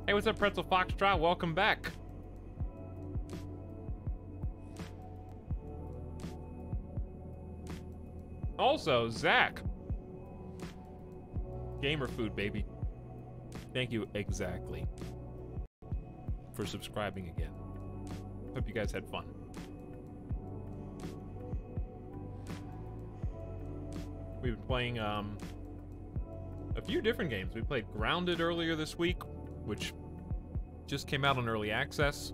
Hey, what's up, Pretzel Foxtrot? Welcome back. Also, Zach. Gamer food, baby. Thank you exactly for subscribing again. Hope you guys had fun. We've been playing a few different games. We played Grounded earlier this week, which just came out on early access.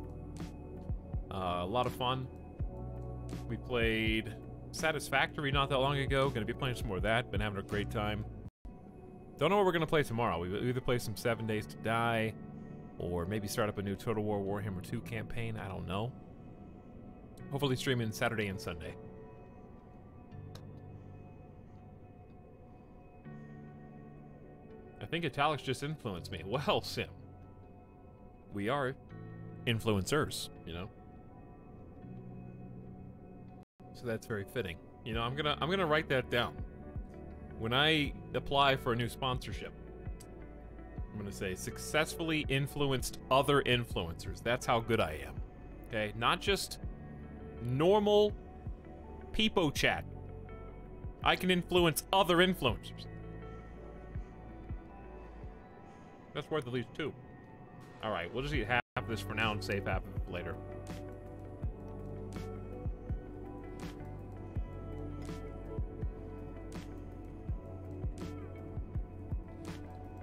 A lot of fun. We played Satisfactory not that long ago. Gonna be playing some more of that. Been having a great time. Don't know what we're gonna play tomorrow. We either play some 7 Days to Die, or maybe start up a new Total War Warhammer 2 campaign. I don't know. Hopefully streaming Saturday and Sunday. I think Italics just influenced me. Well, Sim, we are influencers, you know. So that's very fitting. You know, I'm gonna write that down. When I apply for a new sponsorship, I'm gonna say successfully influenced other influencers. That's how good I am. Okay, not just normal peepo chat. I can influence other influencers. That's worth at least 2. All right, we'll just eat half of this for now and save half of it later.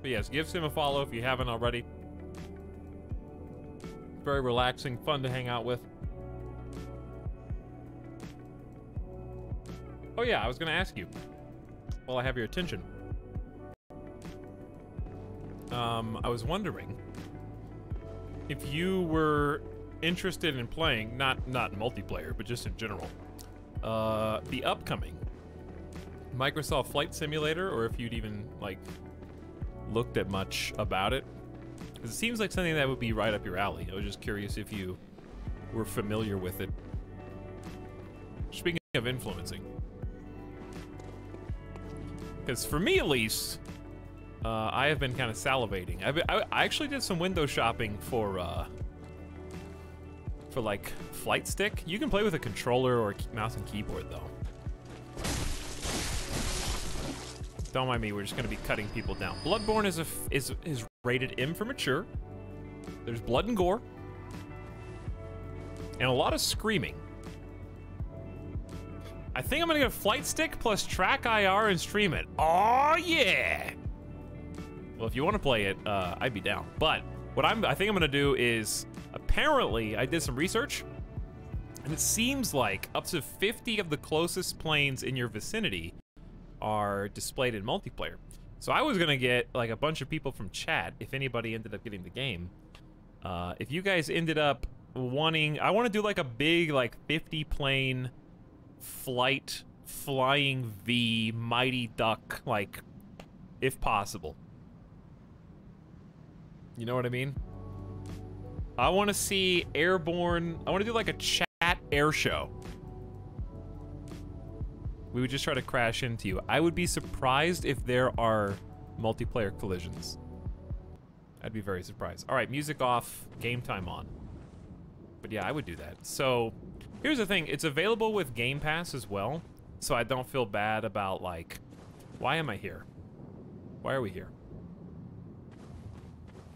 But yes, give Sim a follow if you haven't already. Very relaxing, fun to hang out with. Oh yeah, I was gonna ask you, while I have your attention. I was wondering if you were interested in playing, not multiplayer, but just in general, the upcoming Microsoft Flight Simulator, or if you'd even, like, looked at much about it. Because it seems like something that would be right up your alley. I was just curious if you were familiar with it. Speaking of influencing. Because for me, at least, I have been kind of salivating. I actually did some window shopping for like Flight Stick. You can play with a controller or mouse and keyboard though. Don't mind me. We're just gonna be cutting people down. Bloodborne is rated M for mature. There's blood and gore, and a lot of screaming. I think I'm gonna get a Flight Stick plus Track IR and stream it. Oh yeah! Well, if you want to play it, I'd be down. But what I think I'm gonna do is, apparently, I did some research, and it seems like up to 50 of the closest planes in your vicinity are displayed in multiplayer. So I was gonna get like a bunch of people from chat if anybody ended up getting the game. If you guys ended up wanting, I want to do like a big like 50 plane flying V Mighty Duck, like, if possible. You know what I mean? I want to see airborne. I want to do like a chat air show. We would just try to crash into you. I would be surprised if there are multiplayer collisions. I'd be very surprised. All right, music off, game time on. But yeah, I would do that. So here's the thing. It's available with Game Pass as well. So I don't feel bad about, like, why am I here? Why are we here?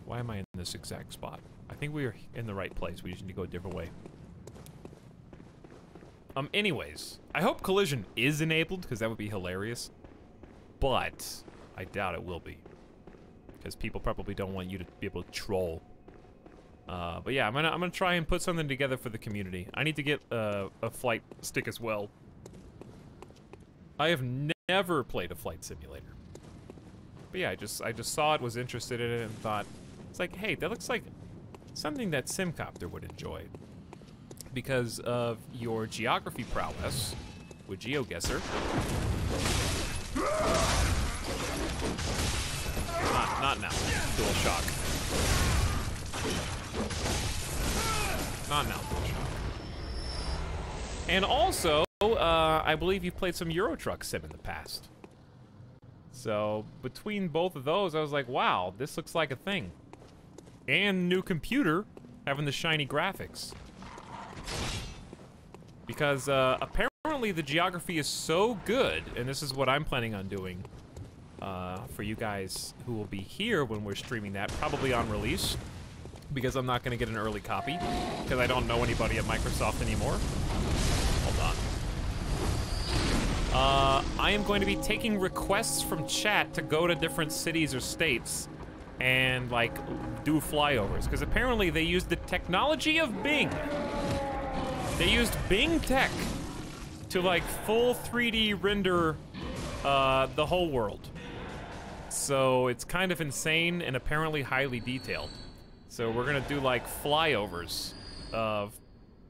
Why am I in this exact spot? I think we are in the right place. We just need to go a different way. Anyways, I hope collision is enabled, because that would be hilarious. But I doubt it will be, because people probably don't want you to be able to troll. But yeah, I'm gonna try and put something together for the community. I need to get a Flight Stick as well. I have never played a flight simulator. But yeah, I just saw it, was interested in it, and thought, it's like, hey, that looks like something that Simcopter would enjoy. Because of your geography prowess with GeoGuessr. Not now. DualShock. Not now, DualShock. And also, I believe you've played some Euro Truck Sim in the past. So, between both of those, I was like, wow, this looks like a thing. and new computer having the shiny graphics. Because apparently the geography is so good, and this is what I'm planning on doing for you guys who will be here when we're streaming that, probably on release, because I'm not going to get an early copy, because I don't know anybody at Microsoft anymore. Hold on. I am going to be taking requests from chat to go to different cities or states and, like, do flyovers, because apparently they use the technology of Bing. They used Bing tech to, like, full 3D render the whole world. So it's kind of insane and apparently highly detailed. So we're gonna do, like, flyovers of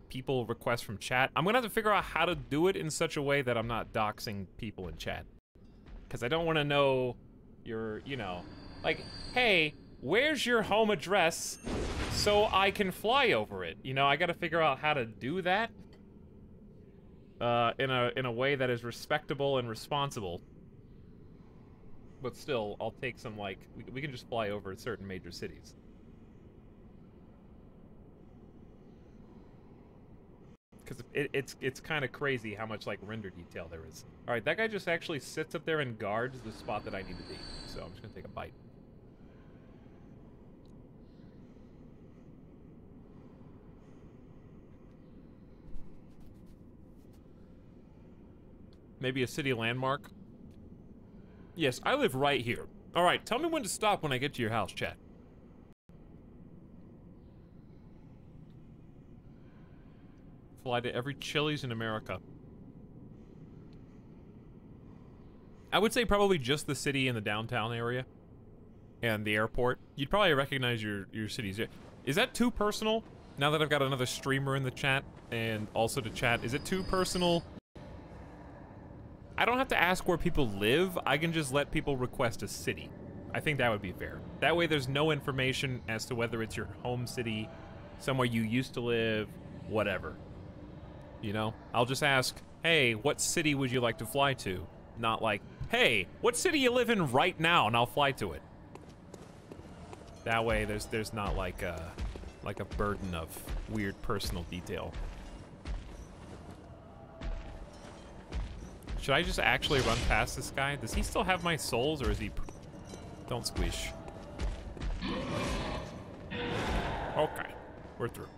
people requests from chat. I'm gonna have to figure out how to do it in such a way that I'm not doxing people in chat. Because I don't want to know your, you know, like, hey, where's your home address so I can fly over it? You know, I gotta figure out how to do that in a way that is respectable and responsible. But still, I'll take some, like, we can just fly over certain major cities. Because it's kind of crazy how much, like, render detail there is. Alright, that guy just actually sits up there and guards the spot that I need to be. So I'm just gonna take a bite. Maybe a city landmark? Yes, I live right here. Alright, tell me when to stop when I get to your house, chat. Fly to every Chili's in America. I would say probably just the city and the downtown area. And the airport. You'd probably recognize your cities. Is that too personal? Now that I've got another streamer in the chat, and also to chat, is it too personal? I don't have to ask where people live, I can just let people request a city. I think that would be fair. That way there's no information as to whether it's your home city, somewhere you used to live, whatever. You know? I'll just ask, hey, what city would you like to fly to? Not like, hey, what city you live in right now, and I'll fly to it. That way there's not like a burden of weird personal detail. Should I just actually run past this guy? Does he still have my souls, or is he... Don't squish. Okay. We're through.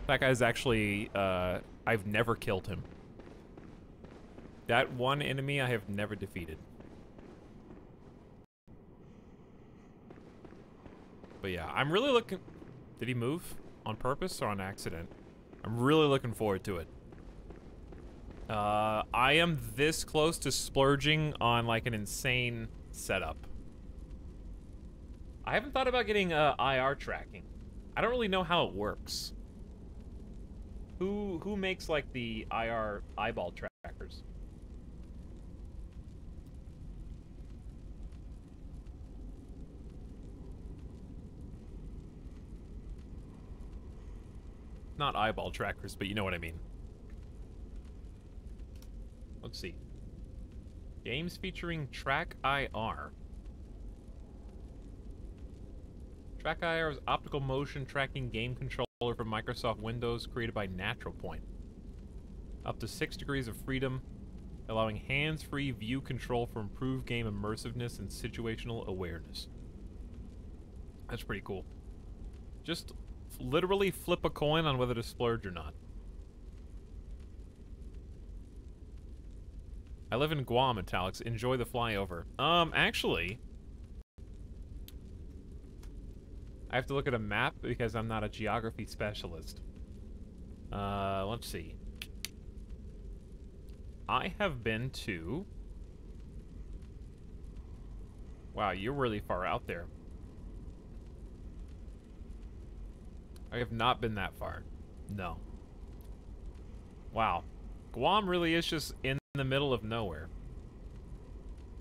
That guy's actually, I've never killed him. That one enemy I have never defeated. But yeah, I'm really looking... Did he move? On purpose or on accident? I'm really looking forward to it. I am this close to splurging on, like, an insane setup. I haven't thought about getting IR tracking. I don't really know how it works. Who makes, like, the IR eyeball trackers? Not eyeball trackers, but you know what I mean. Let's see. Games featuring TrackIR. TrackIR is optical motion tracking game controller for Microsoft Windows created by NaturalPoint. Up to 6 degrees of freedom, allowing hands-free view control for improved game immersiveness and situational awareness. That's pretty cool. Just literally flip a coin on whether to splurge or not. I live in Guam, Italics. Enjoy the flyover. Actually, I have to look at a map because I'm not a geography specialist. Let's see. I have been to... Wow, you're really far out there. I have not been that far. No. Wow. Guam really is just in the middle of nowhere.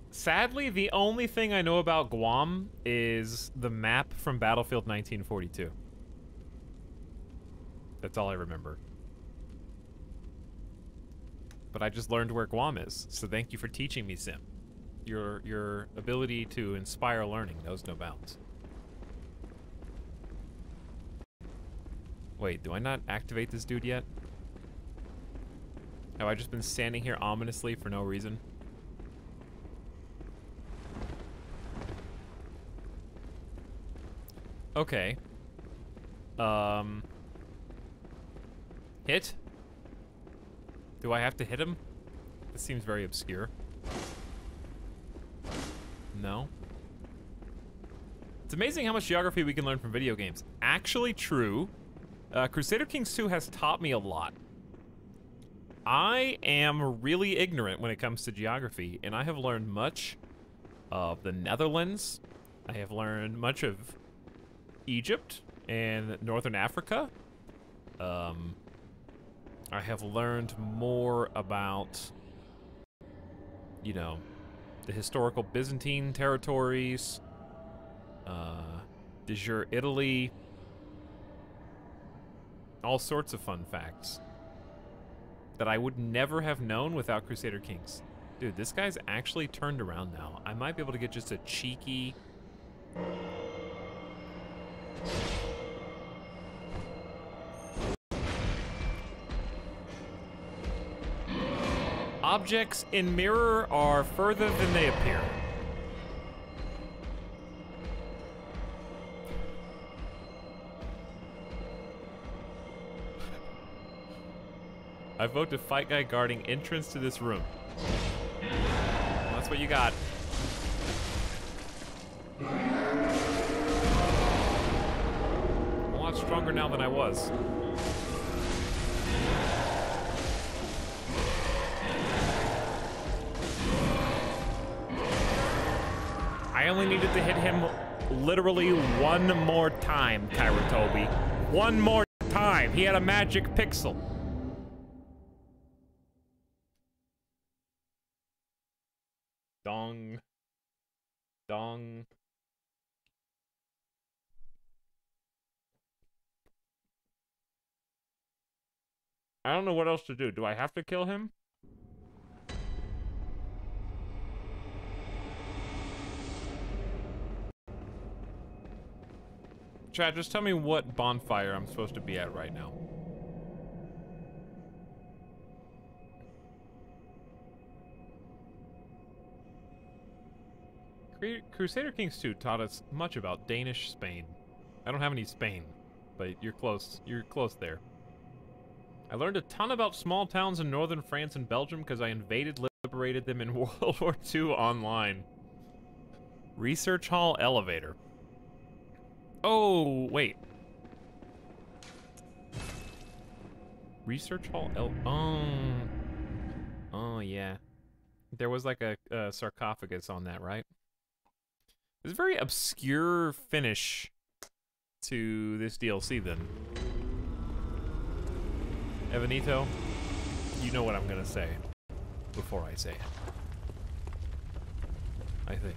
Sadly, the only thing I know about Guam is the map from Battlefield 1942. That's all I remember. But I just learned where Guam is, so thank you for teaching me, Sim. Your ability to inspire learning knows no bounds. Wait, do I not activate this dude yet? Have I just been standing here ominously for no reason? Okay. Hit? Do I have to hit him? This seems very obscure. No. It's amazing how much geography we can learn from video games. Actually true. Crusader Kings 2 has taught me a lot. I am really ignorant when it comes to geography, and I have learned much of the Netherlands. I have learned much of Egypt and Northern Africa. I have learned more about, you know, the historical Byzantine territories, de jure Italy, all sorts of fun facts that I would never have known without Crusader Kings. Dude, this guy's actually turned around now. I might be able to get just a cheeky... Objects in mirror are further than they appear. I vote to fight guy guarding entrance to this room. Well, that's what you got. I'm a lot stronger now than I was. I only needed to hit him literally one more time, Kairatobi. One more time. He had a magic pixel. Dong. Dong. I don't know what else to do. Do I have to kill him? Chat, just tell me what bonfire I'm supposed to be at right now. Crusader Kings 2 taught us much about Danish Spain. I don't have any Spain, but you're close. You're close there. I learned a ton about small towns in northern France and Belgium because I invaded, liberated them in World War II online. Research hall elevator. Oh, wait. Research hall Oh, yeah. There was like a sarcophagus on that, right? There's a very obscure finish to this DLC, then. Evanito, you know what I'm gonna say before I say it. I think.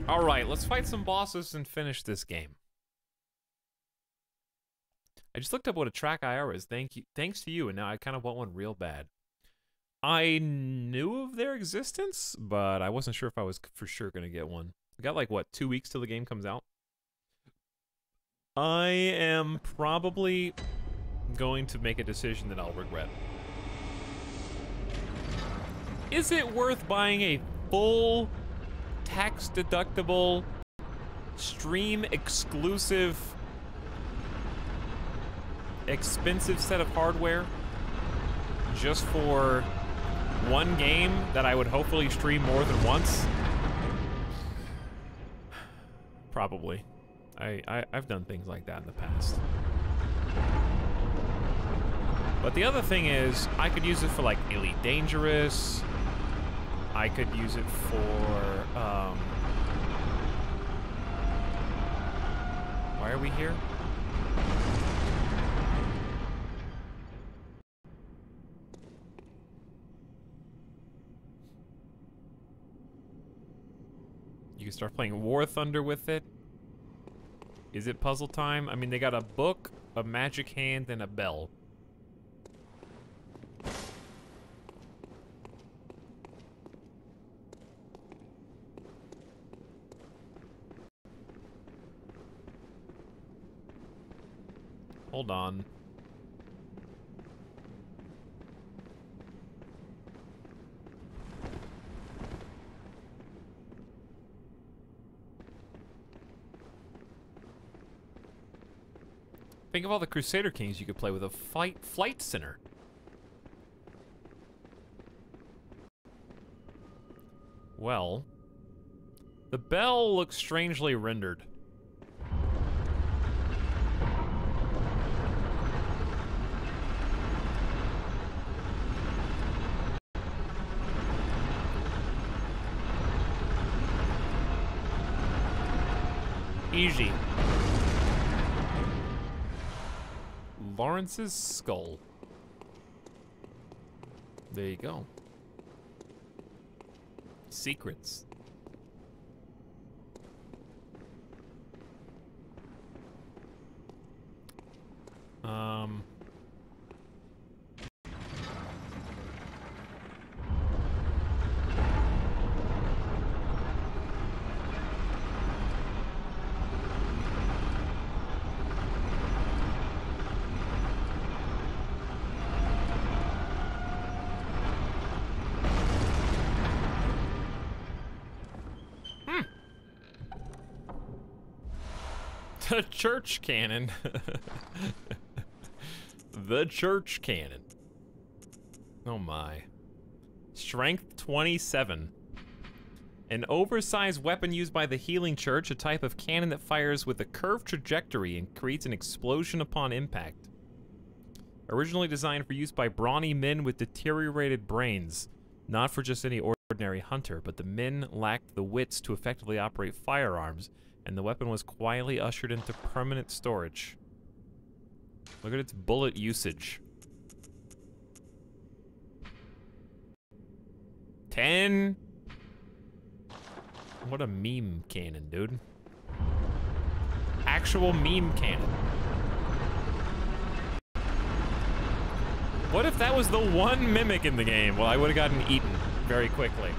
Alright, let's fight some bosses and finish this game. I just looked up what a track IR is, thanks to you, and now I kind of want one real bad. I knew of their existence, but I wasn't sure if I was for sure going to get one. We got like, what, 2 weeks till the game comes out? I am probably going to make a decision that I'll regret. Is it worth buying a full tax-deductible, stream-exclusive, expensive set of hardware just for one game that I would hopefully stream more than once? Probably. I've done things like that in the past. But the other thing is, I could use it for like Elite Dangerous. I could use it for, why are we here? You can start playing War Thunder with it. Is it puzzle time? I mean, they got a book, a magic hand, and a bell. Hold on. Think of all the Crusader Kings you could play with a flight center. Well, the bell looks strangely rendered. Easy. Lawrence's skull. There you go. Secrets. The church cannon. The church cannon. Oh my. Strength 27. An oversized weapon used by the Healing Church, a type of cannon that fires with a curved trajectory and creates an explosion upon impact. Originally designed for use by brawny men with deteriorated brains. Not for just any ordinary hunter, but the men lacked the wits to effectively operate firearms, and the weapon was quietly ushered into permanent storage. Look at its bullet usage. 10. What a meme cannon, dude. Actual meme cannon. What if that was the one mimic in the game? Well, I would have gotten eaten very quickly.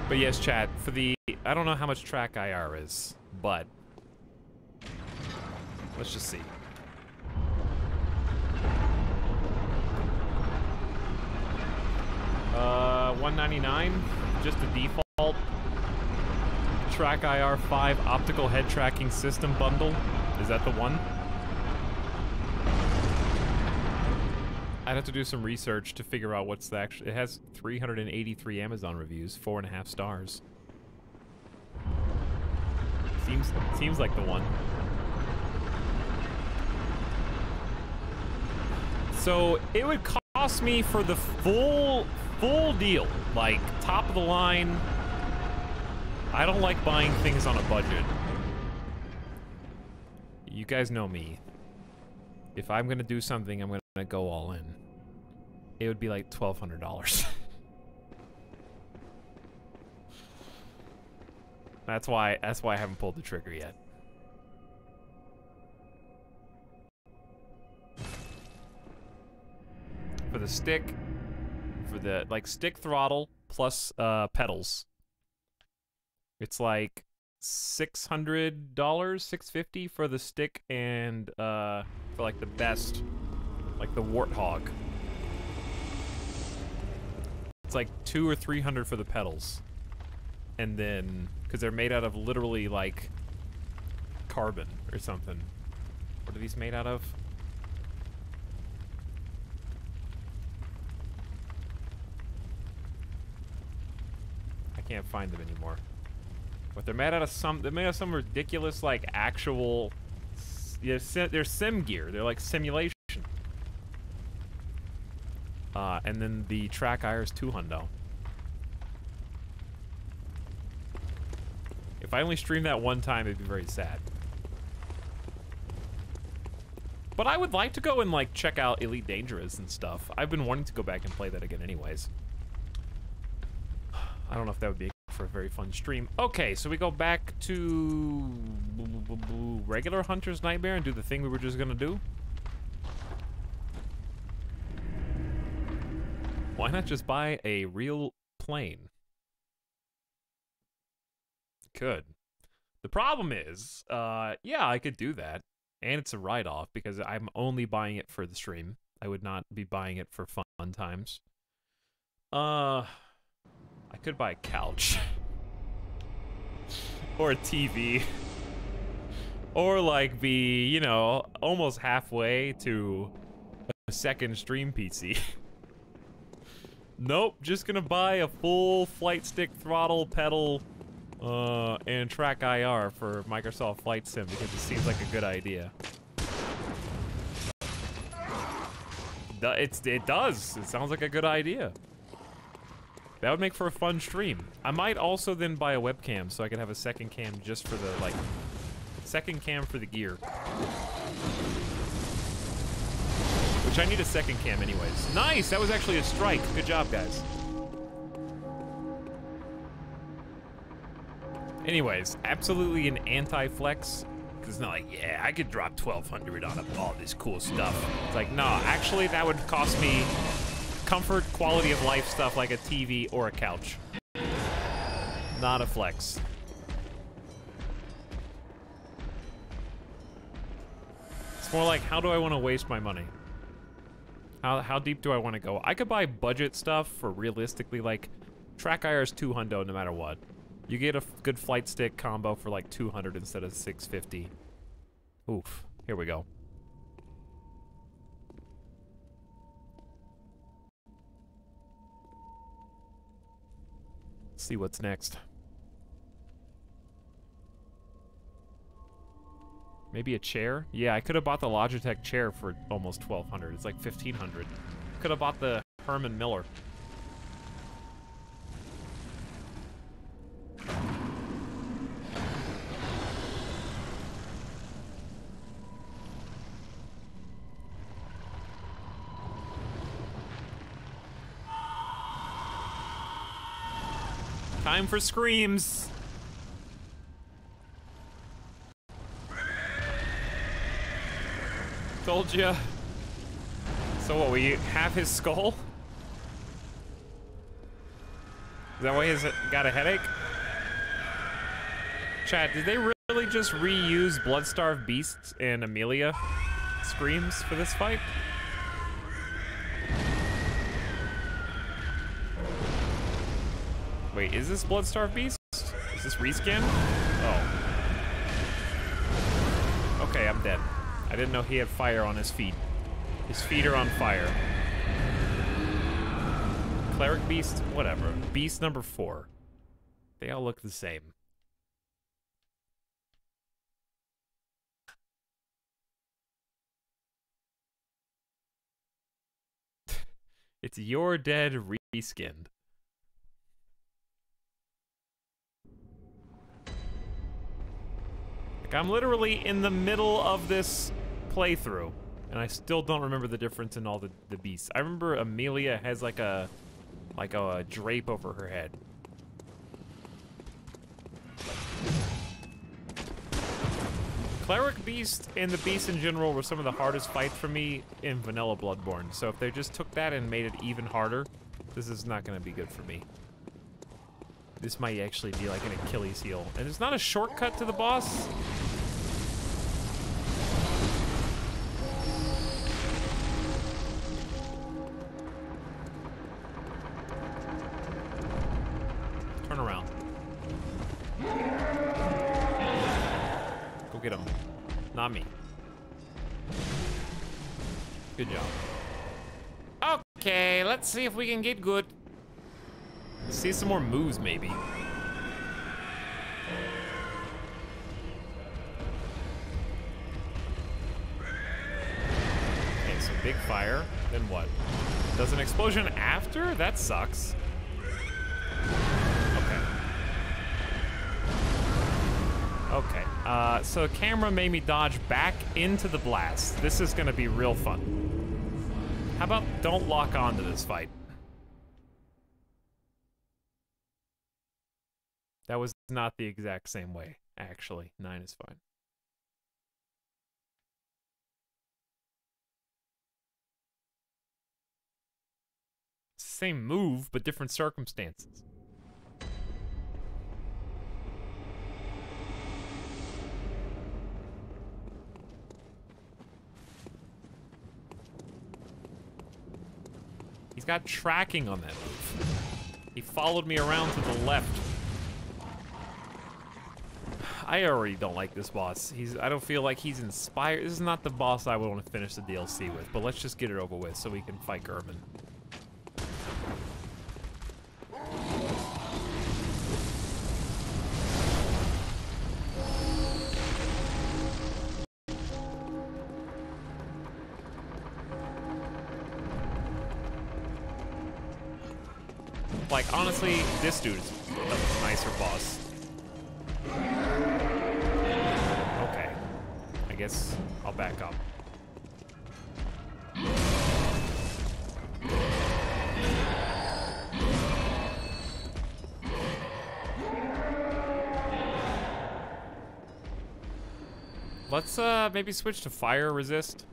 But yes, chat, for the... I don't know how much track IR is, but... let's just see. $199, just the default Track IR 5 optical head tracking system bundle. Is that the one? I'd have to do some research to figure out what's the actual... It has 383 Amazon reviews, 4.5 stars. Seems like the one. So it would cost me for the full deal, like top of the line. I don't like buying things on a budget. You guys know me. If I'm gonna do something, I'm gonna go all in. It would be like $1,200. That's why I haven't pulled the trigger yet. For the stick, for the like stick throttle plus pedals, it's like $600, $650 for the stick, and for like the best, like the Warthog, it's like $200 or $300 for the pedals, and then because they're made out of literally like carbon or something. What are these made out of? I can't find them anymore. But they're made out of some ridiculous like actual, yeah, they're sim gear. They're like simulation. And then the Track IR is $200. If I only streamed that one time, it'd be very sad. But I would like to go and like check out Elite Dangerous and stuff. I've been wanting to go back and play that again anyways. I don't know if that would be for a very fun stream. Okay, so we go back to regular Hunter's Nightmare and do the thing we were just gonna do. Why not just buy a real plane? Could. The problem is, yeah, I could do that. And it's a write-off because I'm only buying it for the stream. I would not be buying it for fun times. I could buy a couch. Or a TV. Or, like, be, you know, almost halfway to a second stream PC. Nope, just gonna buy a full flight stick, throttle, pedal, and track IR for Microsoft Flight Sim because it seems like a good idea. It does. It sounds like a good idea. That would make for a fun stream. I might also then buy a webcam so I could have a second cam just for the, like, second cam for the gear. Which I need a second cam anyways. Nice! That was actually a strike. Good job, guys. Anyways, absolutely an anti-flex. Because it's not like, yeah, I could drop 1,200 on all this cool stuff. It's like, no, actually that would cost me comfort, quality of life stuff like a TV or a couch. Not a flex. It's more like, how do I want to waste my money? How deep do I want to go? I could buy budget stuff for realistically, like, Track IR's $200 no matter what. You get a good flight stick combo for like 200 instead of 650. Oof. Here we go. Let's see what's next. Maybe a chair? Yeah, I could have bought the Logitech chair for almost 1,200. It's like 1,500. Could have bought the Herman Miller. Time for screams. Told ya. So what, we have his skull? Is that why he's got a headache? Chat, did they really just reuse Bloodstarved Beasts and Amelia screams for this fight? Wait, is this Bloodstarved Beast? Is this reskin? Oh. Okay, I'm dead. I didn't know he had fire on his feet. His feet are on fire. Cleric Beast? Whatever. Beast number 4. They all look the same. It's your dead reskinned. Like, I'm literally in the middle of this playthrough, and I still don't remember the difference in all the beasts. I remember Amelia has like a drape over her head. Cleric Beast and the beasts in general were some of the hardest fights for me in vanilla Bloodborne, so if they just took that and made it even harder, this is not going to be good for me. This might actually be like an Achilles heel. And it's not a shortcut to the boss. Turn around. Go get him. Not me. Good job. Okay, let's see if we can get good. See some more moves, maybe. Okay, so big fire. Then what? Does an explosion after? That sucks. Okay. Okay. So the camera made me dodge back into the blast. This is gonna be real fun. How about don't lock onto this fight? That was not the exact same way, actually. 9 is fine. It's the same move, but different circumstances. got tracking on that move. He followed me around to the left. I already don't like this boss. I don't feel like he's inspired. This is not the boss I would want to finish the DLC with, but let's just get it over with so we can fight Gehrman. Like, honestly, this dude is a nicer boss. Okay. I guess I'll back up. Let's, maybe switch to fire resist.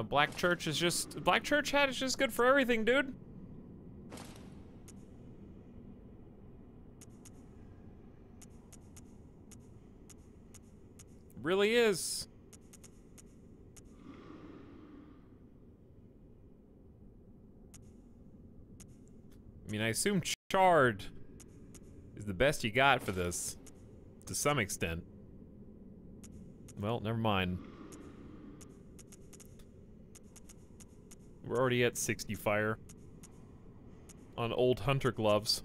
Black Church hat is just good for everything, dude. Really is. I mean, I assume Charred is the best you got for this, to some extent. Well, never mind. We're already at 60 fire on old hunter gloves.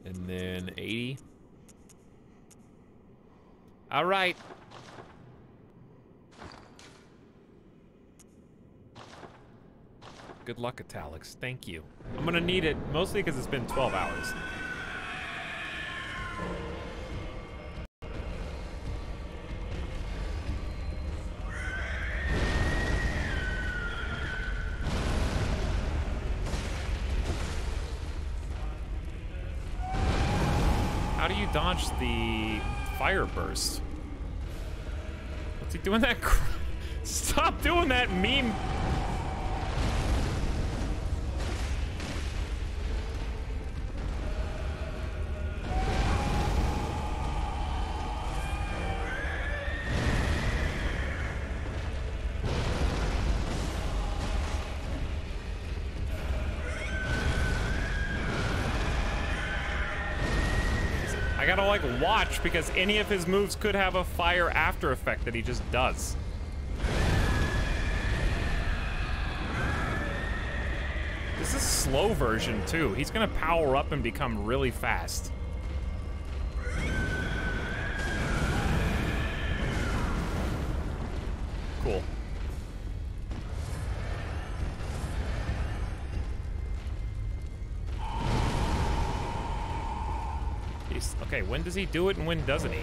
And then 80. All right. Good luck, Italics. Thank you. I'm gonna need it mostly because it's been 12 hours. How do you dodge the fire burst? What's he doing that? Stop doing that meme. I gotta like watch because any of his moves could have a fire after effect that he just does. This is slow version too. He's gonna power up and become really fast. Cool. Okay, when does he do it and when doesn't he?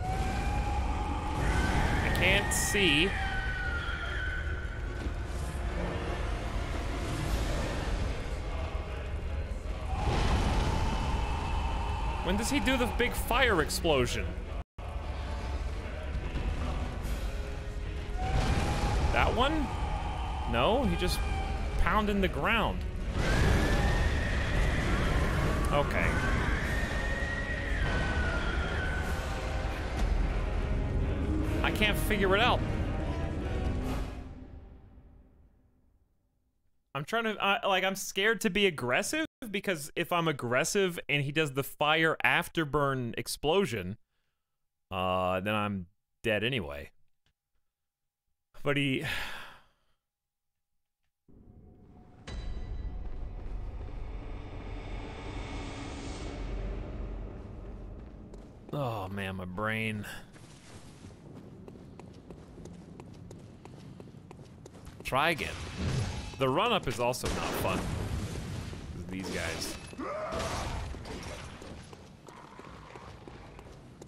I can't see. When does he do the big fire explosion? That one? No, he just pounded the ground. Okay. I can't figure it out. I'm trying to, like, I'm scared to be aggressive because if I'm aggressive and he does the fire afterburn explosion, then I'm dead anyway. But he... Oh man, my brain. Try again. The run-up is also not fun. These guys.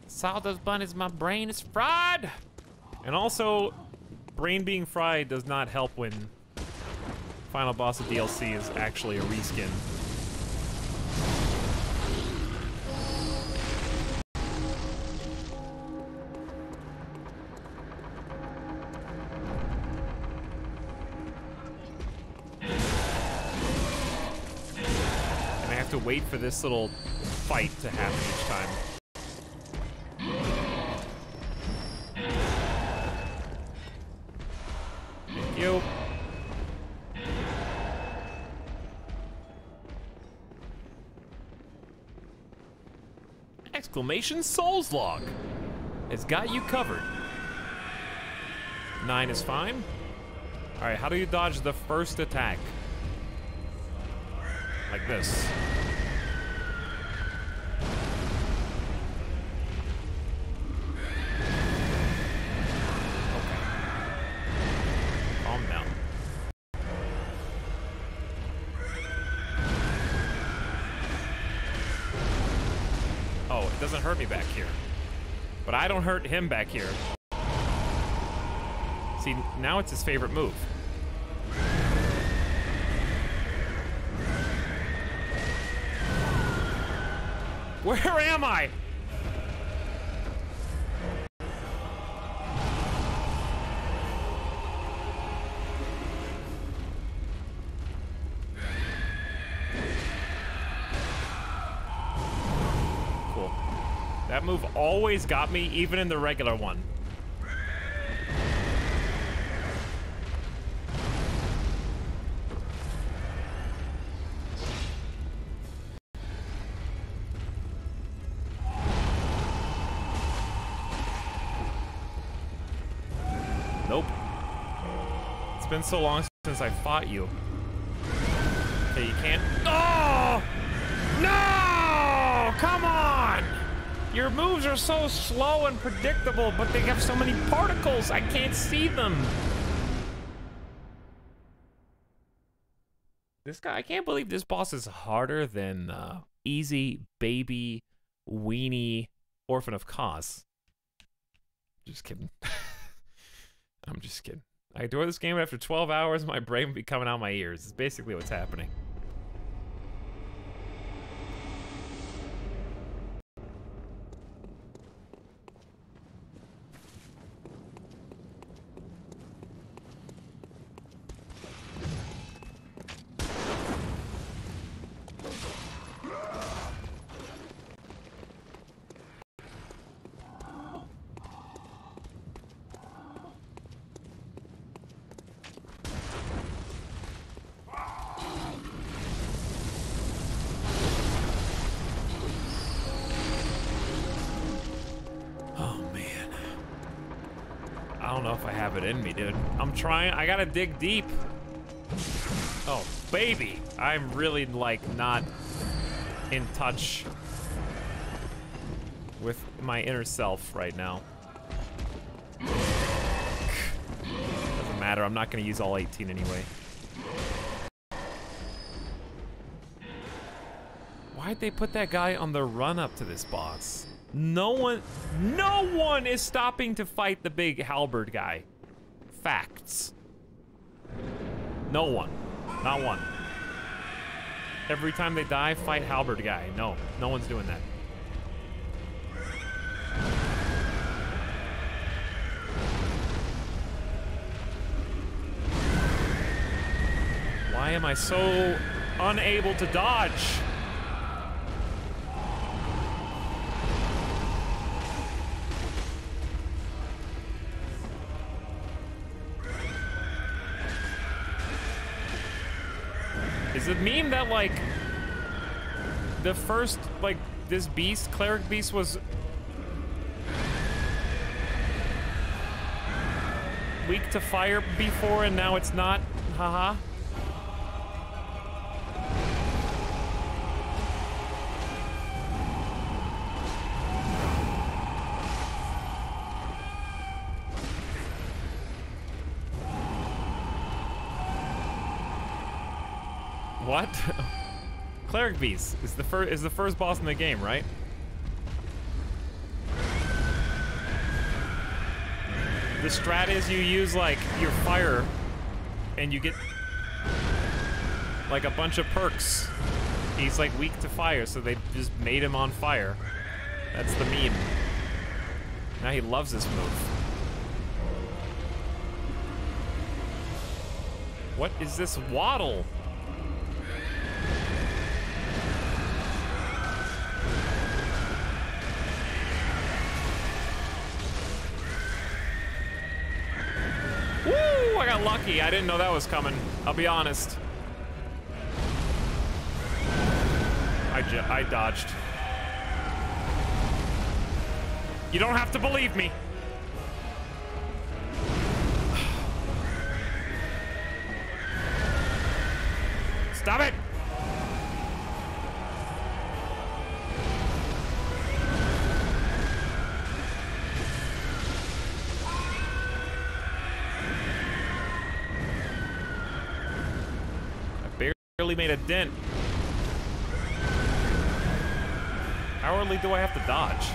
Sawdust bun is my brain is fried! And also, brain being fried does not help when final boss of DLC is actually a reskin. to wait for this little fight to happen each time. Thank you. Exclamation Souls Log has got you covered. 9 is fine. All right, how do you dodge the first attack? Like this. Okay. Calm down. Oh, it doesn't hurt me back here. But I don't hurt him back here. See, now it's his favorite move. Where am I? Cool. That move always got me, even in the regular one. Nope. It's been so long since I fought you. Okay, you can't. Oh! No! Come on! Your moves are so slow and predictable, but they have so many particles, I can't see them. This guy, I can't believe this boss is harder than Easy Baby Weenie Orphan of Kos. Just kidding. I'm just kidding. I adore this game, but after 12 hours, my brain will be coming out my ears. It's basically what's happening. I don't know if I have it in me, dude. I'm trying. I gotta dig deep. Oh, baby. I'm really, like, not in touch with my inner self right now. Doesn't matter. I'm not gonna use all 18 anyway. Why'd they put that guy on the run up to this boss? No one is stopping to fight the big halberd guy. Facts. No one. Not one. Every time they die, fight halberd guy. No one's doing that. Why am I so unable to dodge? Is it meme that, like, the first, like, this beast, cleric beast, was weak to fire before and now it's not? Haha. What? Cleric Beast is the first boss in the game, right? The strat is you use, like, your fire and you get like a bunch of perks. He's like weak to fire, so they just made him on fire. That's the meme. Now he loves this move. What is this waddle? lucky. I didn't know that was coming. I'll be honest. I dodged. You don't have to believe me. Stop it! I barely made a dent. How early do I have to dodge?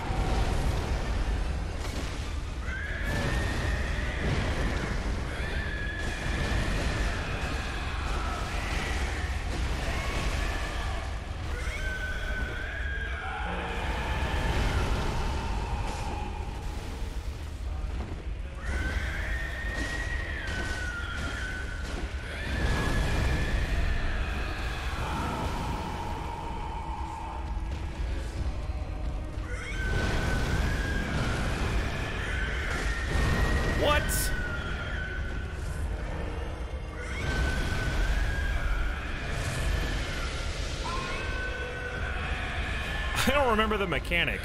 I don't remember the mechanic.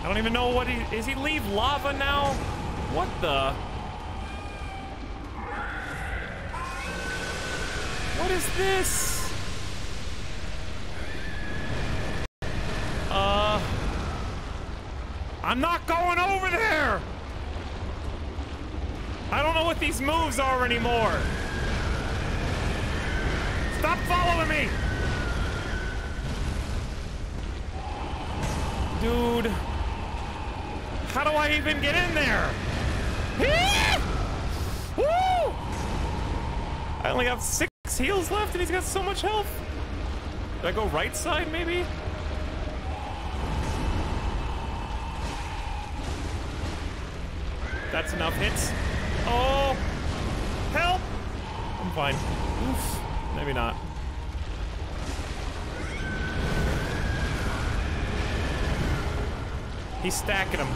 I don't even know what is he leave lava now? What the? What is this? I'm not going over there! I don't know what these moves are anymore. Stop following me! Dude. How do I even get in there? Woo! I only have 6 heals left and he's got so much health. Did I go right side maybe? That's enough hits. Oh! Help! I'm fine. Oof. Maybe not. He's stacking them.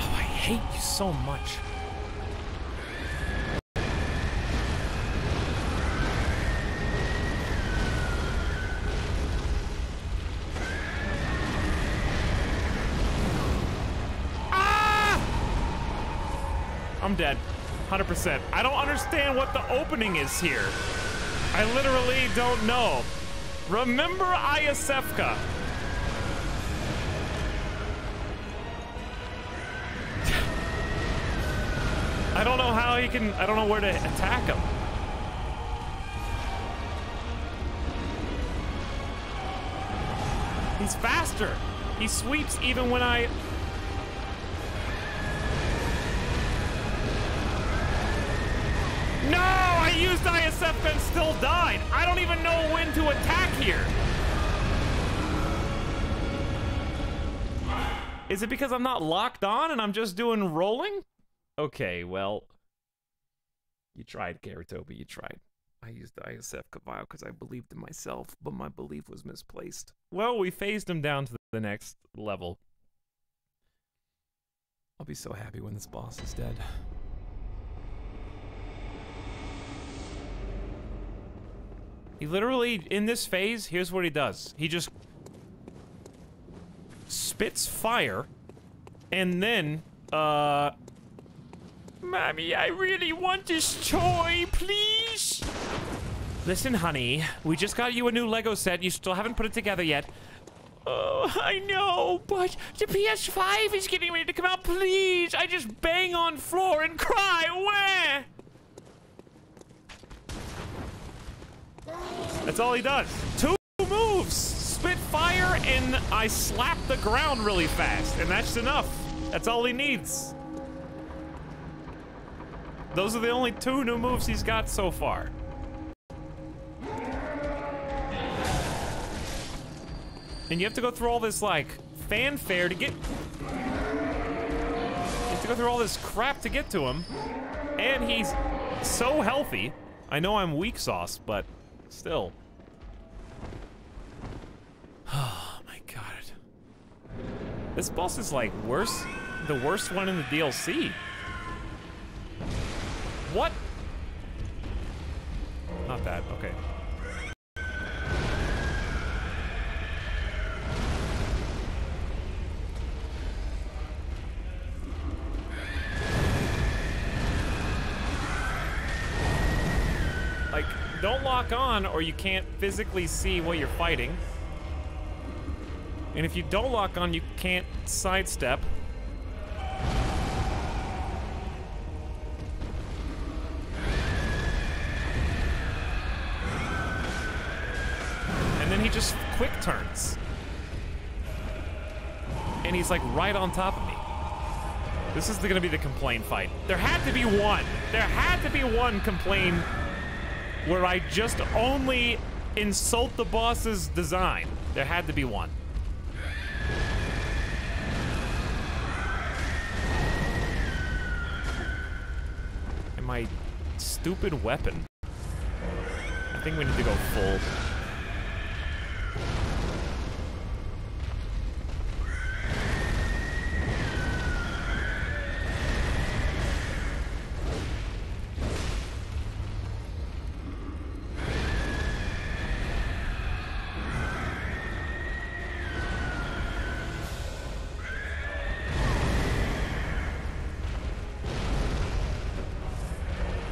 Oh, I hate you so much. I'm dead. 100%. I don't understand what the opening is here. I literally don't know. Remember Iosefka. I don't know how he can... I don't know where to attack him. He's faster. He sweeps even when I... No! I used Iosefka and still died. I don't even know when to attack here. Is it because I'm not locked on and I'm just doing rolling? Okay, well... You tried, Garatobi, you tried. I used the Iosefka vial because I believed in myself, but my belief was misplaced. Well, we phased him down to the next level. I'll be so happy when this boss is dead. He literally, in this phase, here's what he does. He just spits fire, and then, Mommy, I really want this toy, please? Listen, honey, we just got you a new Lego set. You still haven't put it together yet. Oh, I know, but the PS5 is getting ready to come out. Please, I just bang on floor and cry. Where? That's all he does. 2 moves. Spit fire and I slap the ground really fast, and that's enough. That's all he needs. Those are the only 2 new moves he's got so far. And you have to go through all this, like, fanfare to get... You have to go through all this crap to get to him. And he's so healthy. I know I'm weak sauce, but still. Oh my god. This boss is, like, the worst one in the DLC. What? Not bad, okay. Like, don't lock on or you can't physically see what you're fighting. And if you don't lock on, you can't sidestep. And then he just quick turns. And he's like right on top of me. This is gonna be the complaint fight. There had to be one. There had to be one complaint where I just only insult the boss's design. There had to be one. And my stupid weapon. I think we need to go full.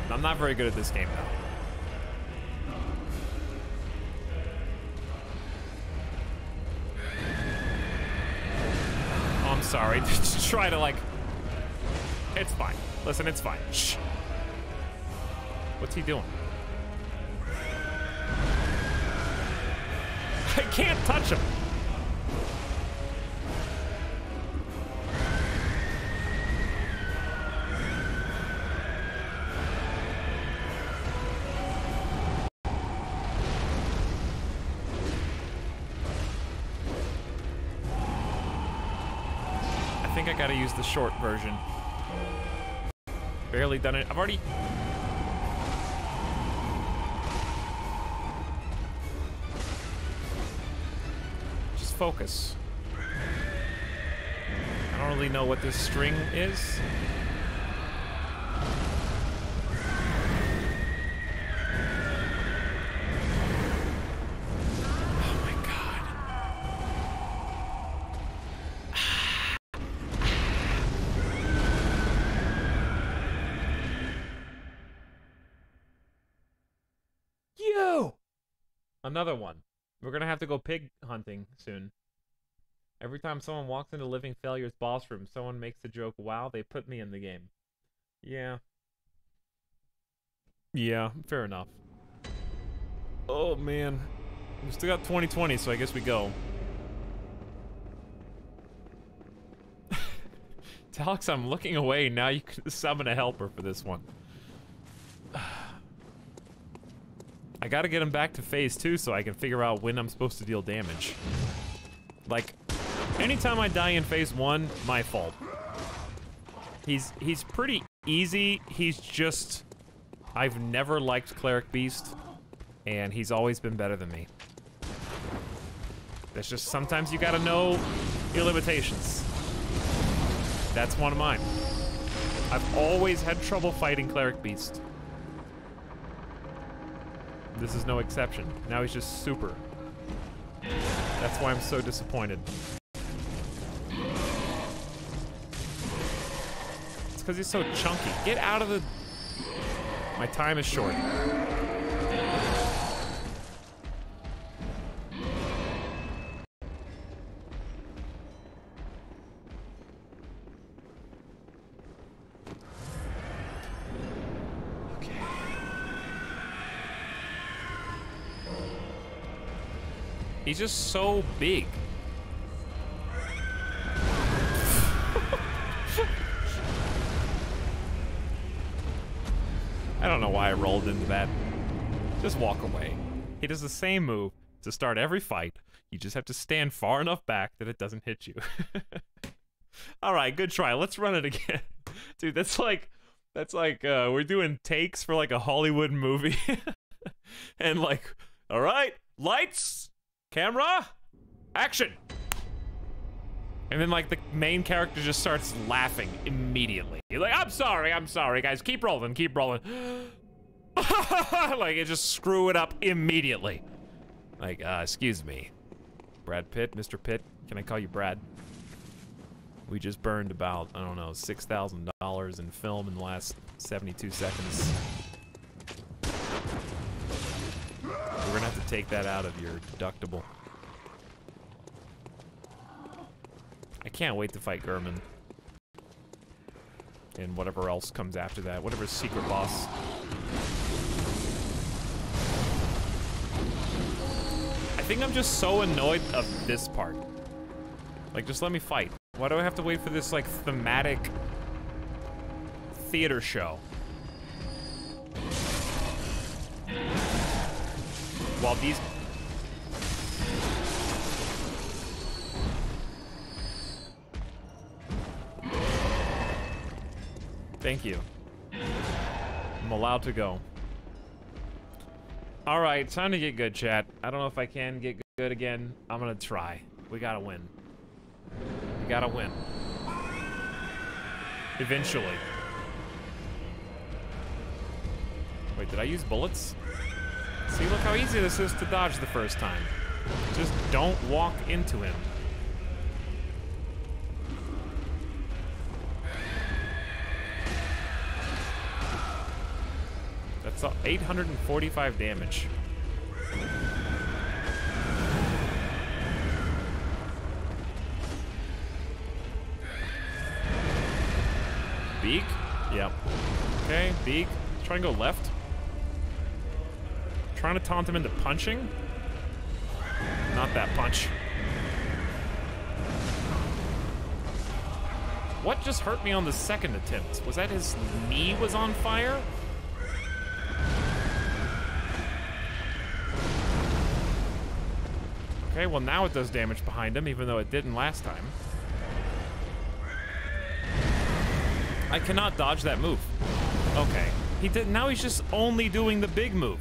I'm not very good at this game, though. Oh, I'm sorry. Just try to, like... It's fine. Listen, it's fine. Shh. What's he doing? I can't touch him. I gotta use the short version. Barely done it. I've already... Just focus. I don't really know what this string is. Another one. We're gonna have to go pig hunting soon. Every time someone walks into Living Failure's boss room, someone makes the joke, wow, they put me in the game. Yeah. Yeah, fair enough. Oh, man. We still got 2020, so I guess we go. Alex, I'm looking away. Now you can summon a helper for this one. I gotta get him back to phase 2 so I can figure out when I'm supposed to deal damage. Like, anytime I die in phase 1, my fault. He's pretty easy. He's just... I've never liked Cleric Beast, and he's always been better than me. That's just sometimes you gotta know your limitations. That's one of mine. I've always had trouble fighting Cleric Beast. This is no exception. Now he's just super. That's why I'm so disappointed. It's because he's so chunky. Get out of the... My time is short. He's just so big. I don't know why I rolled into that. Just walk away. He does the same move to start every fight. You just have to stand far enough back that it doesn't hit you. Alright, good try. Let's run it again. Dude, that's like we're doing takes for like a Hollywood movie. And like, alright, lights, camera, action. And then like the main character just starts laughing immediately. He's like, I'm sorry, guys, keep rolling. Like, it just screw it up immediately. Like, excuse me. Brad Pitt, Mr. Pitt, can I call you Brad? We just burned about, I don't know, $6,000 in film in the last 72 seconds. We're gonna have to take that out of your deductible. I can't wait to fight Gehrman. And whatever else comes after that, whatever secret boss. I think I'm just so annoyed of this part. Like, just let me fight. Why do I have to wait for this, like, thematic theater show? While these... Thank you. I'm allowed to go. Alright, time to get good, chat. I don't know if I can get good again. I'm gonna try. We gotta win. We gotta win. Eventually. Wait, did I use bullets? See, look how easy this is to dodge the first time. Just don't walk into him. That's 845 damage. Beak? Yep. Okay, Beak. Let's try and go left. Trying to taunt him into punching. Not that punch. What just hurt me on the second attempt? Was that his knee was on fire? Okay, well now it does damage behind him, even though it didn't last time. I cannot dodge that move. Okay. He did. Now he's just only doing the big move.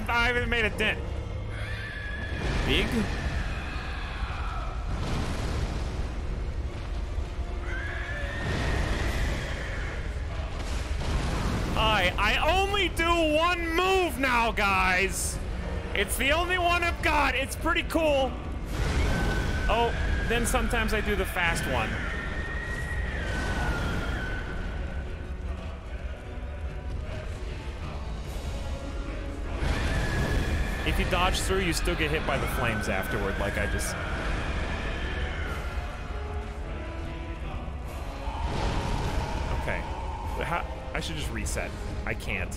I haven't made a dent. Big? I only do one move now, guys. It's the only one I've got. It's pretty cool. Oh, then sometimes I do the fast one. If you dodge through, you still get hit by the flames afterward, like I just... Okay. I should just reset. I can't.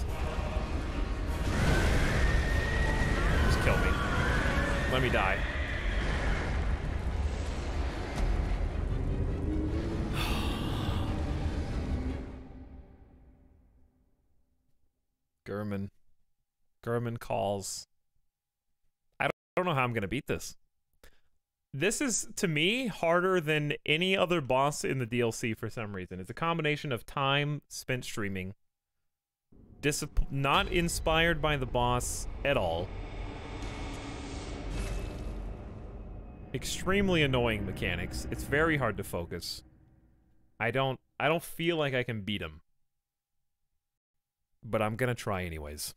Just kill me. Let me die. Gehrman calls. I don't know how I'm gonna beat this. This is, to me, harder than any other boss in the DLC for some reason. It's a combination of time spent streaming, not inspired by the boss at all, extremely annoying mechanics. It's very hard to focus. I don't feel like I can beat him, but I'm gonna try anyways.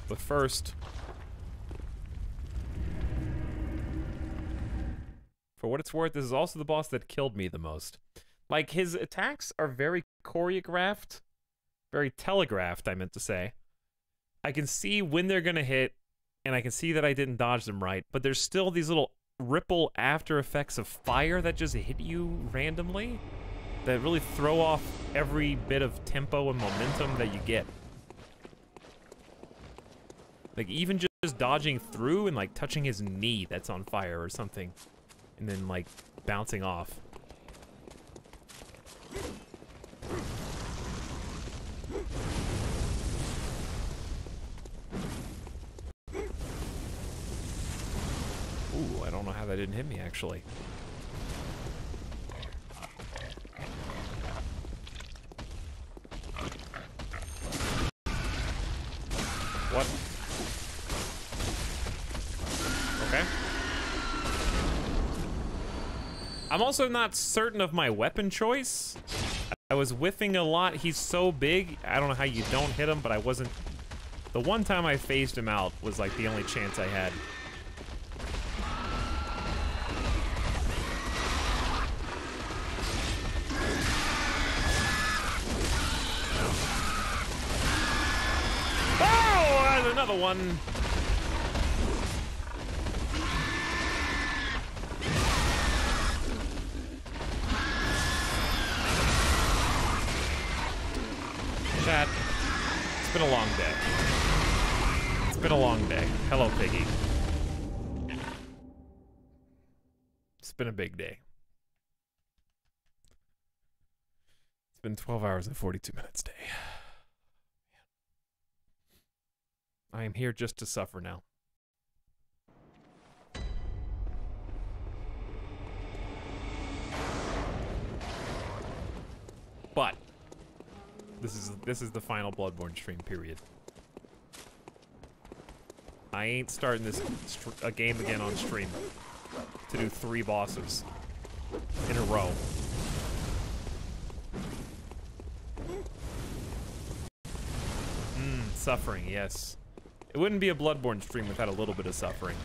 But first, for what it's worth, this is also the boss that killed me the most. Like, his attacks are very choreographed, very telegraphed, I meant to say. I can see when they're gonna hit, and I can see that I didn't dodge them right, but there's still these little ripple after effects of fire that just hit you randomly that really throw off every bit of tempo and momentum that you get. Like, even just dodging through and, like, touching his knee that's on fire or something, and then, like, bouncing off. Ooh, I don't know how that didn't hit me, actually. What? Okay. I'm also not certain of my weapon choice. I was whiffing a lot. He's so big. I don't know how you don't hit him, but I wasn't... The one time I phased him out was like the only chance I had. Oh, and another one. Chat, it's been a long day. It's been a long day. Hello, Piggy. It's been a big day. It's been 12 hours and 42 minutes day. I am here just to suffer now. But this is the final Bloodborne stream, period. I ain't starting this a game again on stream to do 3 bosses in a row. Suffering, yes. It wouldn't be a Bloodborne stream without a little bit of suffering.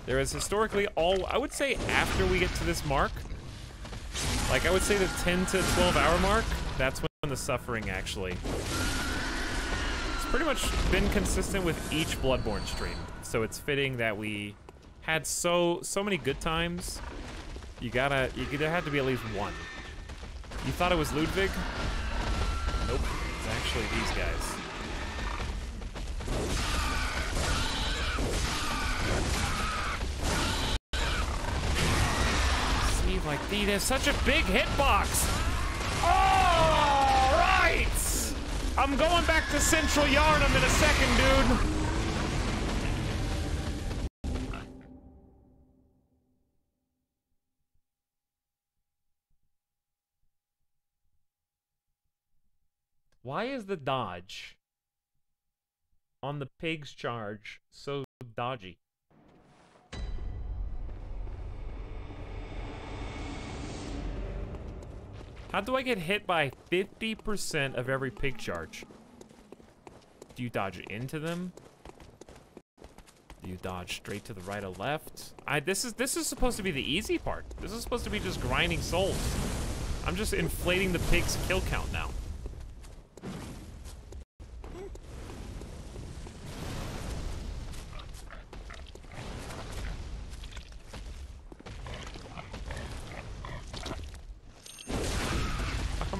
There is historically I would say after we get to this mark, like I would say the 10 to 12 hour mark, that's when the suffering actually... It's pretty much been consistent with each Bloodborne stream, so it's fitting that we had so many good times. You there had to be at least one. You thought it was Ludwig? Nope, it's actually these guys. See, like, there's such a big hitbox. All right! I'm going back to Central Yarnum in a second, dude. Why is the dodge on the pig's charge so dodgy? How do I get hit by 50% of every pig charge? Do you dodge into them? Do you dodge straight to the right or left? This is supposed to be the easy part. This is supposed to be just grinding souls. I'm just inflating the pig's kill count now.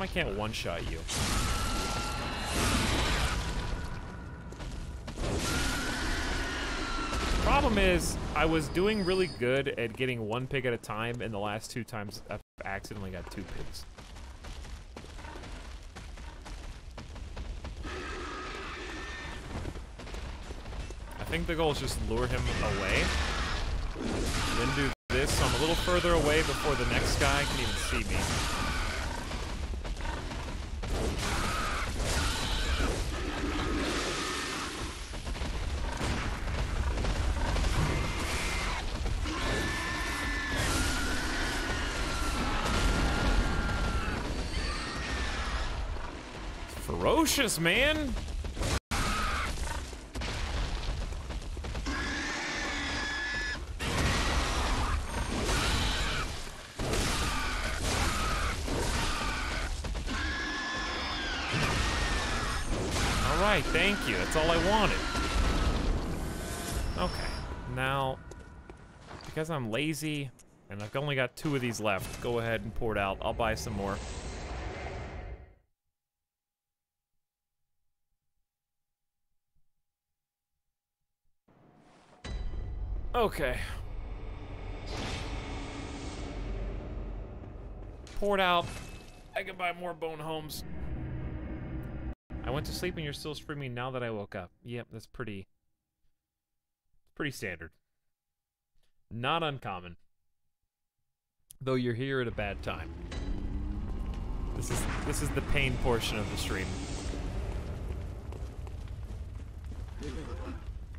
I can't one-shot you. Problem is, I was doing really good at getting 1 pig at a time, and the last 2 times I've accidentally got 2 pigs. I think the goal is just lure him away, then do this so I'm a little further away before the next guy can even see me. Ferocious, man! right, thank you. That's all I wanted. Okay, now, because I'm lazy, and I've only got 2 of these left, go ahead and pour it out. I'll buy some more. Okay. Poured out. I can buy more bone homes. I went to sleep and you're still streaming now that I woke up. Yep, that's pretty standard. Not uncommon. Though you're here at a bad time. This is the pain portion of the stream.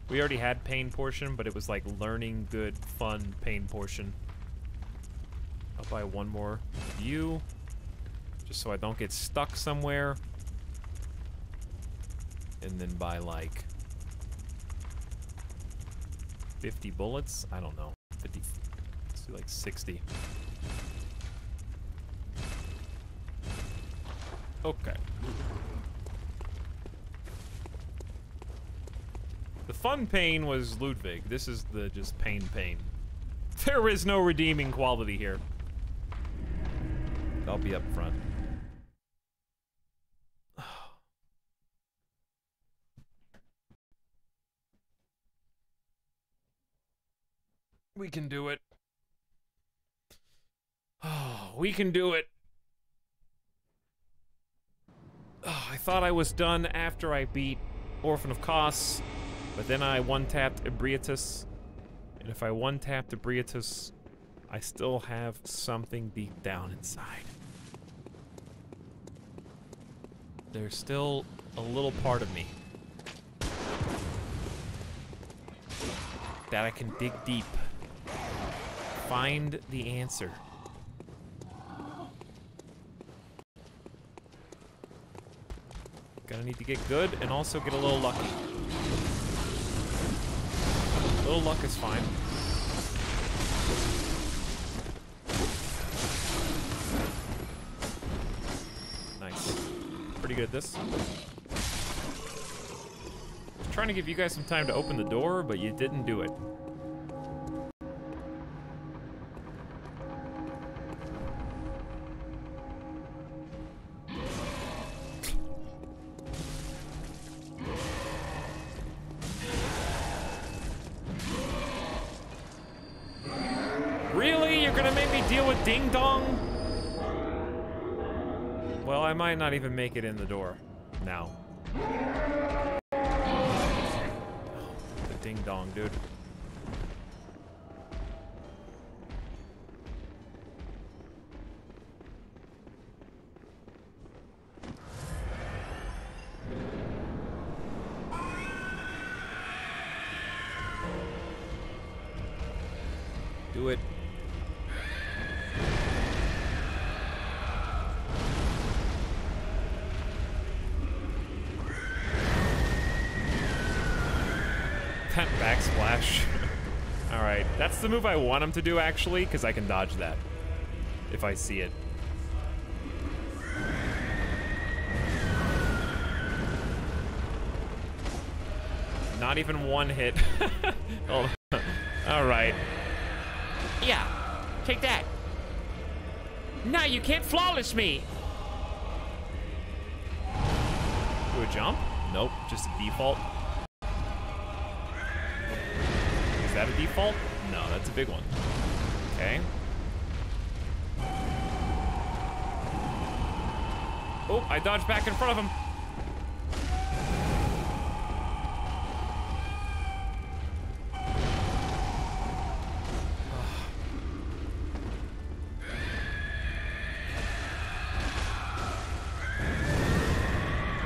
We already had pain portion, but it was like learning good, fun pain portion. I'll buy 1 more of you, just so I don't get stuck somewhere. And then buy like 50 bullets? I don't know. 50, let's do like 60. Okay. The fun pain was Ludwig. This is the just pain. There is no redeeming quality here. I'll be up front. We can do it. Oh, we can do it. Oh, I thought I was done after I beat Orphan of Kos, but then I one-tapped Ebrietas. And if I one-tapped Ebrietas, I still have something deep down inside. There's still a little part of me that I can dig deep. Find the answer. Gonna need to get good and also get a little lucky. A little luck is fine. Nice. Pretty good at this. I'm trying to give you guys some time to open the door, but you didn't do it. Ding dong. Well, I might not even make it in the door now. The ding dong, dude. Do it. That backsplash. Alright, that's the move I want him to do, actually, because I can dodge that if I see it. Not even 1 hit. Oh. Alright. Yeah, take that. No, you can't flawless me. Do a jump? Nope, just a default. Is that a default? No, that's a big one. Okay. Oh, I dodged back in front of him.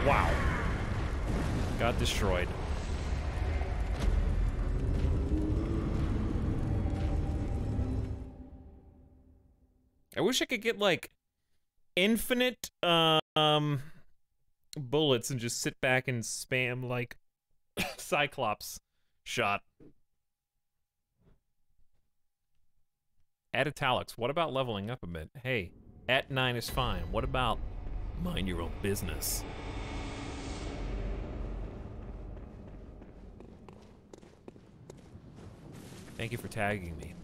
Wow. Got destroyed. I wish I could get, like, infinite, bullets and just sit back and spam, like, Cyclops shot. Add italics. What about leveling up a bit? Hey, at 9 is fine. What about mind your own business? Thank you for tagging me.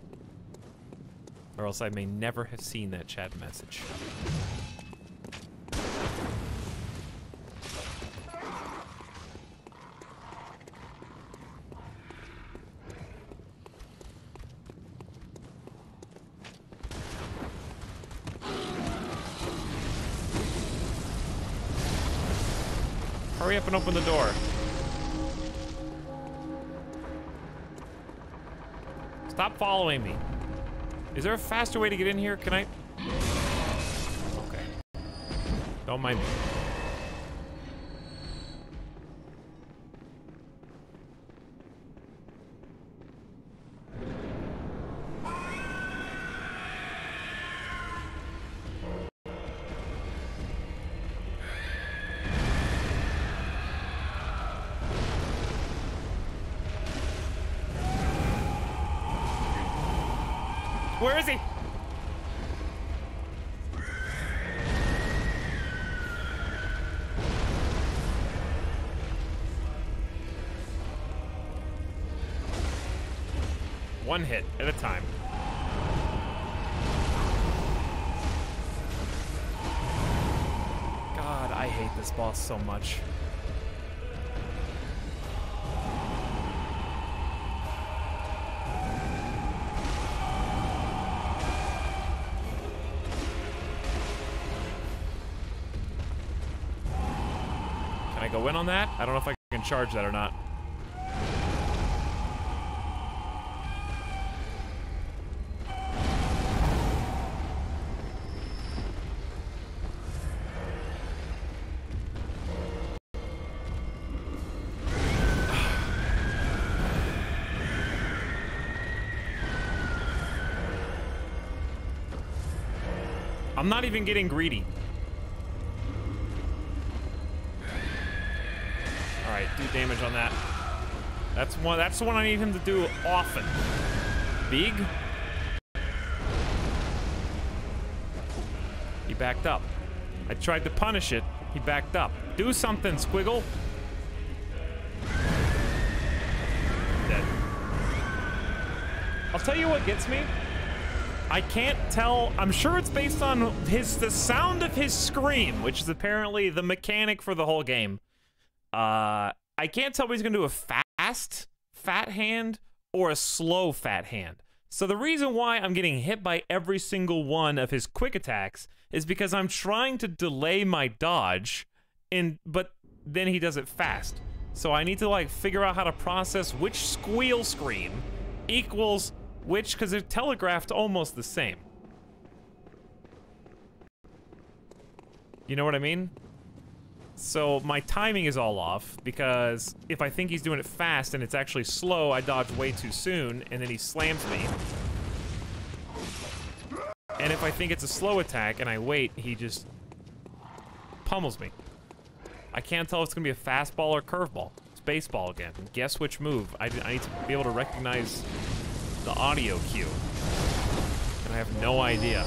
Or else I may never have seen that chat message. Hurry up and open the door. Stop following me. Is there a faster way to get in here? Can I? Okay. Don't mind me. Where is he? One hit at a time. God, I hate this boss so much. Can I go in on that? I don't know if I can charge that or not. I'm not even getting greedy. All right, do damage on that. That's the one I need him to do often. Big. He backed up. I tried to punish it. He backed up. Do something, Squiggle. Dead. I'll tell you what gets me. I can't tell. I'm sure it's based on the sound of his scream, which is apparently the mechanic for the whole game. I can't tell if he's gonna do a fast fat hand or a slow fat hand. So the reason why I'm getting hit by every single one of his quick attacks is because I'm trying to delay my dodge, but then he does it fast. So I need to like figure out how to process which squeal scream equals which, because they're telegraphed almost the same. You know what I mean? So my timing is all off, because if I think he's doing it fast and it's actually slow, I dodge way too soon, and then he slams me. And if I think it's a slow attack and I wait, he just pummels me. I can't tell if it's going to be a fastball or curveball. It's baseball again. Guess which move. I need to be able to recognize the audio cue. And I have no idea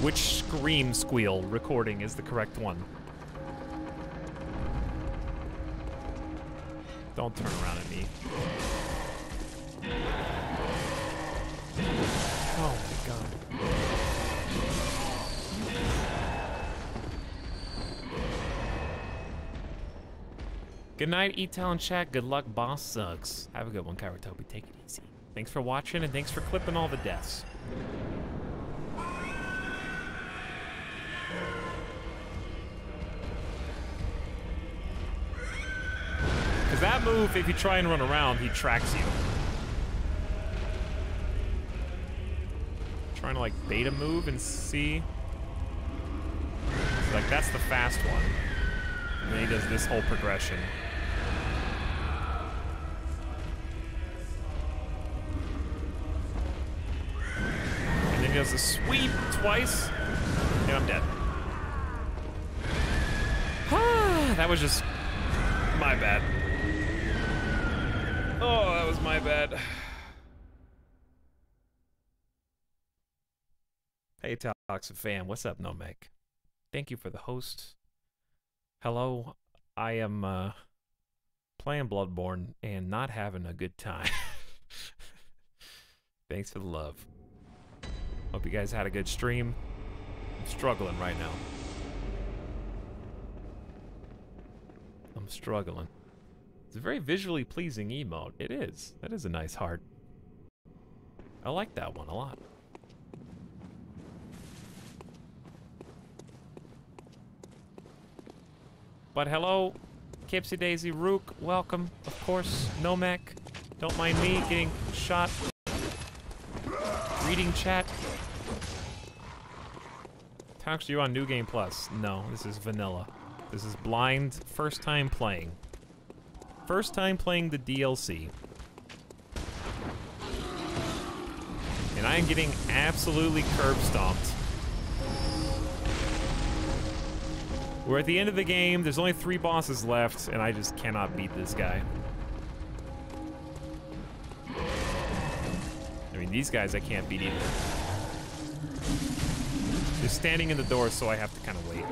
which scream squeal recording is the correct one. Don't turn around at me. Oh my god. Good night, E-Town chat. Good luck, boss sucks. Have a good one, Kairatobi. Take it easy. Thanks for watching, and thanks for clipping all the deaths. Because that move, if you try and run around, he tracks you. Trying to like beta move and see. So, like that's the fast one. And then he does this whole progression. And then he does the sweep twice, and I'm dead. That was just my bad. Oh, that was my bad. Hey, Toxic Fam. What's up, Nomek? Thank you for the host. Hello. I am playing Bloodborne and not having a good time. Thanks for the love. Hope you guys had a good stream. I'm struggling right now. I'm struggling. It's a very visually pleasing emote. It is. That is a nice heart. I like that one a lot. But hello, Kipsy Daisy Rook, welcome. Of course, Nomek. Don't mind me getting shot. Reading chat. Talks to you on New Game Plus. No, this is vanilla. This is blind, first time playing. First time playing the DLC. And I am getting absolutely curb stomped. We're at the end of the game, there's only 3 bosses left, and I just cannot beat this guy. I mean, these guys I can't beat either. They're standing in the door, so I have to kind of wait.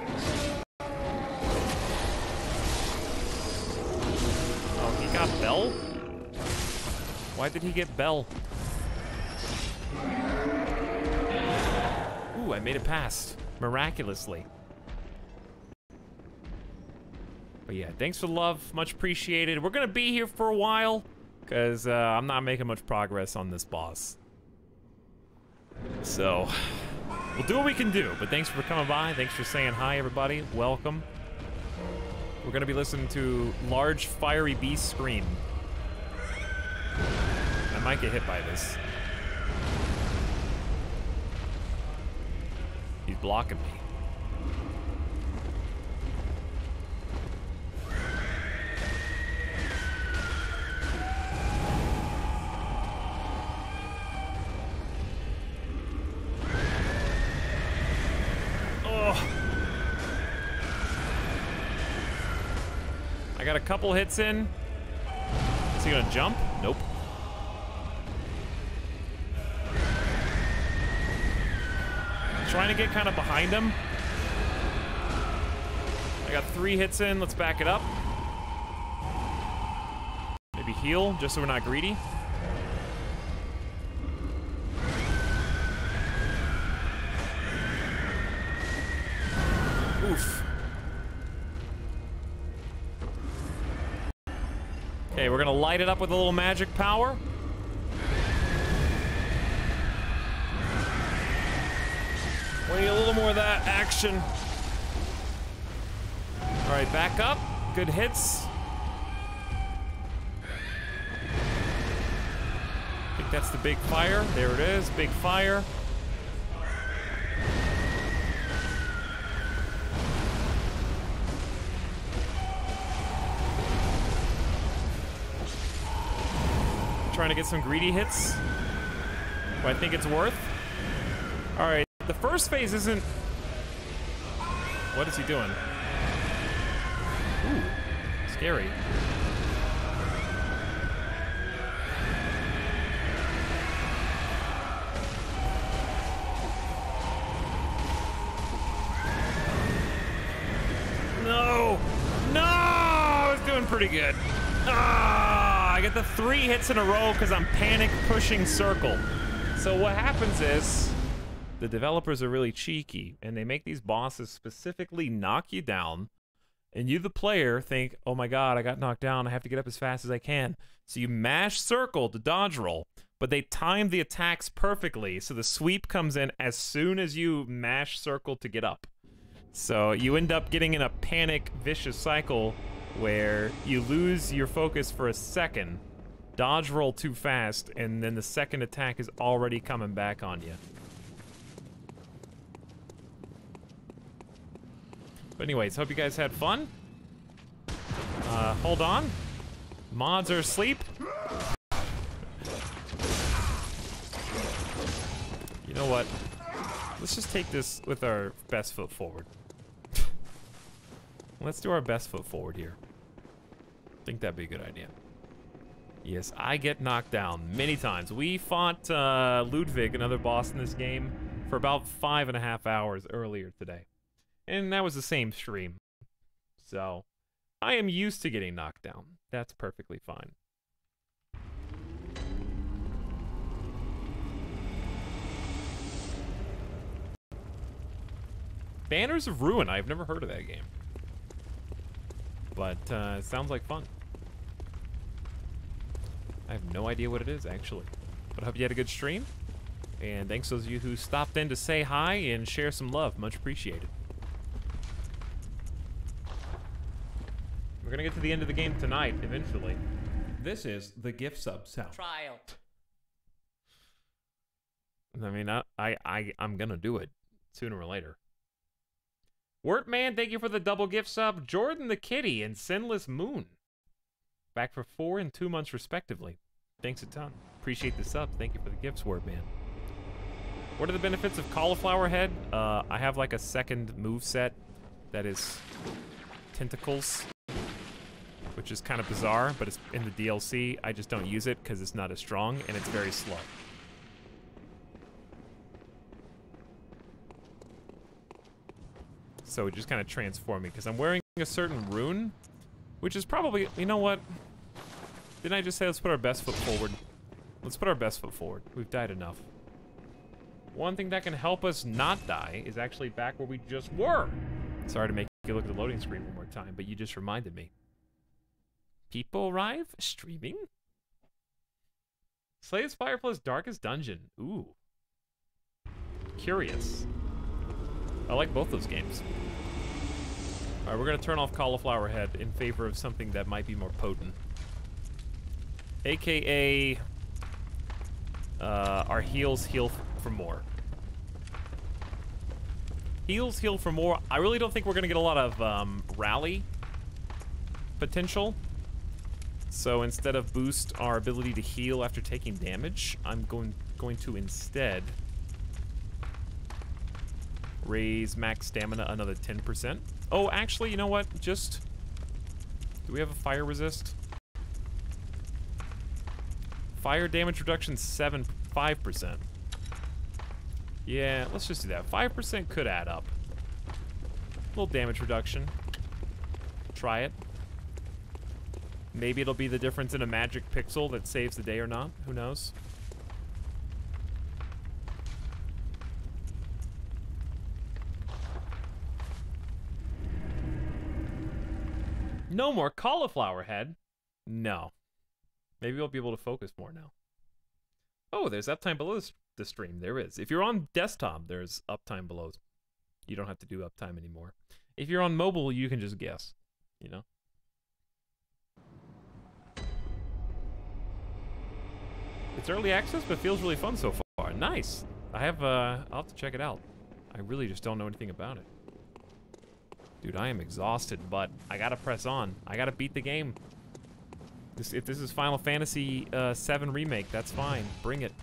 Oh, he got Bell? Why did he get Bell? Ooh, I made it past. Miraculously. But yeah, thanks for the love. Much appreciated. We're gonna be here for a while, because I'm not making much progress on this boss. So, we'll do what we can do. But thanks for coming by. Thanks for saying hi, everybody. Welcome. We're gonna be listening to Large Fiery Beast Scream. I might get hit by this. He's blocking me. I got a couple hits in. Is he gonna jump? Nope. Trying to get kind of behind him. I got 3 hits in. Let's back it up. Maybe heal, just so we're not greedy. Oof. Okay, we're gonna light it up with a little magic power. We need a little more of that action. All right, back up. Good hits. I think that's the big fire. There it is, big fire. Trying to get some greedy hits. But I think it's worth. All right, the first phase isn't... What is he doing? Ooh, scary. No! No! I was doing pretty good. Ah! I get the 3 hits in a row because I'm panic pushing circle. So what happens is the developers are really cheeky and they make these bosses specifically knock you down, and you, the player, think, oh my god, I got knocked down, I have to get up as fast as I can. So you mash circle to dodge roll, but they time the attacks perfectly, so the sweep comes in as soon as you mash circle to get up. So you end up getting in a panic, vicious cycle where you lose your focus for a second, dodge roll too fast, and then the second attack is already coming back on you. But anyways, hope you guys had fun. Hold on. Mods are asleep. You know what? Let's just take this with our best foot forward. Let's do our best foot forward here. I think that'd be a good idea. Yes, I get knocked down many times. We fought Ludwig, another boss in this game, for about 5.5 hours earlier today. And that was the same stream. So, I am used to getting knocked down. That's perfectly fine. Banners of Ruin. I've never heard of that game. But it sounds like fun. I have no idea what it is, actually. But I hope you had a good stream. And thanks to those of you who stopped in to say hi and share some love. Much appreciated. We're gonna get to the end of the game tonight, eventually. This is the gift sub sound. Trial. I mean, I'm gonna do it sooner or later. Wortman, thank you for the double gift sub. Jordan the Kitty and Sinless Moon. Back for 4 and 2 months respectively. Thanks a ton. Appreciate the subs. Thank you for the gifts, Wortman. What are the benefits of Cauliflower Head? I have like a second move set that is tentacles, which is kind of bizarre, but it's in the DLC. I just don't use it because it's not as strong and it's very slow. So it just kind of transformed me because I'm wearing a certain rune, which is probably, you know what? Didn't I just say let's put our best foot forward? Let's put our best foot forward. We've died enough. One thing that can help us not die is actually back where we just were. Sorry to make you look at the loading screen one more time, but you just reminded me. People arrive streaming? Slay the Spire plus Darkest Dungeon. Ooh. Curious. I like both those games. Alright, we're gonna turn off Cauliflower Head in favor of something that might be more potent. AKA... our heals heal for more. Heals heal for more. I really don't think we're gonna get a lot of rally potential. So instead of boost our ability to heal after taking damage, I'm going to instead raise max stamina another 10%. Oh, actually, you know what? Just... Do we have a fire resist? Fire damage reduction 5%. Yeah, let's just do that. 5% could add up. Little damage reduction. Try it. Maybe it'll be the difference in a magic pixel that saves the day or not. Who knows? No more Cauliflower Head? No. Maybe we'll be able to focus more now. Oh, there's uptime below the stream. There is. If you're on desktop, there's uptime below. You don't have to do uptime anymore. If you're on mobile, you can just guess. You know? It's early access, but feels really fun so far. Nice. I'll have to check it out. I really just don't know anything about it. Dude, I am exhausted, but I gotta press on. I gotta beat the game. If this is Final Fantasy VII Remake, that's fine. Bring it.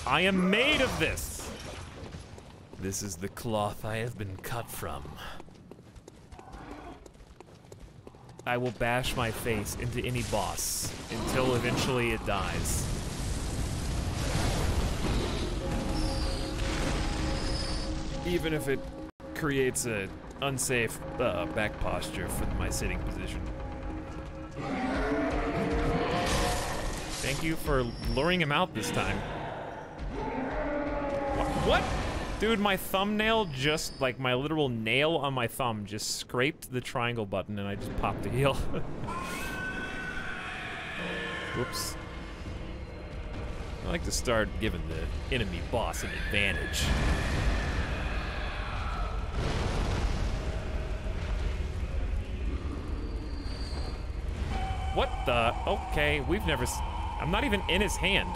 I am made of this! This is the cloth I have been cut from. I will bash my face into any boss until eventually it dies. Even if it creates a unsafe back posture for my sitting position. Thank you for luring him out this time. What? Dude, my thumbnail just, like my literal nail on my thumb just scraped the triangle button and I just popped a heal. Whoops. I like to start giving the enemy boss an advantage. What the? Okay, we've never... I'm not even in his hand.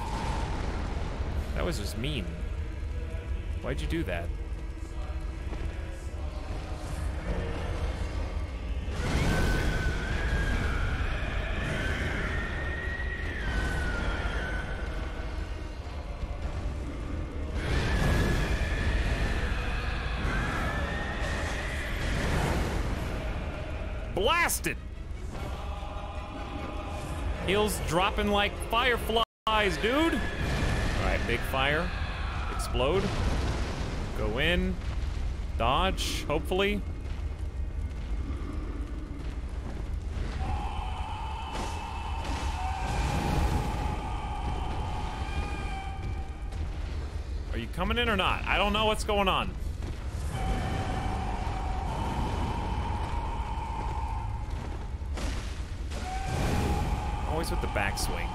That was just mean. Why'd you do that? Blasted! Heals dropping like fireflies, dude. All right, big fire. Explode. Go in. Dodge, hopefully. Are you coming in or not? I don't know what's going on. Always with the backswing.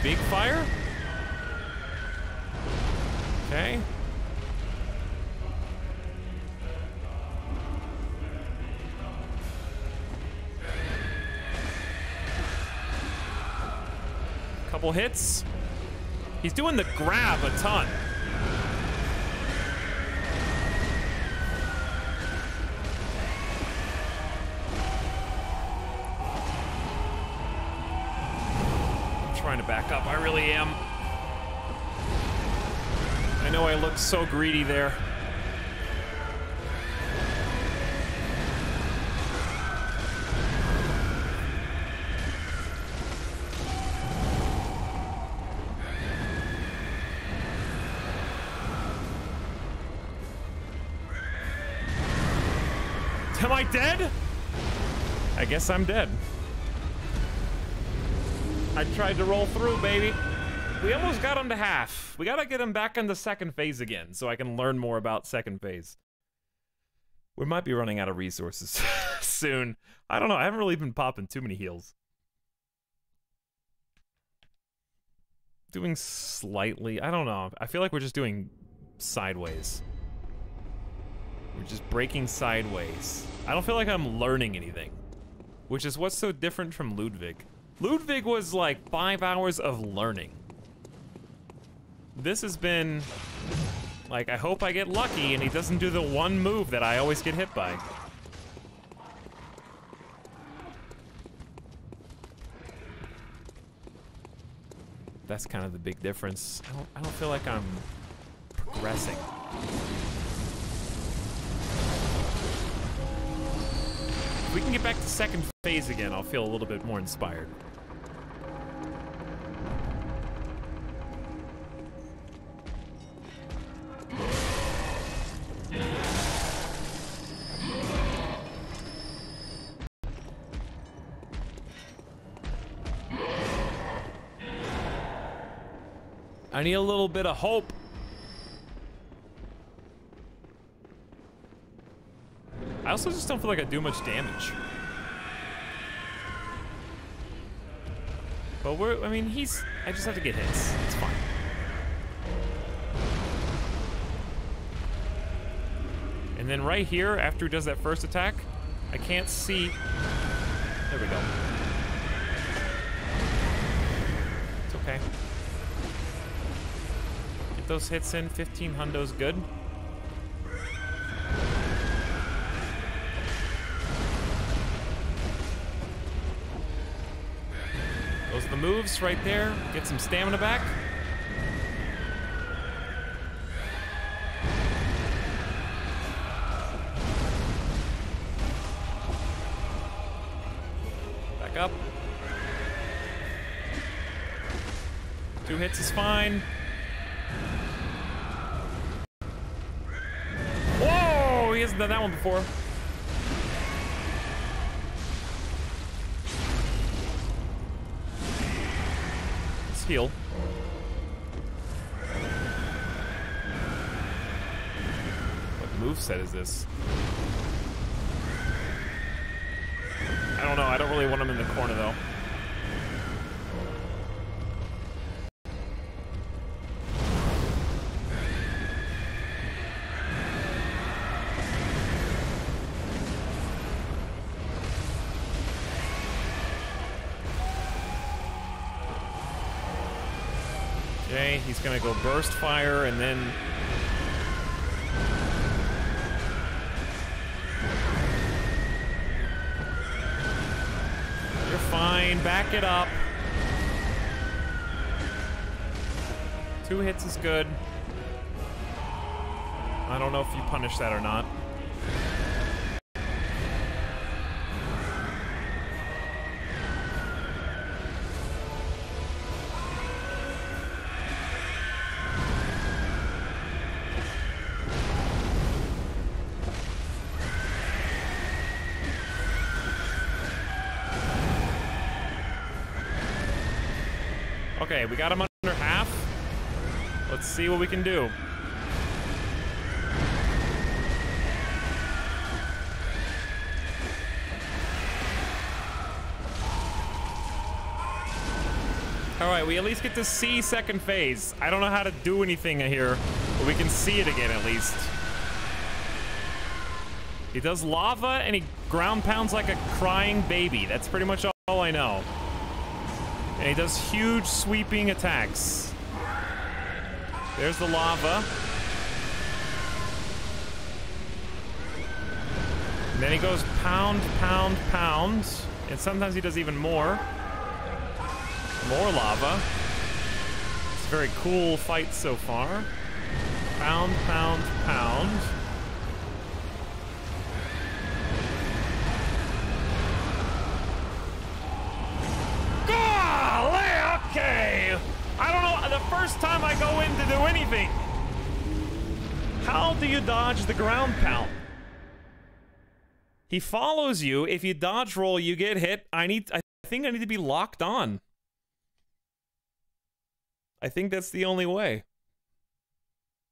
Big fire? Okay. Couple hits. He's doing the grab a ton. I'm trying to back up. I really am. I know I look so greedy there. Am I dead? I guess I'm dead. I tried to roll through, baby. We almost got him to half. We gotta get him back into second phase again so I can learn more about second phase. We might be running out of resources soon. I don't know. I haven't really been popping too many heals. Doing slightly. I don't know. I feel like we're just doing sideways. We're just breaking sideways. I don't feel like I'm learning anything, which is what's so different from Ludwig. Ludwig was like 5 hours of learning. This has been like, I hope I get lucky and he doesn't do the one move that I always get hit by. That's kind of the big difference. I don't feel like I'm progressing. If we can get back to second phase again, I'll feel a little bit more inspired. I need a little bit of hope. I also just don't feel like I do much damage. But I mean, I just have to get hits. It's fine. And then right here, after he does that first attack, I can't see. There we go. It's okay. Get those hits in. 15 hundo's good. Those are the moves right there. Get some stamina back. Back up. 2 hits is fine. Whoa! He hasn't done that one before. Heal. What moveset is this? I don't know. I don't really want him in the corner though. Okay, he's gonna go burst fire and then you're fine, back it up. 2 hits is good. I don't know if you punish that or not. Okay, we got him under half. Let's see what we can do. Alright, we at least get to see second phase. I don't know how to do anything here, but we can see it again at least. He does lava and he ground pounds like a crying baby. That's pretty much all I know. And he does huge sweeping attacks. There's the lava. And then he goes pound, pound, pound. And sometimes he does even more. More lava. It's a very cool fight so far. Pound, pound, pound. Golly, okay. I don't know, the first time I go in to do anything. How do you dodge the ground pound? He follows you. If you dodge roll, you get hit. I think I need to be locked on. I think that's the only way.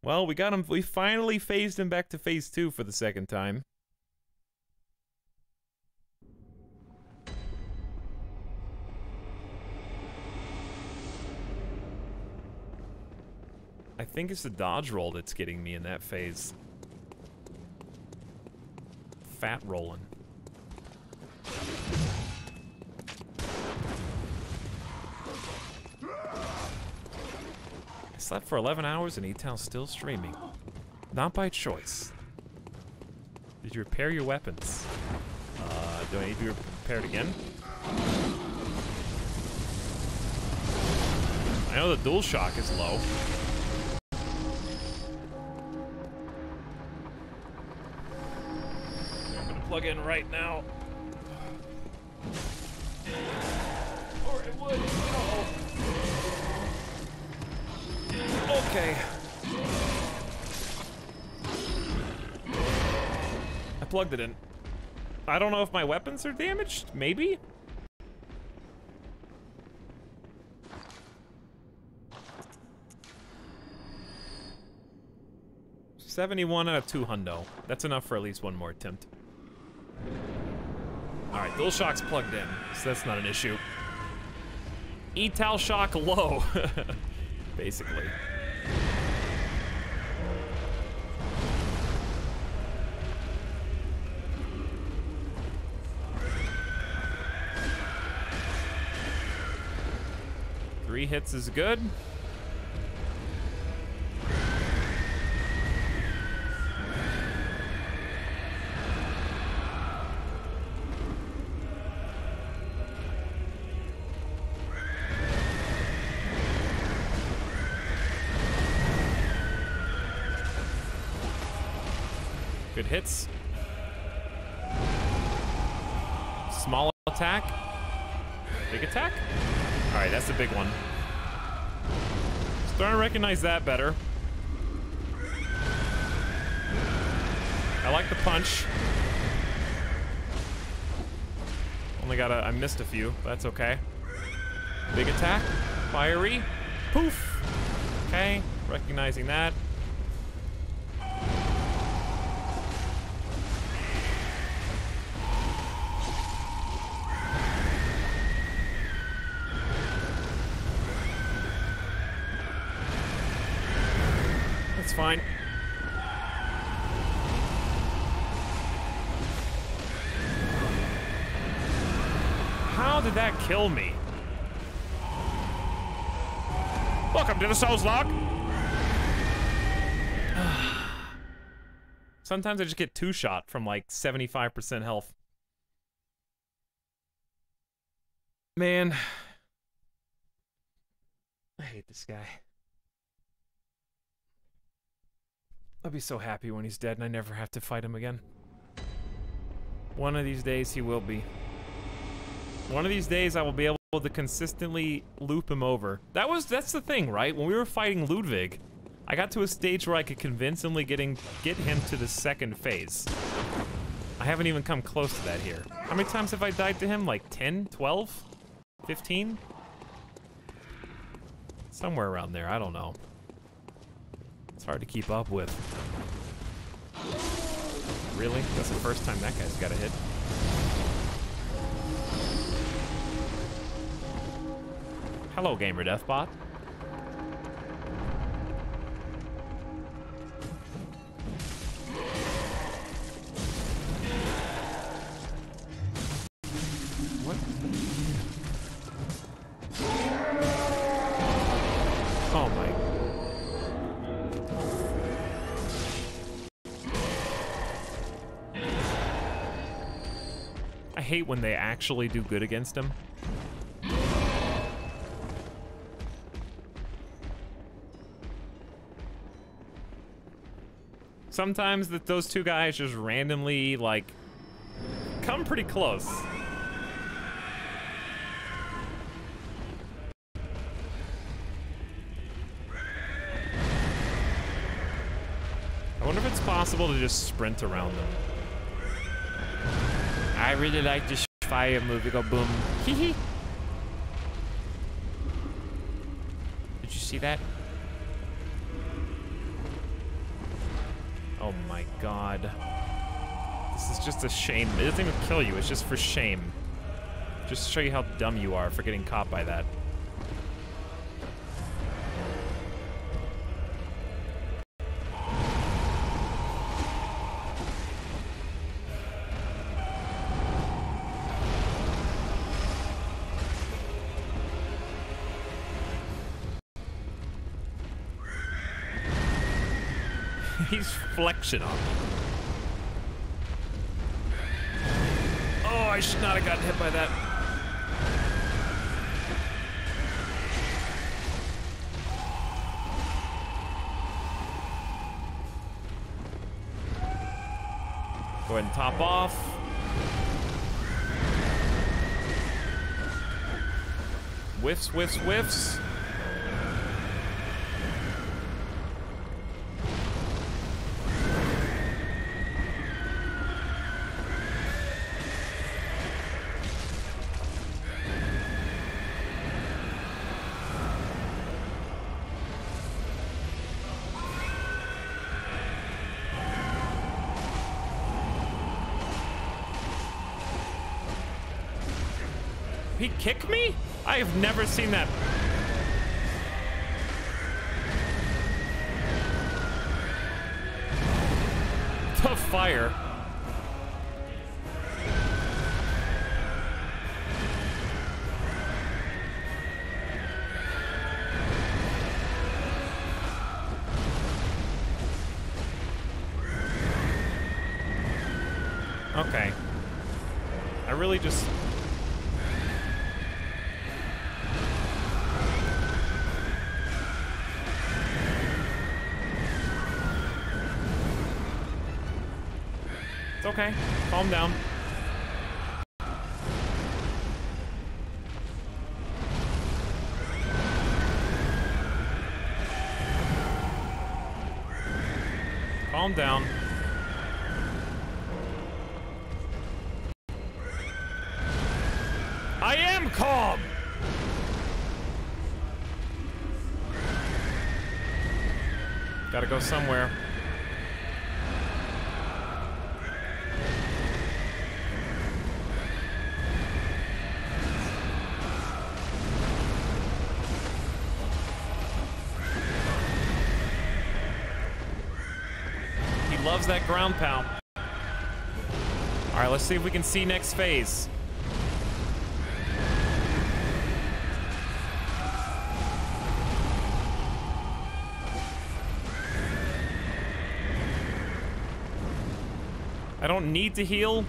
Well, we got him. We finally phased him back to phase 2 for the second time. I think it's the dodge roll that's getting me in that phase. Fat rolling. I slept for 11 hours and E-Town's still streaming. Not by choice. Did you repair your weapons? Do I need to be repaired again? I know the DualShock is low. I'm gonna plug in right now. Or it would. Oh. Okay. I plugged it in. I don't know if my weapons are damaged. Maybe? $71 out of 2 hundo. That's enough for at least one more attempt. Alright, DualShock's plugged in, so that's not an issue. E-Tal-Shock low. Basically. Three hits is good. Good hits. Small attack. Big attack? Alright, that's the big one. Starting to recognize that better. I like the punch. Only got I missed a few, but that's okay. Big attack. Fiery. Poof. Okay, recognizing that. Fine. How did that kill me? Welcome to the Souls Log. Sometimes I just get two-shot from like 75% health. Man. I hate this guy. I'll be so happy when he's dead and I never have to fight him again. One of these days he will be. One of these days I will be able to consistently loop him over. That's the thing, right? When we were fighting Ludwig, I got to a stage where I could convincingly get him to the second phase. I haven't even come close to that here. How many times have I died to him? Like 10, 12, 15? Somewhere around there, I don't know. It's hard to keep up with. Really? That's the first time that guy's got a hit. Hello, Gamer Deathbot. What? Oh my. I hate when they actually do good against him. Sometimes those two guys just randomly, like, come pretty close. I wonder if it's possible to just sprint around them. I really like this fire movie. Go boom. Hee hee. Did you see that? Oh my god. This is just a shame. It doesn't even kill you, it's just for shame. Just to show you how dumb you are for getting caught by that. He's flexing on me. Oh, I should not have gotten hit by that. Go ahead and top off. Whiffs, whiffs, whiffs. He kicked me? I have never seen that. The fire. Okay. I really just... It's okay. Calm down. Calm down. I am calm! Gotta go somewhere. He loves that ground pound. Alright, let's see if we can see next phase. I don't need to heal.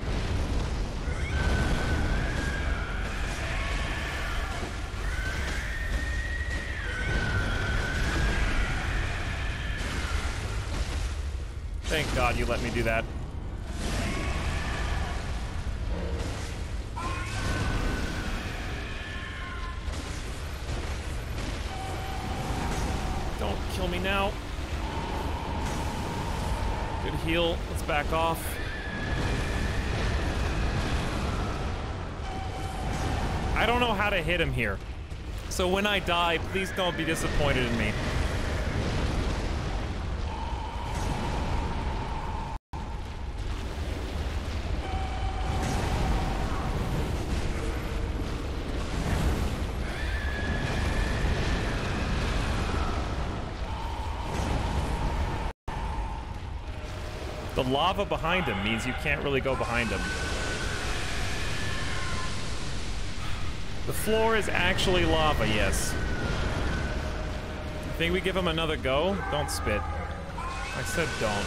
Thank God you let me do that. Don't kill me now. Good heal. Let's back off. I don't know how to hit him here. So when I die, please don't be disappointed in me. The lava behind him means you can't really go behind him. The floor is actually lava, yes. Think we give him another go? Don't spit. I said don't.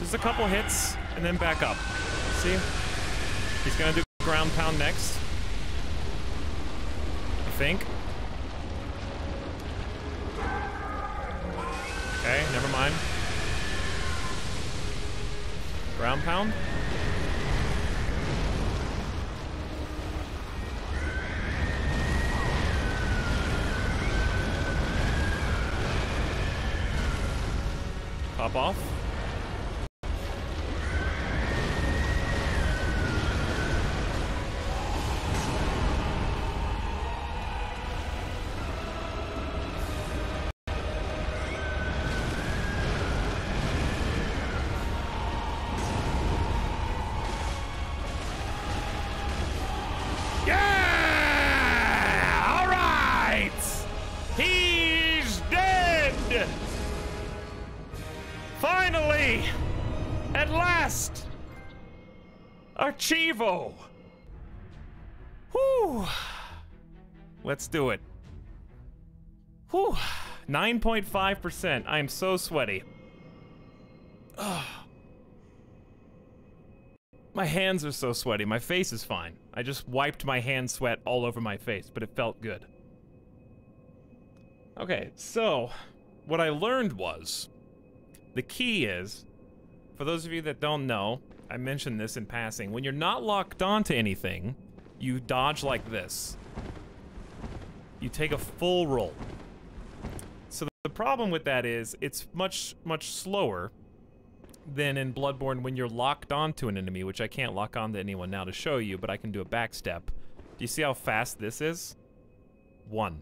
Just a couple hits, and then back up. See? He's gonna do ground pound next. I think. Okay, never mind. Ground pound. Pop off. Archivo! Whew. Let's do it. Whew. 9.5%. I am so sweaty. Ugh. My hands are so sweaty. My face is fine. I just wiped my hand sweat all over my face, but it felt good. Okay, so what I learned was the key is, for those of you that don't know, I mentioned this in passing. When you're not locked onto anything, you dodge like this. You take a full roll. So the problem with that is it's much slower than in Bloodborne when you're locked onto an enemy, which I can't lock onto anyone now to show you, but I can do a back step. Do you see how fast this is? 1.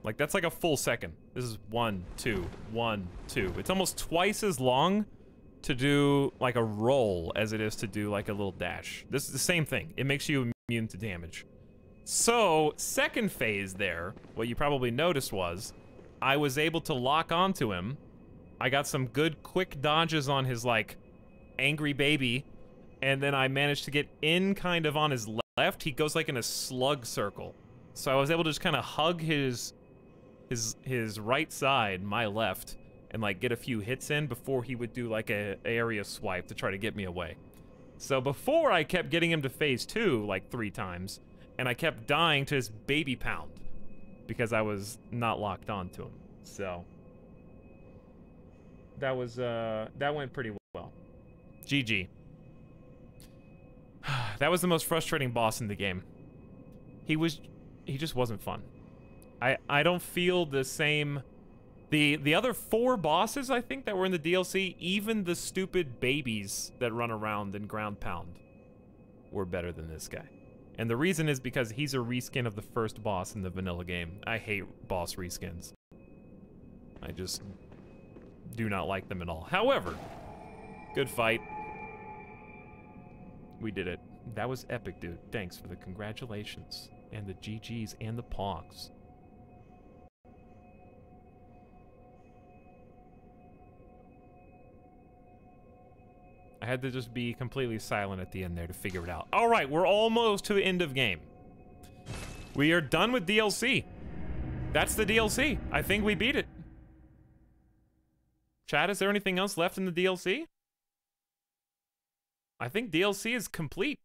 Like, that's like a full second. This is 1, 2, 1, 2. It's almost twice as long to do like a roll as it is to do like a little dash. This is the same thing. It makes you immune to damage. So, second phase there, what you probably noticed was, I was able to lock onto him. I got some good quick dodges on his like angry baby, and then I managed to get in kind of on his left. He goes like in a slug circle. So I was able to just kind of hug his right side, my left, and like get a few hits in before he would do like a area swipe to try to get me away. So before I kept getting him to phase 2 like 3 times, and I kept dying to his baby pound because I was not locked onto him. So that was that went pretty well. GG. That was the most frustrating boss in the game. He just wasn't fun. I don't feel the same. The other 4 bosses, I think, that were in the DLC, even the stupid babies that run around in Ground Pound were better than this guy. And the reason is because he's a reskin of the first boss in the vanilla game. I hate boss reskins. I just do not like them at all. However, good fight. We did it. That was epic, dude. Thanks for the congratulations. And the GGs and the pogs. I had to just be completely silent at the end there to figure it out. All right, we're almost to the end of game. We are done with DLC. That's the DLC. I think we beat it. Chat, is there anything else left in the DLC? I think DLC is complete.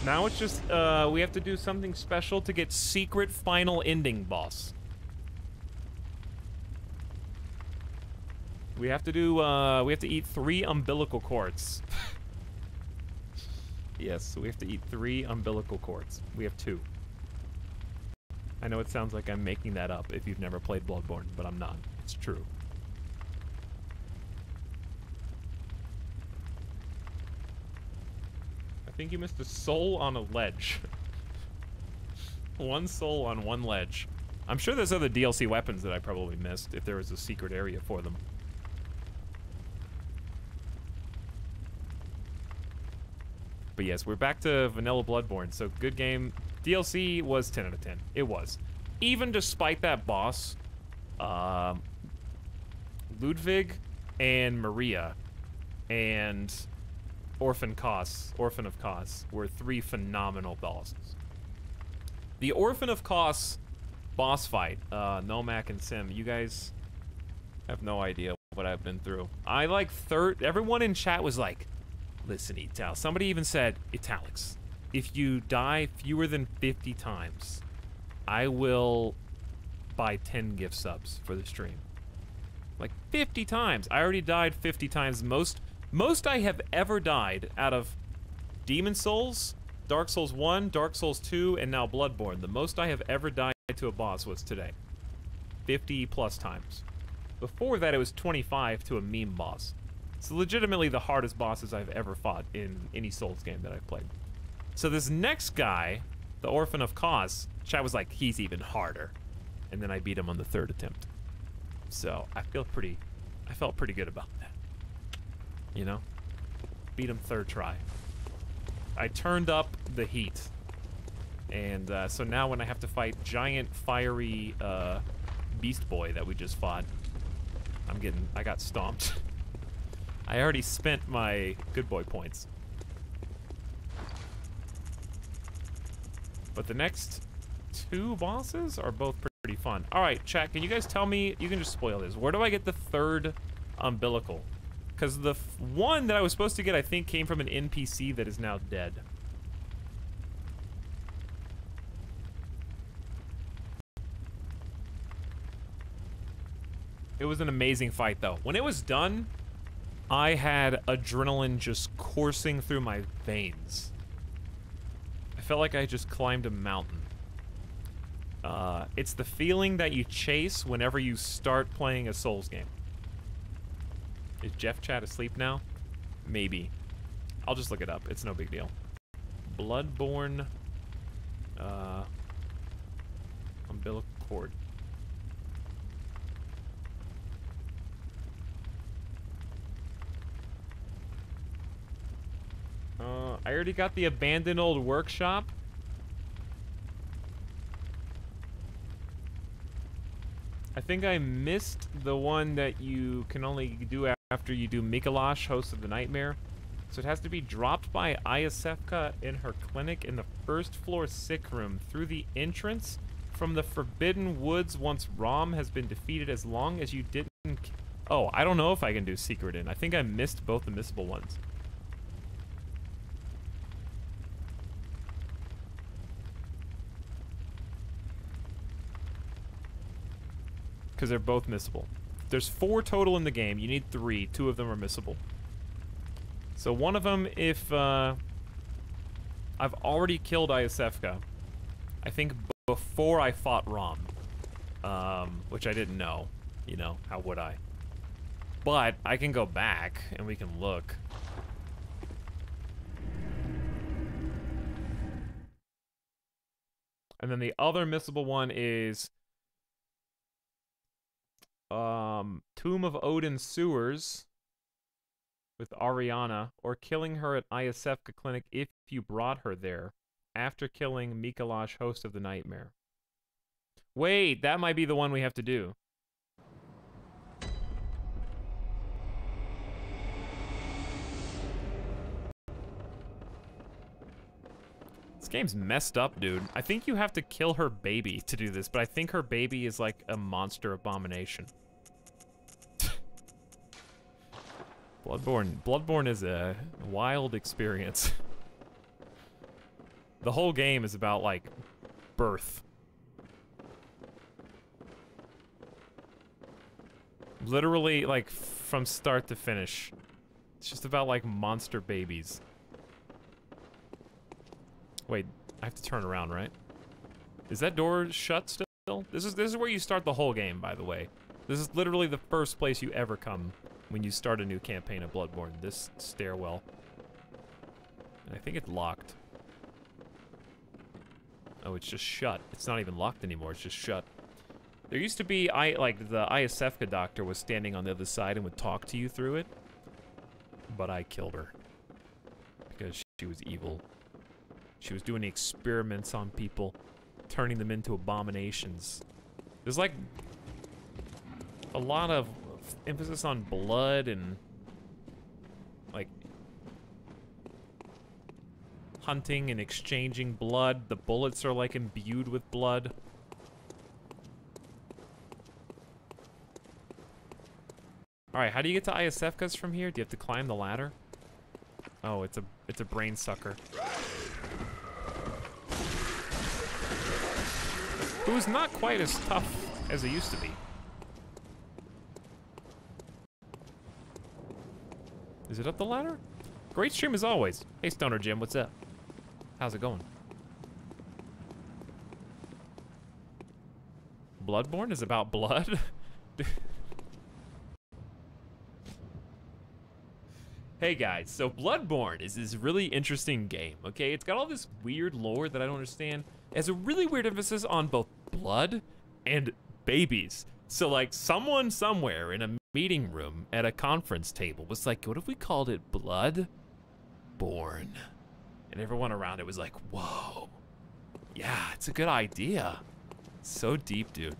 Now it's just, we have to do something special to get secret final ending boss. We have to do, we have to eat 3 umbilical cords. Yes, so we have to eat 3 umbilical cords. We have 2. I know it sounds like I'm making that up if you've never played Bloodborne, but I'm not. It's true. I think you missed a soul on a ledge. 1 soul on 1 ledge. I'm sure there's other DLC weapons that I probably missed if there was a secret area for them. But yes, we're back to vanilla Bloodborne, so good game. DLC was 10 out of 10. It was. Even despite that boss, Ludwig and Maria and Orphan of Kos were 3 phenomenal bosses. The Orphan of Kos boss fight, Nomak and Sim, you guys have no idea what I've been through. I like everyone in chat was like, listen, somebody even said, italics, if you die fewer than 50 times, I will buy 10 gift subs for the stream. Like 50 times. I already died 50 times. Most I have ever died out of Demon Souls, Dark Souls 1, Dark Souls 2, and now Bloodborne. The most I have ever died to a boss was today. 50 plus times. Before that, it was 25 to a meme boss. It's legitimately the hardest bosses I've ever fought in any Souls game that I've played. So this next guy, the Orphan of Kos, chat was like, he's even harder. And then I beat him on the 3rd attempt. So I felt pretty good about that. You know? Beat him 3rd try. I turned up the heat. And so now when I have to fight giant fiery beast boy that we just fought, I got stomped. I already spent my good boy points. But the next 2 bosses are both pretty fun. Alright, chat, can you guys tell me, you can just spoil this, where do I get the 3rd umbilical? Because the one that I was supposed to get, I think, came from an NPC that is now dead. It was an amazing fight, though. When it was done, I had adrenaline just coursing through my veins. I felt like I just climbed a mountain. It's the feeling that you chase whenever you start playing a Souls game. Is Jeff Chat asleep now? Maybe. I'll just look it up. It's no big deal. Bloodborne umbilical cord. I already got the abandoned old workshop. I think I missed the one that you can only do after you do Mikolash, Host of the Nightmare. So it has to be dropped by Ayasefka in her clinic in the 1st floor sick room through the entrance from the Forbidden Woods once Rom has been defeated, as long as you didn't... Oh, I don't know if I can do Secret In. I think I missed both the missable ones. Because they're both missable. There's 4 total in the game. You need 3. 2 of them are missable. So one of them, if I've already killed Ayasefka, I think before I fought Rom, which I didn't know. You know, how would I? But I can go back and we can look. And then the other missable one is Tomb of Odin Sewers with Ariana, or killing her at Ayasefka Clinic if you brought her there after killing Mikolash, Host of the Nightmare. Wait, that might be the one we have to do. This game's messed up, dude. I think you have to kill her baby to do this, but I think her baby is like a monster abomination. Bloodborne is a wild experience. The whole game is about, like, birth. Literally, like, from start to finish. It's just about, like, monster babies. Wait, I have to turn around, right? Is that door shut still? This is where you start the whole game, by the way. This is literally the first place you ever come when you start a new campaign of Bloodborne. This stairwell. And I think it's locked. Oh, it's just shut. It's not even locked anymore. It's just shut. There used to be, like, the Iosefka doctor was standing on the other side and would talk to you through it. But I killed her. Because she was evil. She was doing experiments on people, turning them into abominations. There's, like, a lot of emphasis on blood and, like, hunting and exchanging blood. The bullets are, like, imbued with blood. Alright, how do you get to Iosefka's from here? Do you have to climb the ladder? Oh, it's a brain sucker. Who's not quite as tough as it used to be. Is it up the ladder? Great stream as always. Hey, Stoner Jim, what's up? How's it going? Bloodborne is about blood? Hey guys, so Bloodborne is this really interesting game, okay? It's got all this weird lore that I don't understand. It has a really weird emphasis on both blood and babies. So like someone somewhere in a meeting room at a conference table was like, what if we called it Bloodborne? And everyone around it was like, whoa. Yeah, it's a good idea. So deep, dude.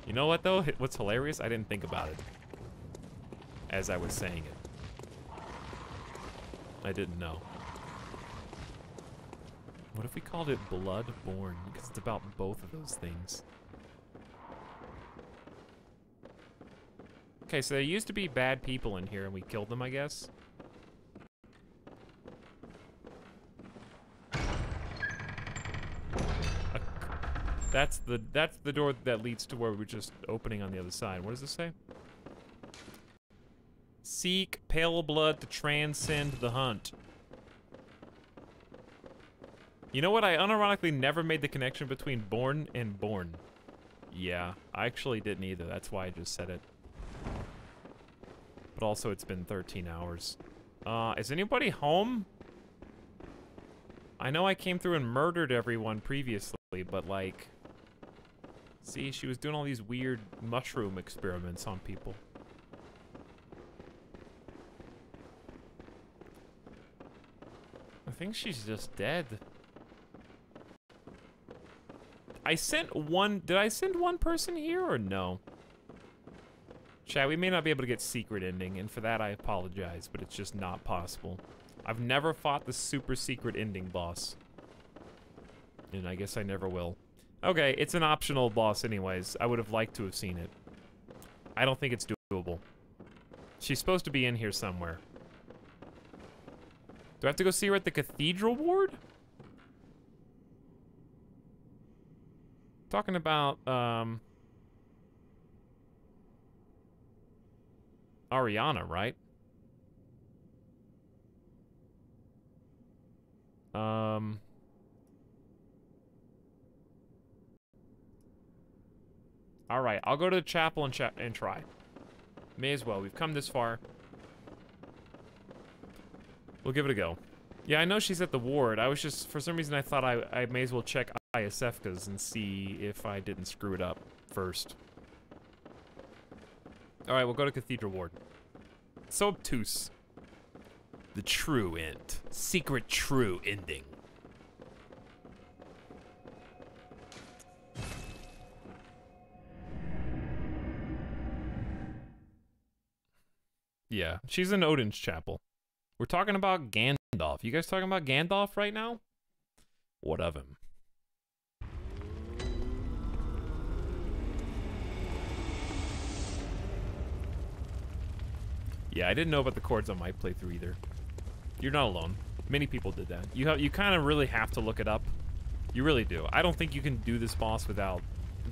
You know what though? What's hilarious? I didn't think about it as I was saying it. I didn't know. What if we called it Bloodborne? Because it's about both of those things. Okay, so there used to be bad people in here and we killed them, I guess. That's the door that leads to where we're just opening on the other side. What does this say? Seek pale blood to transcend the hunt. You know what? I unironically never made the connection between born and born. Yeah, I actually didn't either. That's why I just said it. But also, it's been 13 hours. Is anybody home? I know I came through and murdered everyone previously, but like... See, she was doing all these weird mushroom experiments on people. I think she's just dead. I sent one... Did I send one person here or no? Chat, we may not be able to get secret ending, and for that I apologize, but it's just not possible. I've never fought the super secret ending boss. And I guess I never will. Okay, it's an optional boss anyways. I would have liked to have seen it. I don't think it's doable. She's supposed to be in here somewhere. Do I have to go see her at the Cathedral Ward? Talking about, Ariana, right? Alright, I'll go to the chapel and try. May as well. We've come this far. We'll give it a go. Yeah, I know she's at the ward. I was just, for some reason, I thought I may as well check Iosefka's and see if I didn't screw it up first. Alright, we'll go to Cathedral Ward. So obtuse. The true end. Secret true ending. Yeah, she's in Odin's chapel. We're talking about Gandalf. You guys talking about Gandalf right now? What of him? Yeah, I didn't know about the chords on my playthrough either. You're not alone. Many people did that. You kind of really have to look it up. You really do. I don't think you can do this boss without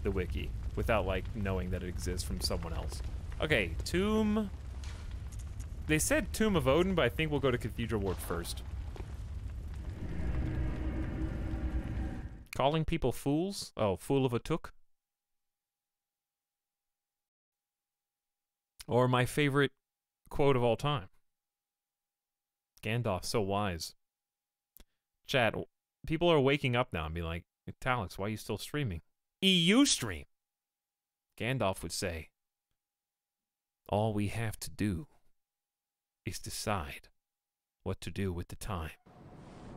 the wiki. Without, like, knowing that it exists from someone else. Okay, Tomb... They said Tomb of Odin, but I think we'll go to Cathedral Ward first. Calling people fools? Oh, fool of a took? Or my favorite quote of all time. Gandalf, so wise. Chat, people are waking up now and be like, Talix, why are you still streaming? EU stream! Gandalf would say, all we have to do is decide what to do with the time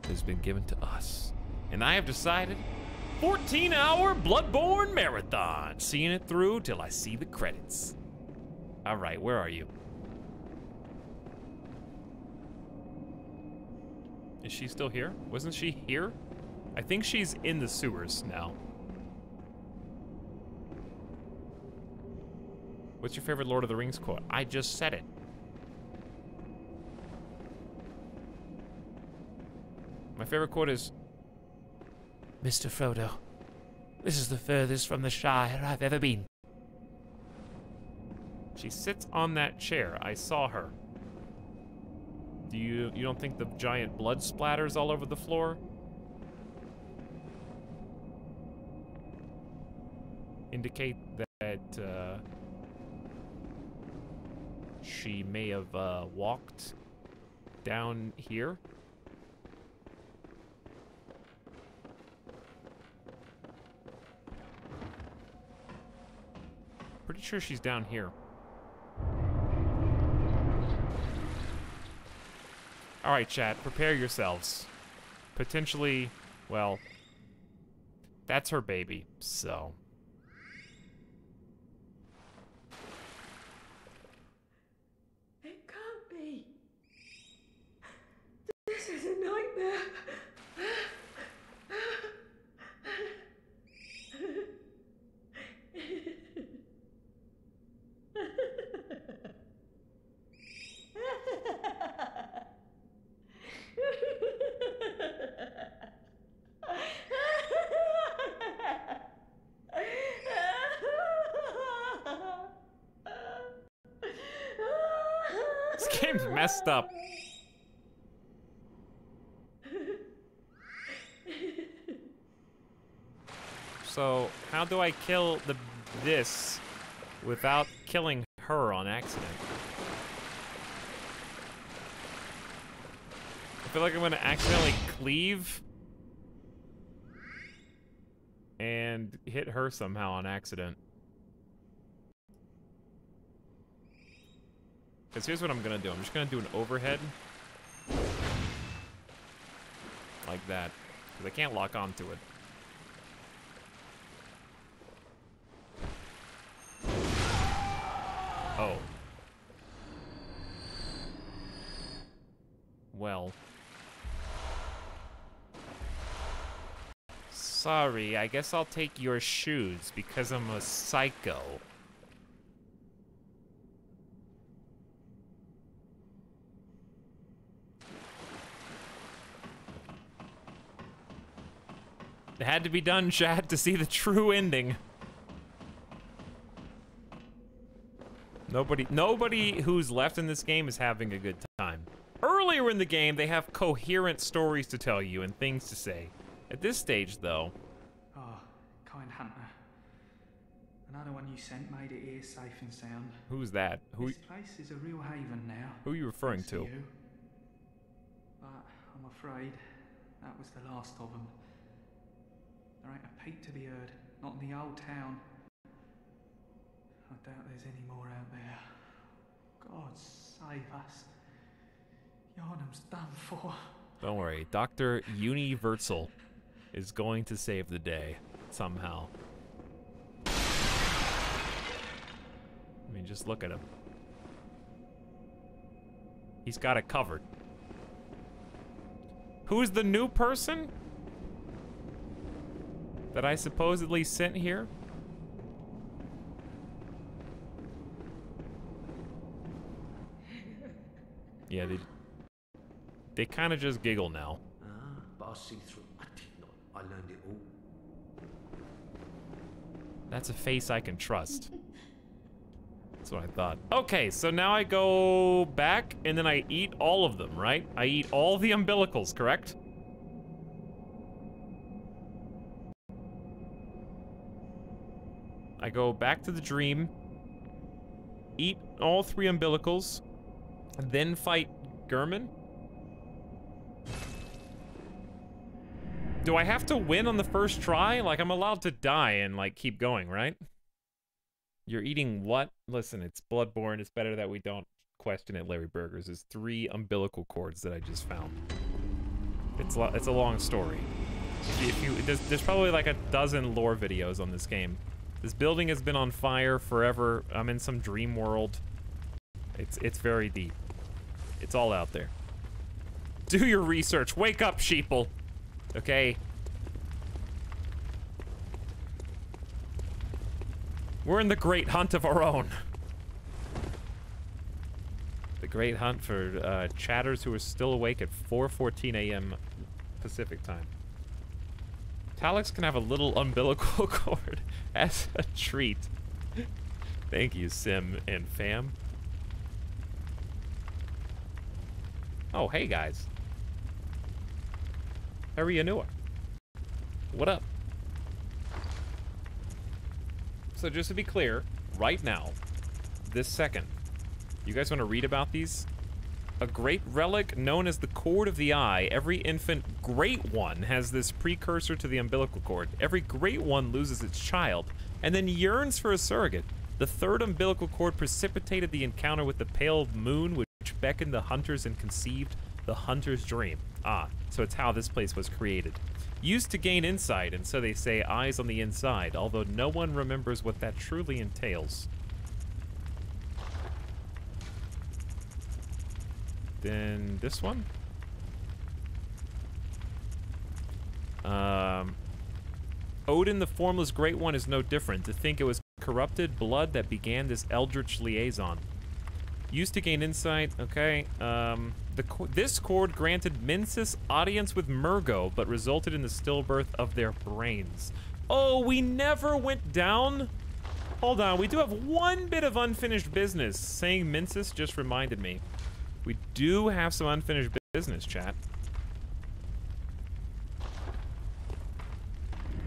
that has been given to us. And I have decided 14-hour Bloodborne marathon, seeing it through till I see the credits. All right, where are you? Is she still here? Wasn't she here? I think she's in the sewers now. What's your favorite Lord of the Rings quote? I just said it. My favorite quote is, Mr. Frodo, this is the furthest from the Shire I've ever been. she sits on that chair. I saw her. You don't think the giant blood splatters all over the floor? Indicate that she may have walked down here? Pretty sure she's down here. All right, chat, prepare yourselves. Potentially, well, that's her baby, so. It can't be. This is a nightmare. This game's messed up. So, how do I kill this without killing her on accident? I feel like I'm gonna accidentally cleave and hit her somehow on accident. Because here's what I'm gonna do. I'm just gonna do an overhead. Like that. Because I can't lock onto it. Oh. Well. Sorry, I guess I'll take your shoes because I'm a psycho. It had to be done, chat, to see the true ending. Nobody who's left in this game is having a good time. Earlier in the game, they have coherent stories to tell you and things to say. At this stage, though... Oh, kind hunter. Another one you sent made it here safe and sound. Who's that? This place is a real haven now. Who are you referring Thanks to? You. But I'm afraid that was the last of them. There ain't a peep to be heard, not in the old town. I doubt there's any more out there. God save us. Yharnam's done for. Don't worry, Dr. Universal is going to save the day, somehow. I mean, just look at him. He's got it covered. Who's the new person that I supposedly sent here? Yeah, they kind of just giggle now. But I see through. I did not. I learned it all. That's a face I can trust. That's what I thought. Okay, so now I go back and then I eat all of them, right? I eat all the umbilicals, correct? I go back to the dream, eat all 3 umbilicals, and then fight Gehrman? Do I have to win on the first try? Like, I'm allowed to die and, like, keep going, right? You're eating what? Listen, it's Bloodborne. It's better that we don't question it, Larry Burgers. It's 3 umbilical cords that I just found. It's a long story. There's probably like a dozen lore videos on this game. This building has been on fire forever. I'm in some dream world. It's very deep. It's all out there. Do your research. Wake up, sheeple. Okay. We're in the great hunt of our own. The great hunt for chatters who are still awake at 4:14 a.m. Pacific time. Talix can have a little umbilical cord as a treat. Thank you, Sim and Fam. Oh, hey guys. Harry Anua. What up? So just to be clear, right now, this second, you guys want to read about these? A great relic known as the Cord of the Eye. Every infant great one has this precursor to the umbilical cord. Every great one loses its child, and then yearns for a surrogate. The 3rd umbilical cord precipitated the encounter with the pale moon, which beckoned the hunters and conceived the hunter's dream. Ah, so it's how this place was created. Used to gain insight, and so they say eyes on the inside, although no one remembers what that truly entails. Then this one? Odin, the Formless Great One, is no different. To think it was corrupted blood that began this eldritch liaison. Used to gain insight, okay. This cord granted Mensis audience with Murgo, but resulted in the stillbirth of their brains. Oh, we never went down? Hold on, we do have one bit of unfinished business. Saying Mensis just reminded me. We do have some unfinished business, chat.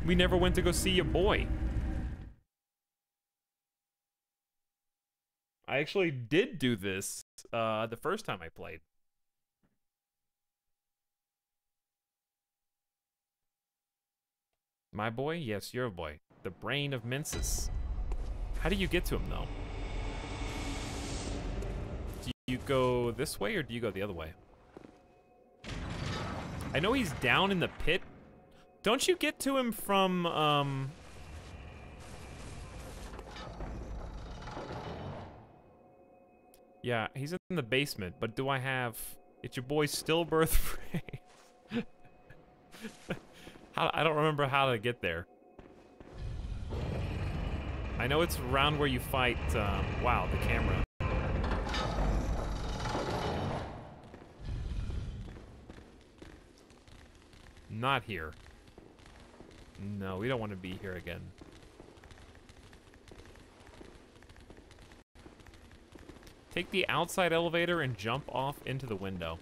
We never went to go see your boy. I actually did do this the first time I played. My boy? Yes, your boy. The brain of Mensis. How do you get to him, though? Do you go this way, or do you go the other way? I know he's down in the pit. Don't you get to him from, Yeah, he's in the basement, but do I have... It's your boy's stillbirth brain. I don't remember how to get there. I know it's around where you fight, wow, the camera. Not here. No, we don't want to be here again. Take the outside elevator and jump off into the window.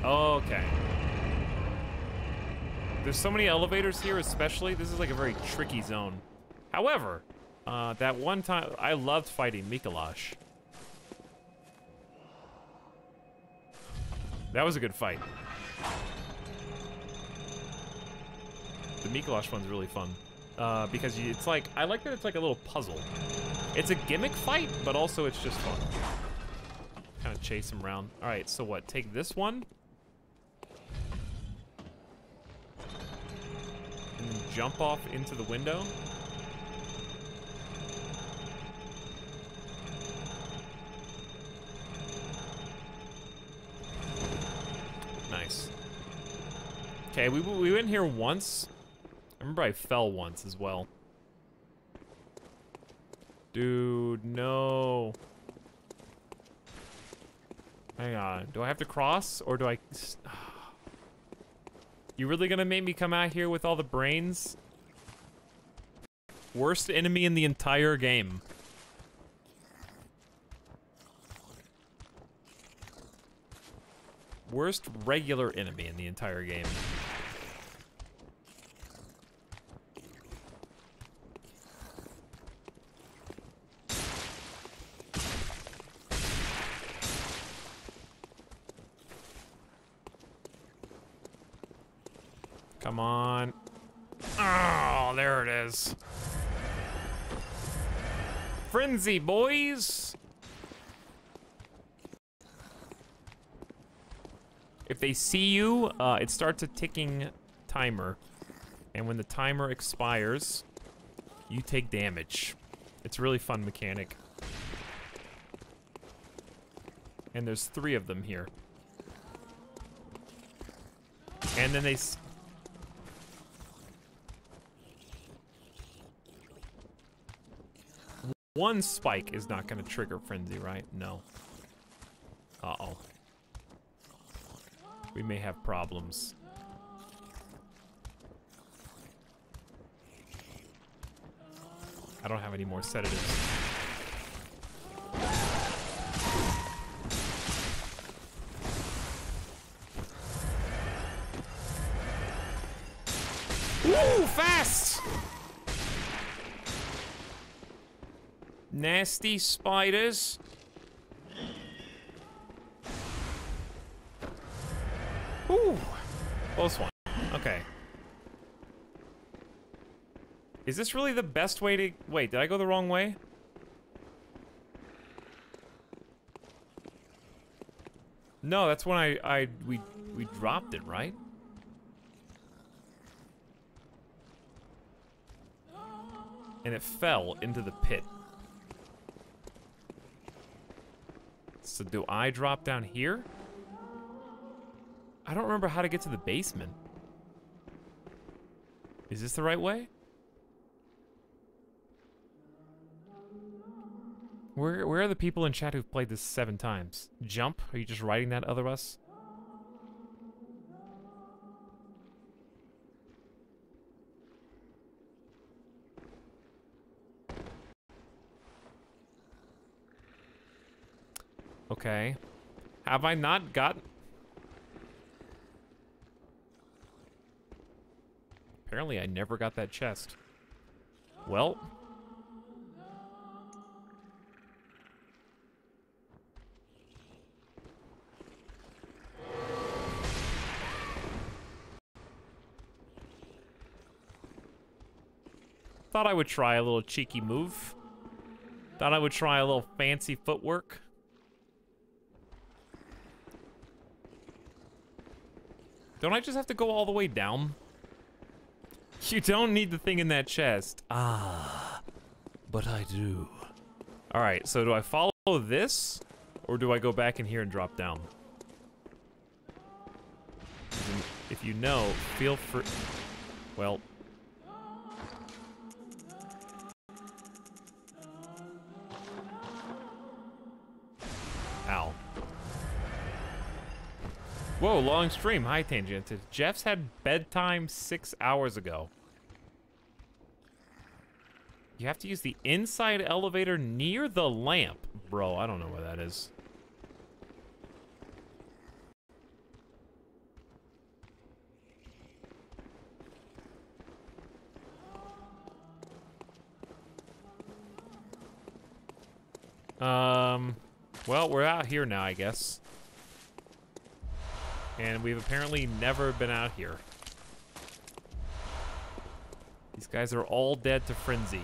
Okay. There's so many elevators here, especially. This is like a very tricky zone. However, that one time, I loved fighting Mikolash. That was a good fight. The Mikolash one's really fun. Because it's like, I like that it's like a little puzzle. It's a gimmick fight, but also it's just fun. Kind of chase him around. All right, so what? Take this one. And then jump off into the window. Nice. Okay, we went here once. I remember I fell once as well. Dude, no. Hang on. Do I have to cross, or do I... You really gonna make me come out here with all the brains? Worst enemy in the entire game. Worst regular enemy in the entire game. Come on. Oh, there it is. Frenzy, boys! If they see you, it starts a ticking timer. And when the timer expires, you take damage. It's a really fun mechanic. And there's 3 of them here. And then they... One spike is not gonna trigger Frenzy, right? No. Uh-oh. We may have problems. I don't have any more sedatives. Woo! Fast! Nasty spiders. Ooh, close one. Okay. Is this really the best way to... Wait, did I go the wrong way? No, that's when we dropped it, right? And it fell into the pit. So do I drop down here? I don't remember how to get to the basement. Is this the right way? Where are the people in chat who've played this 7 times? Jump? Are you just writing that, other us? Okay. Have I not got... Apparently I never got that chest. Well... Thought I would try a little cheeky move. Thought I would try a little fancy footwork. Don't I just have to go all the way down? You don't need the thing in that chest. Ah, but I do. All right, so do I follow this, or do I go back in here and drop down? If you know, feel free. Well. Ow. Whoa, long stream. Hi, Tangented. Jeff's had bedtime 6 hours ago. You have to use the inside elevator near the lamp. Bro, I don't know where that is. Well, we're out here now, I guess. And we've apparently never been out here. These guys are all dead to Frenzy.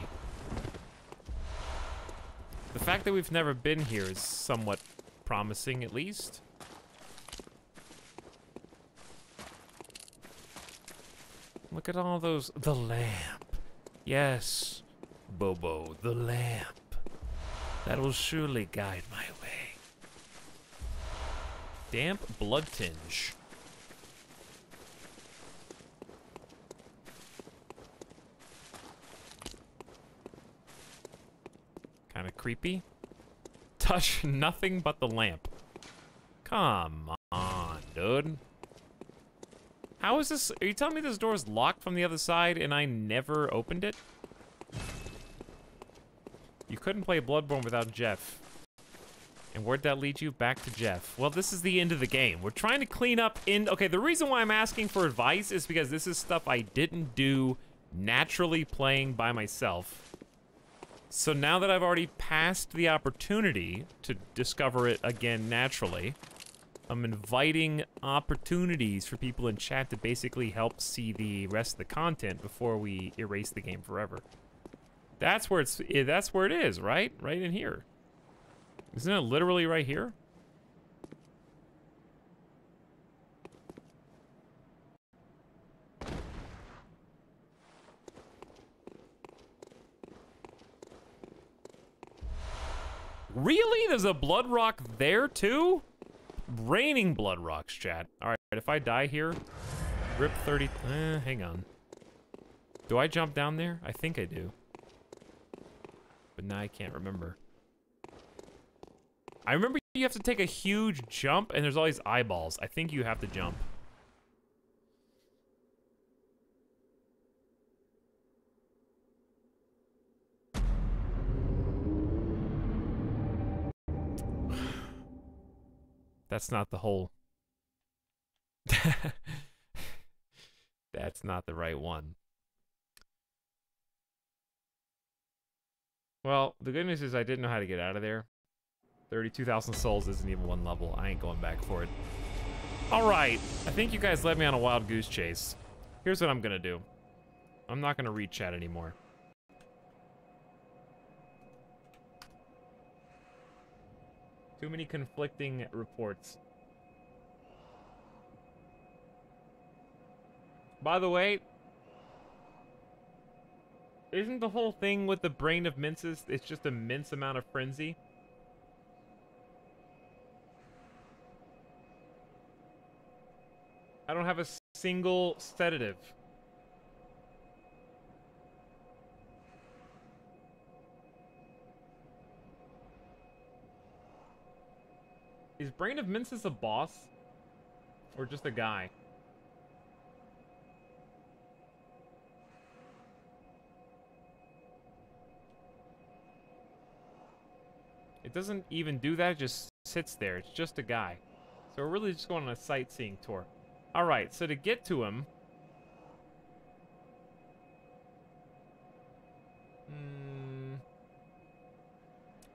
The fact that we've never been here is somewhat promising, at least. Look at all those... The lamp. Yes, Bobo, the lamp. That will surely guide my way. Damp blood tinge. Kind of creepy. Touch nothing but the lamp. Come on, dude. How is this? Are you telling me this door is locked from the other side and I never opened it? You couldn't play Bloodborne without Jeff. And where'd that lead you? Back to Jeff. Well, this is the end of the game. We're trying to clean up in... Okay, the reason why I'm asking for advice is because this is stuff I didn't do naturally playing by myself. So now that I've already passed the opportunity to discover it again naturally, I'm inviting opportunities for people in chat to basically help see the rest of the content before we erase the game forever. That's where that's where it is, right? Right in here. Isn't it literally right here? Really? There's a blood rock there too? Raining blood rocks, chat. Alright, if I die here, rip 30, hang on. Do I jump down there? I think I do. But now I can't remember. I remember you have to take a huge jump and there's all these eyeballs. I think you have to jump. That's not the whole... That's not the right one. Well, the good news is I didn't know how to get out of there. 32,000 souls isn't even one level. I ain't going back for it. Alright, I think you guys led me on a wild goose chase. Here's what I'm gonna do. I'm not gonna read chat anymore. Too many conflicting reports. By the way, isn't the whole thing with the brain of minces, it's just a mince amount of frenzy? I don't have a single sedative. Is Brain of Minces a boss? Or just a guy? It doesn't even do that, it just sits there. It's just a guy. So we're really just going on a sightseeing tour. Alright, so to get to him...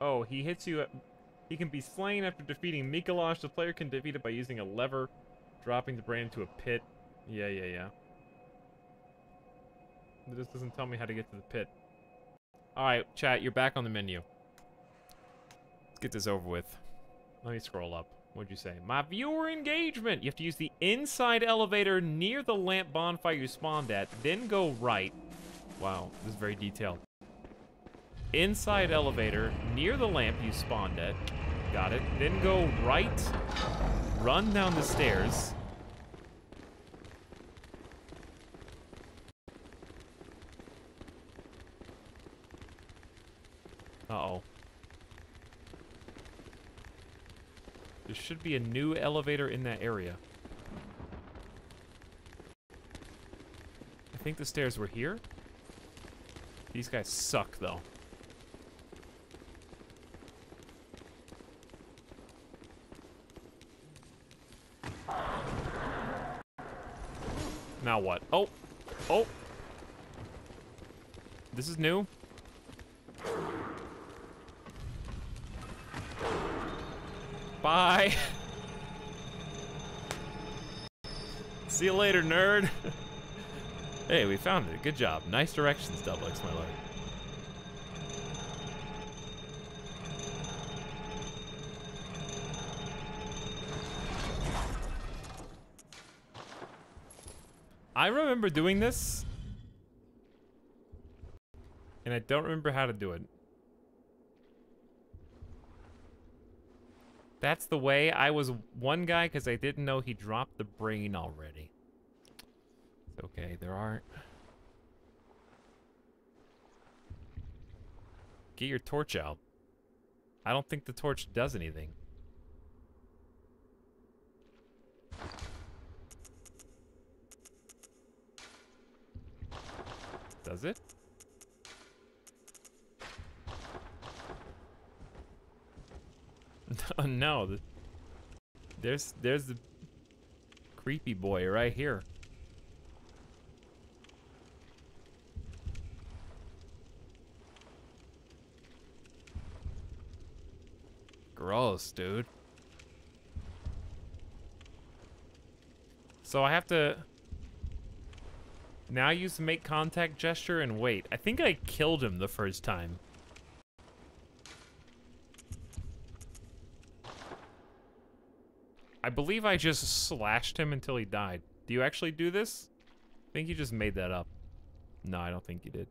Oh, he hits you at... He can be slain after defeating Mikolash. The player can defeat it by using a lever, dropping the brain into a pit. Yeah. This doesn't tell me how to get to the pit. Alright, chat, you're back on the menu. Let's get this over with. Let me scroll up. What'd you say? My viewer engagement! You have to use the inside elevator near the lamp bonfire you spawned at, then go right. Wow, this is very detailed. Inside elevator near the lamp you spawned at. Got it. Then go right, run down the stairs. Uh-oh. There should be a new elevator in that area. I think the stairs were here. These guys suck, though. Now what? Oh! Oh! This is new. Bye! See you later, nerd! Hey, we found it. Good job. Nice directions, Double X, my lord. I remember doing this, and I don't remember how to do it. That's the way. I was one guy because I didn't know he dropped the brain already. It's okay, there aren't. Get your torch out. I don't think the torch does anything. Does it? Oh, no. There's the creepy boy right here. Gross, dude. So I have to now use the make contact gesture and wait. I think I killed him the first time. I believe I just slashed him until he died. Do you actually do this? I think you just made that up. No, I don't think you did.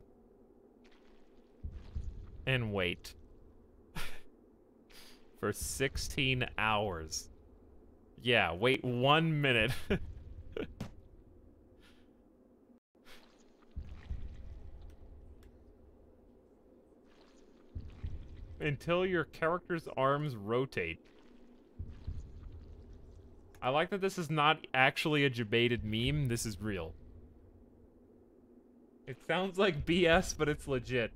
And wait. For 16 hours. Yeah, wait 1 minute. Until your character's arms rotate. I like that this is not actually a debated meme, this is real. It sounds like BS, but it's legit.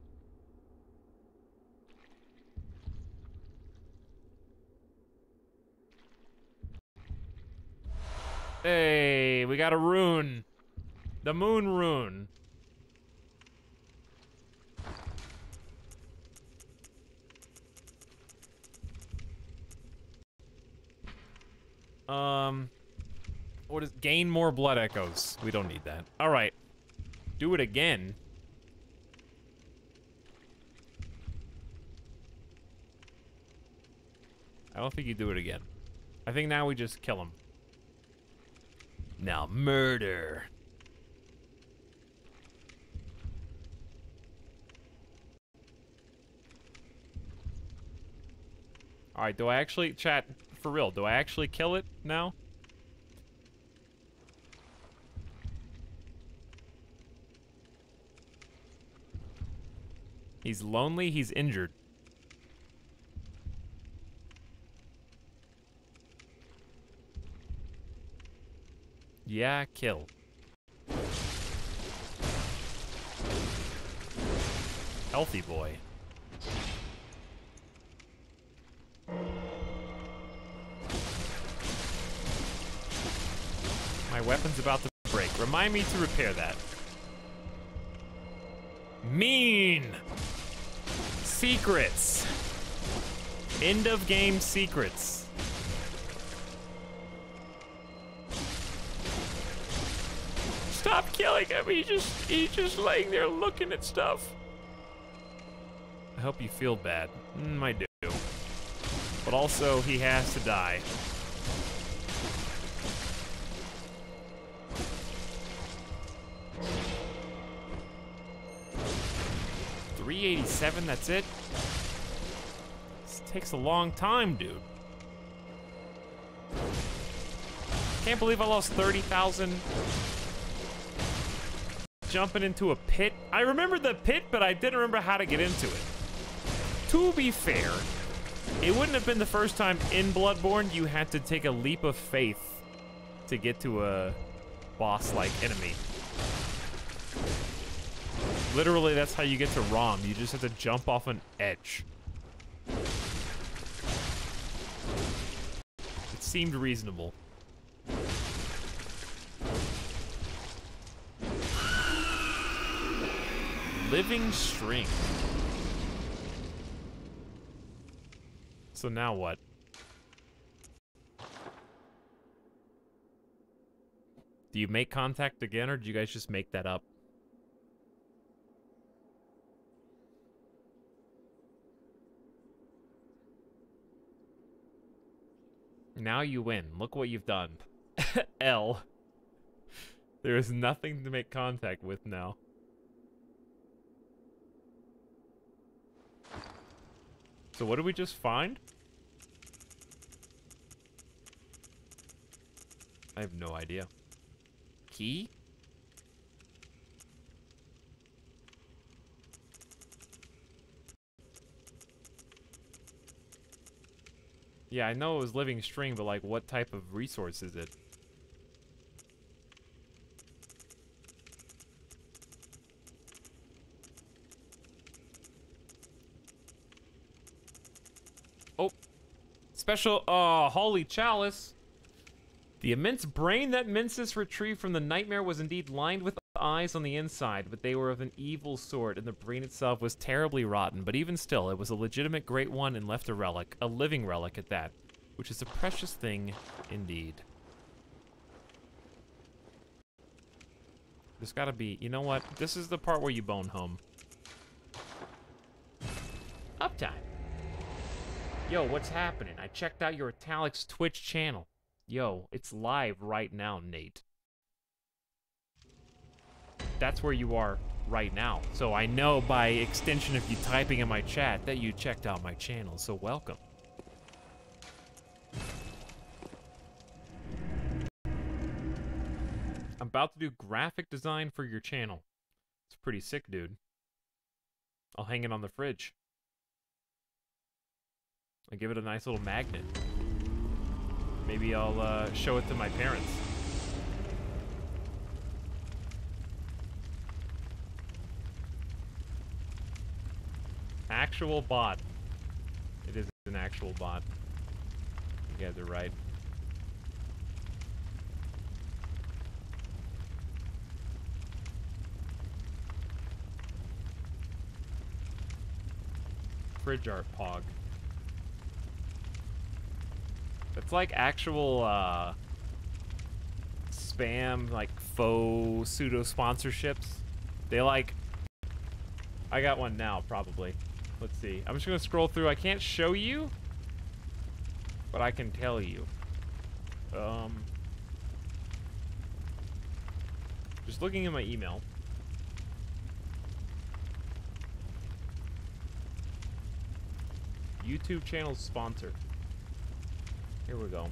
Hey, we got a rune. The moon rune. What is gain more blood echoes? We don't need that. All right, do it again. I don't think you do it again. I think now we just kill him. Now murder. All right, do I actually, chat, for real, do I actually kill it now? He's lonely, he's injured. Yeah, kill. Healthy boy. My weapon's about to break. Remind me to repair that. Mean! Secrets! End of game secrets. Stop killing him, he's just laying there looking at stuff. I hope you feel bad. I do. But also, he has to die. $387, that's it? This takes a long time, dude. Can't believe I lost 30,000 jumping into a pit. I remember the pit, but I didn't remember how to get into it. To be fair, it wouldn't have been the first time in Bloodborne you had to take a leap of faith to get to a boss-like enemy. Literally, that's how you get to Rom. You just have to jump off an edge. It seemed reasonable. Living string. So now what? Do you make contact again, or do you guys just make that up? Now you win. Look what you've done. L. There is nothing to make contact with now. So what did we just find? I have no idea. Key? Yeah, I know it was living string, but like, what type of resource is it? Oh, special, Holy Chalice. The immense brain that Mensis retrieved from the nightmare was indeed lined with eyes on the inside, but they were of an evil sort, and the brain itself was terribly rotten. But even still, it was a legitimate great one and left a relic, a living relic at that, which is a precious thing indeed. There's gotta be, you know what? This is the part where you bone home. Uptime. Yo, what's happening? I checked out your Italics Twitch channel. Yo, it's live right now, Nate. That's where you are right now. So I know by extension of you typing in my chat that you checked out my channel, so welcome. I'm about to do graphic design for your channel. It's pretty sick, dude. I'll hang it on the fridge. I'll give it a nice little magnet. Maybe I'll show it to my parents. Actual bot. It is an actual bot. You guys are right. Fridge art pog. It's like actual spam, like faux pseudo sponsorships. They like, I got one now probably. Let's see. I'm just gonna scroll through. I can't show you, but I can tell you. Just looking at my email. YouTube channel sponsor. Here we go.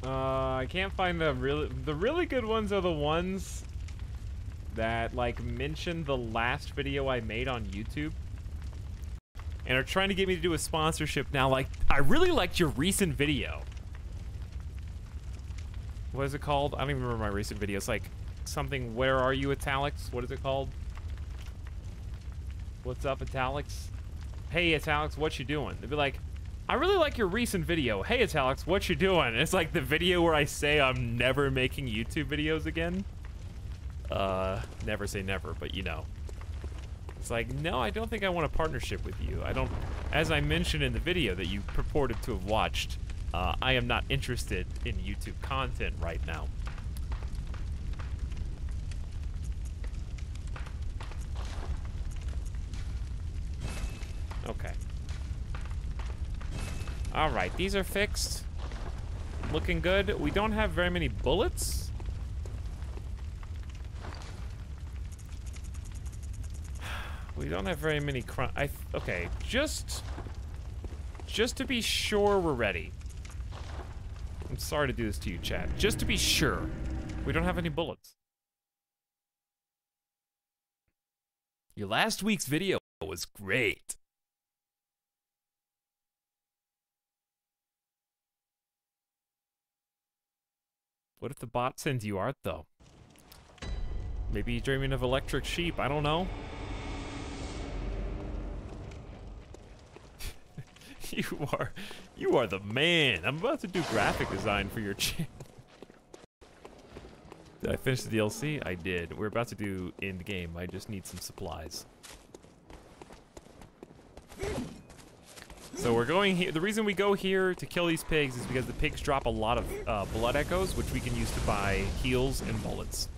I can't find the really good ones are the ones that like mention the last video I made on YouTube and are trying to get me to do a sponsorship now. Like, I really liked your recent video. What is it called? I don't even remember my recent video. It's like something, where are you, Italics? What is it called? What's up, Italics? Hey, Italics, what you doing? They'd be like, I really like your recent video. Hey, Italics, what you doing? And it's like the video where I say I'm never making YouTube videos again. Never say never, but you know. It's like, no, I don't think I want a partnership with you. I don't, as I mentioned in the video that you purported to have watched, I am not interested in YouTube content right now. Okay. Alright, these are fixed. Looking good. We don't have very many bullets. We don't have very many okay, just to be sure we're ready. I'm sorry to do this to you, chat. Just to be sure, we don't have any bullets. Your last week's video was great. What if the bot sends you art, though? Maybe you're dreaming of electric sheep, I don't know. You are the man. I'm about to do graphic design for your channel. Did I finish the DLC? I did. We're about to do end game. I just need some supplies. So we're going here. The reason we go here to kill these pigs is because the pigs drop a lot of blood echoes, which we can use to buy heals and bullets.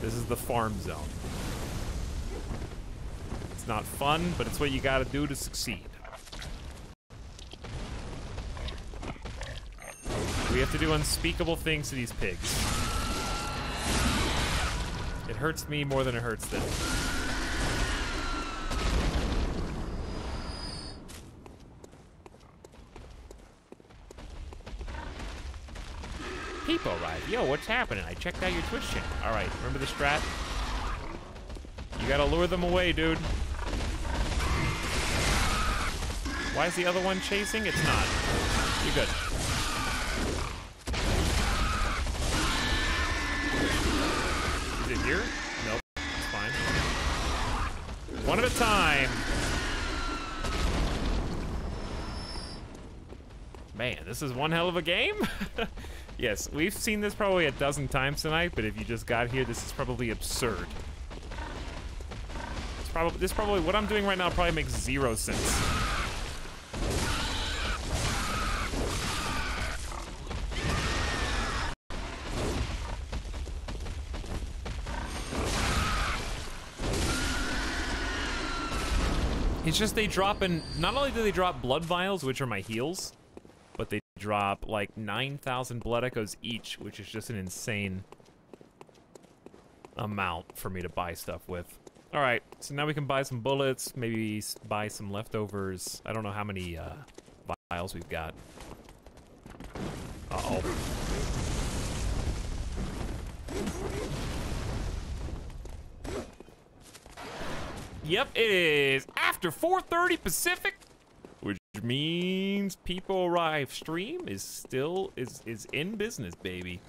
This is the farm zone. It's not fun, but it's what you gotta do to succeed. We have to do unspeakable things to these pigs. It hurts me more than it hurts them. People arrived. Yo, what's happening? I checked out your Twitch channel. Alright, remember the strat? You gotta lure them away, dude. Why is the other one chasing? It's not. You're good. Is it here? Nope. It's fine. One at a time. Man, this is one hell of a game. Yes, we've seen this probably a dozen times tonight, but if you just got here, this is probably absurd. This probably what I'm doing right now probably makes zero sense. It's just they drop in, not only do they drop blood vials, which are my heals, but they drop like 9,000 blood echoes each, which is just an insane amount for me to buy stuff with. All right, so now we can buy some bullets, maybe buy some leftovers. I don't know how many vials we've got. Uh-oh. Yep, it is after 4:30 Pacific, which means People Arrive stream is still is in business, baby.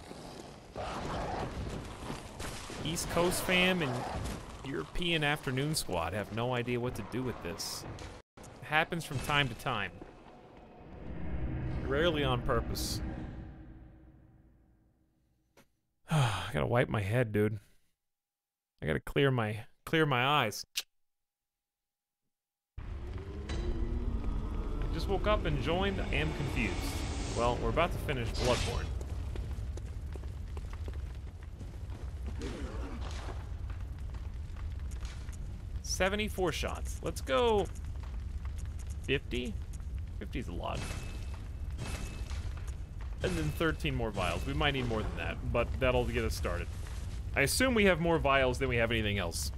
East Coast fam and European afternoon squad have no idea what to do with this. It happens from time to time. Rarely on purpose. I gotta wipe my head, dude. I gotta clear my eyes. Just woke up and joined. I am confused. Well, we're about to finish Bloodborne. $74 shots. Let's go 50? 50 is a lot. And then 13 more vials. We might need more than that, but that'll get us started. I assume we have more vials than we have anything else.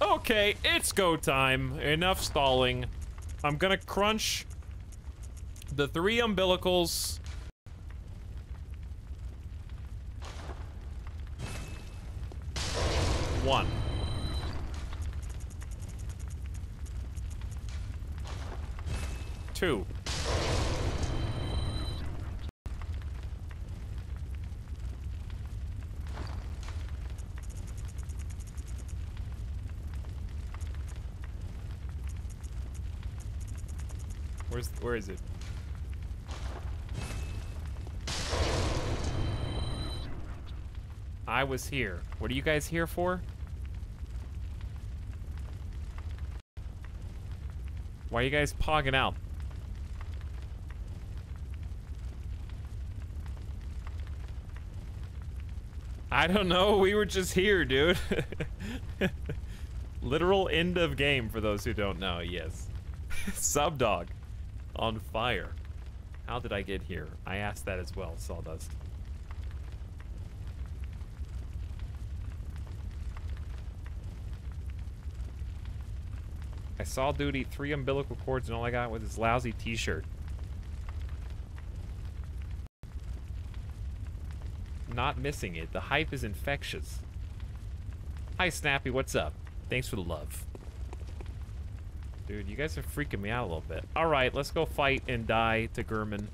Okay, it's go time. Enough stalling. I'm gonna crunch the 3 umbilicals. One. Two. Where is it? I was here. What are you guys here for? Why are you guys pogging out? I don't know. We were just here, dude. Literal end of game for those who don't know. Yes. Subdog. On fire. How did I get here? I asked that as well, Sawdust. I saw dude eat 3 umbilical cords and all I got was this lousy t-shirt. Not missing it. The hype is infectious. Hi, Snappy. What's up? Thanks for the love. Dude, you guys are freaking me out a little bit. Alright, let's go fight and die to Gurman.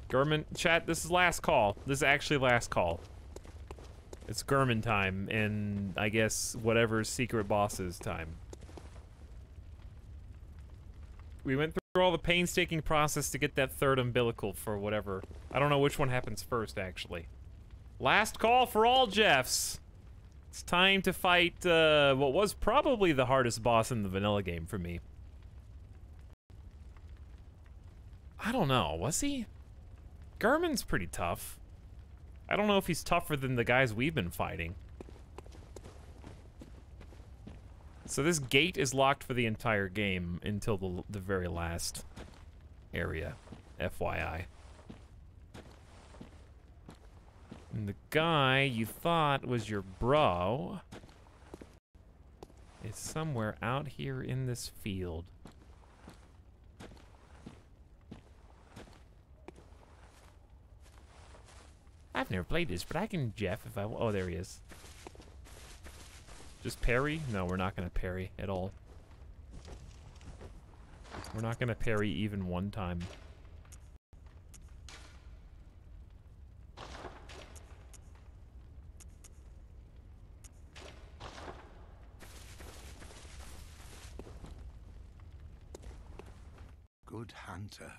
Gurman, chat, this is last call. This is actually last call. It's Gurman time, and I guess whatever secret boss's time. We went through all the painstaking process to get that 3rd umbilical for whatever. I don't know which one happens first, actually. Last call for all Jeffs. It's time to fight what was probably the hardest boss in the vanilla game for me. I don't know, was he? Gurman's pretty tough. I don't know if he's tougher than the guys we've been fighting. So this gate is locked for the entire game until the very last area, FYI. And the guy you thought was your bro is somewhere out here in this field. I've never played this, but I can Jeff if I... Oh, there he is. Just parry? No, we're not gonna parry at all. We're not gonna parry even one time. Good hunter.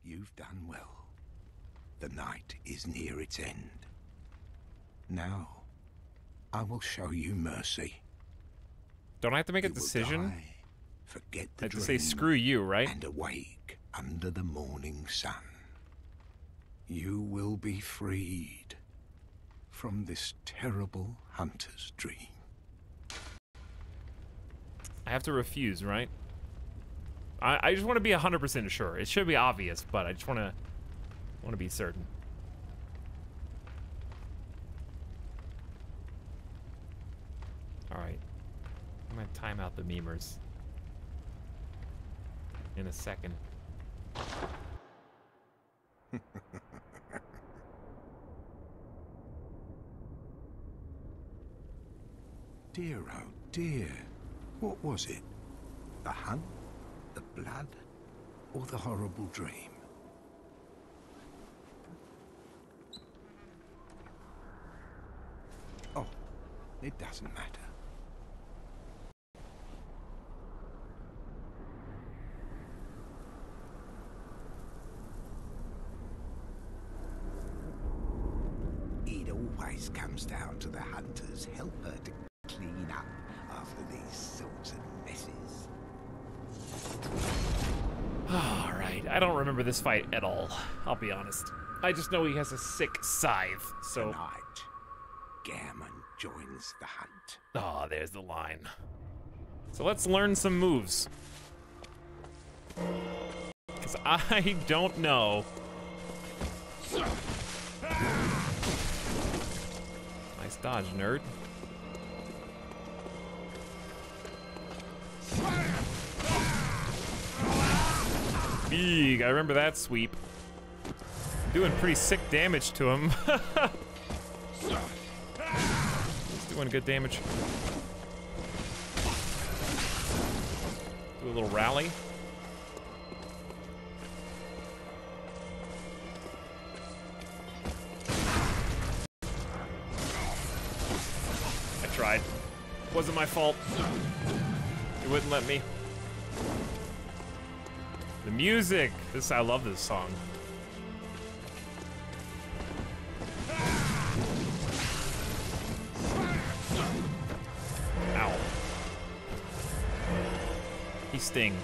You've done well. The night is near its end. Now, I will show you mercy. Don't I have to make a You will decision? die, forget I the have to dream, say screw you, right? and awake under the morning sun. You will be freed from this terrible hunter's dream. I have to refuse, right? I just want to be 100% sure. It should be obvious, but I just want to be certain. All right. I'm going to time out the memers in a second. Dear, oh dear. What was it? The hunt? The blood? Or the horrible dream? Oh, it doesn't matter. It always comes down to the hunter's helper to clean up after these sorts of messes. Alright, I don't remember this fight at all. I'll be honest. I just know he has a sick scythe, so... Tonight, Gammon joins the hunt. Oh, there's the line. So let's learn some moves. Because I don't know. Nice dodge, nerd. Eeg, I remember that sweep. Doing pretty sick damage to him. He's doing good damage. Do a little rally. I tried. Wasn't my fault. It wouldn't let me. The music! I love this song. Ow. He sting.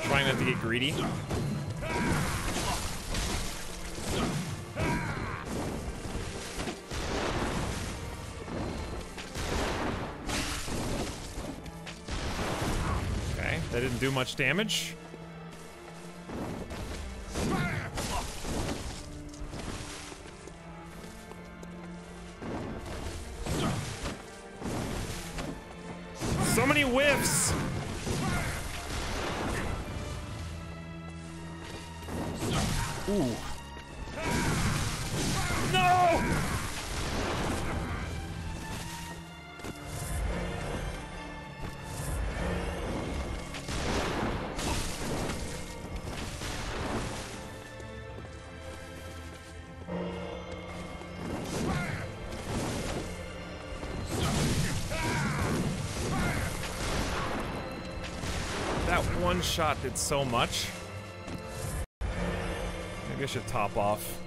Trying not to get greedy. Okay, that didn't do much damage. So many whiffs! Ooh. No! That one shot did so much. Maybe I should top off.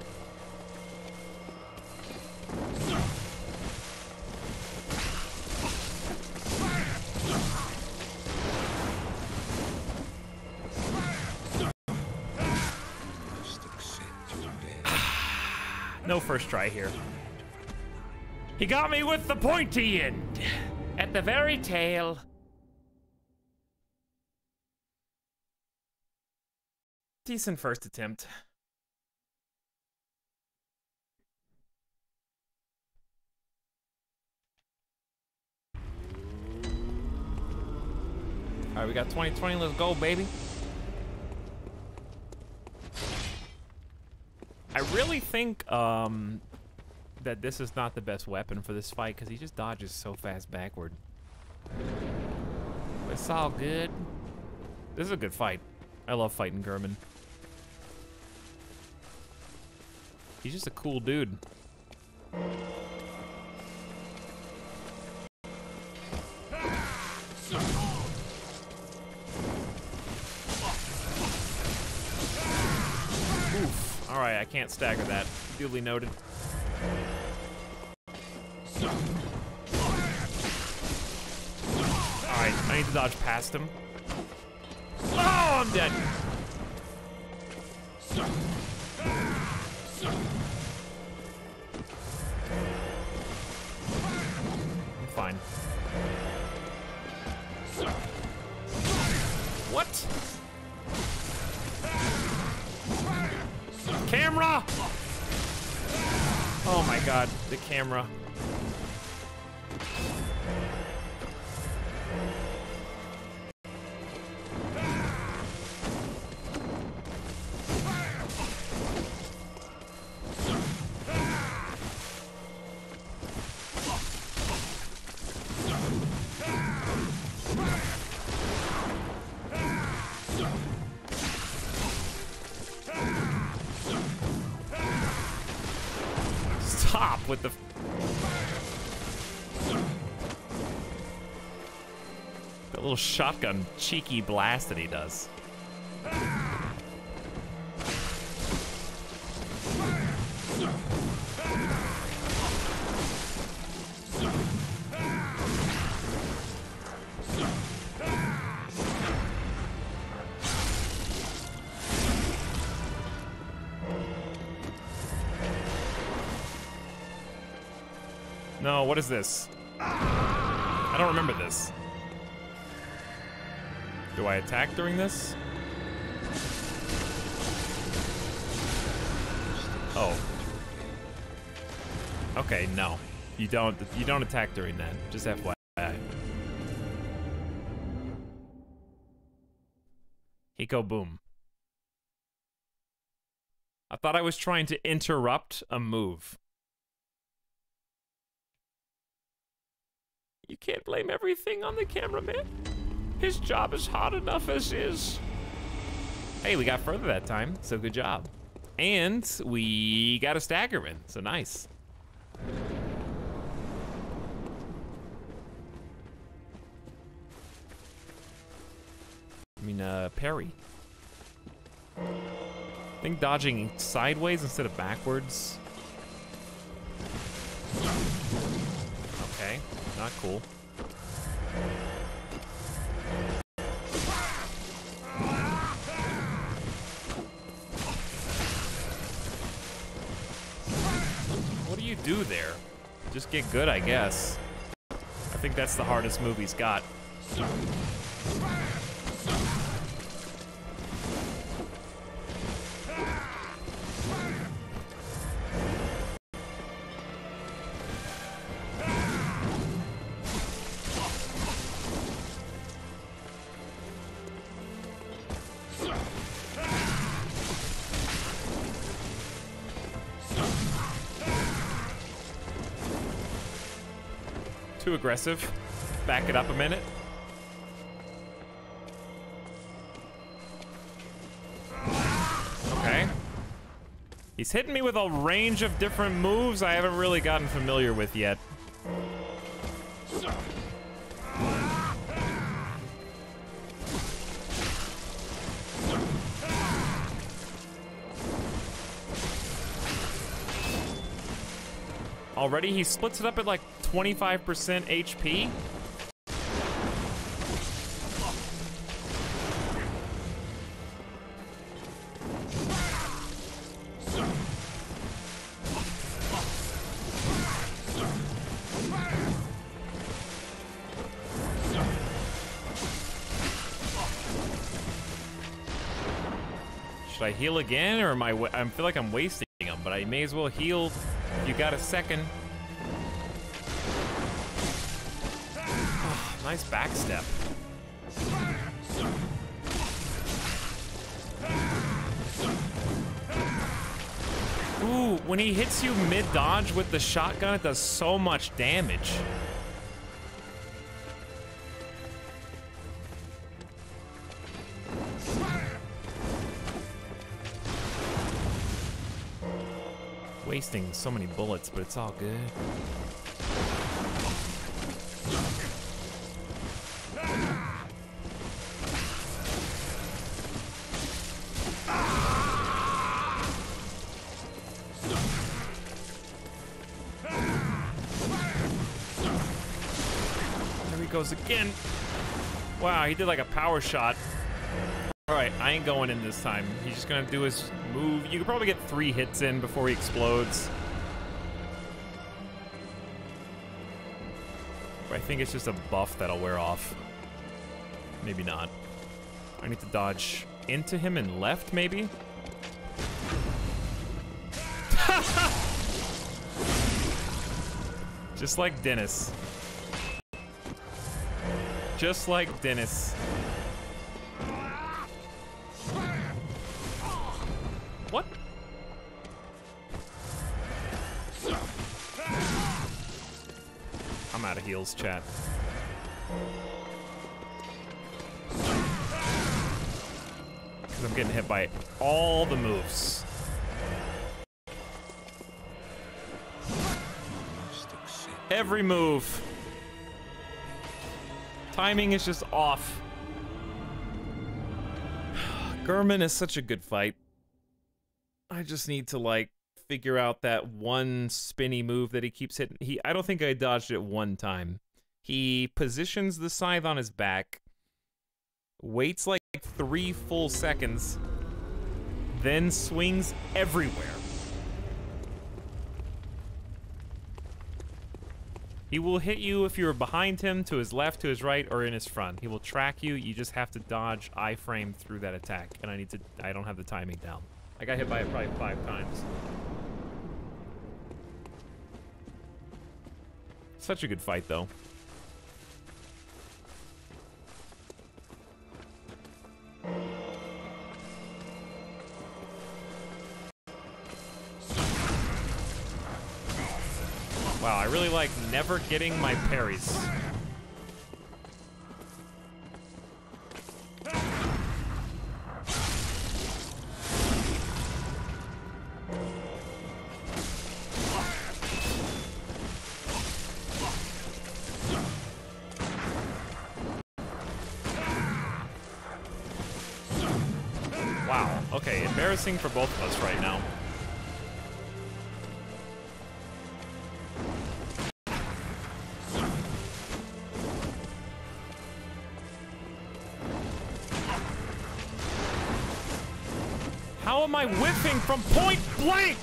No first try here. He got me with the pointy end. At the very tail. Decent first attempt. All right, we got 2020. Let's go, baby. I really think that this is not the best weapon for this fight because he just dodges so fast backward. But it's all good. This is a good fight. I love fighting Gehrman. He's just a cool dude. Oof. Alright, I can't stagger that. Duly noted. Alright, I need to dodge past him. Oh, I'm dead. I'm fine. What? Camera! Oh my god, the camera. Stop with the... That little shotgun cheeky blast that he does. No, what is this? I don't remember this. Do I attack during this? Oh. Okay, no. You don't attack during that. Just FYI. Hiko boom. I thought I was trying to interrupt a move. You can't blame everything on the cameraman. His job is hard enough as is. Hey, we got further that time, so good job. And we got a stagger in, so nice. I mean, parry. I think dodging sideways instead of backwards. Okay. Not cool. What do you do there? Just get good, I guess. I think that's the hardest move he's got. Too aggressive. Back it up a minute. Okay. He's hitting me with a range of different moves I haven't really gotten familiar with yet. Already he splits it up at like 25% HP. Should I heal again, or am I feel like I'm wasting them, but I may as well heal. You got a second. Oh, nice backstep. Ooh, when he hits you mid-dodge with the shotgun, it does so much damage. Wasting so many bullets, but it's all good. There he goes again. Wow, he did like a power shot. Alright, I ain't going in this time. He's just gonna do his move. You could probably get 3 hits in before he explodes. But I think it's just a buff that'll wear off. Maybe not. I need to dodge into him and left, maybe? Just like Dennis. Just like Dennis. What? I'm out of heals, chat. Because I'm getting hit by all the moves. Every move. Timing is just off. Gehrman is such a good fight. I just need to, like, figure out that one spinny move that he keeps hitting. I don't think I dodged it one time. He positions the scythe on his back, waits like 3 full seconds, then swings everywhere. He will hit you if you're behind him, to his left, to his right, or in his front. He will track you. You just have to dodge iframe through that attack. And I don't have the timing down. I got hit by it probably 5 times. Such a good fight, though. Wow, I really like never getting my parries. Wow, okay, embarrassing for both of us right now. How am I whiffing from point blank?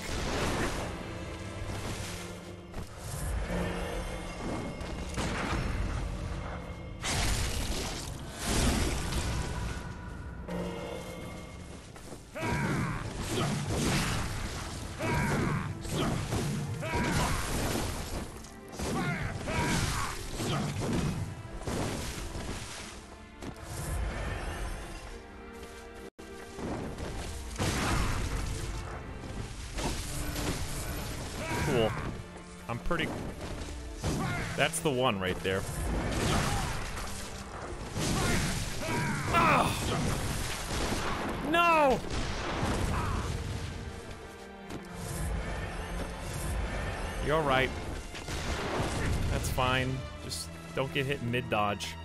Cool. I'm pretty... That's the one right there. Oh! No! You're alright. That's fine. Just don't get hit mid-dodge.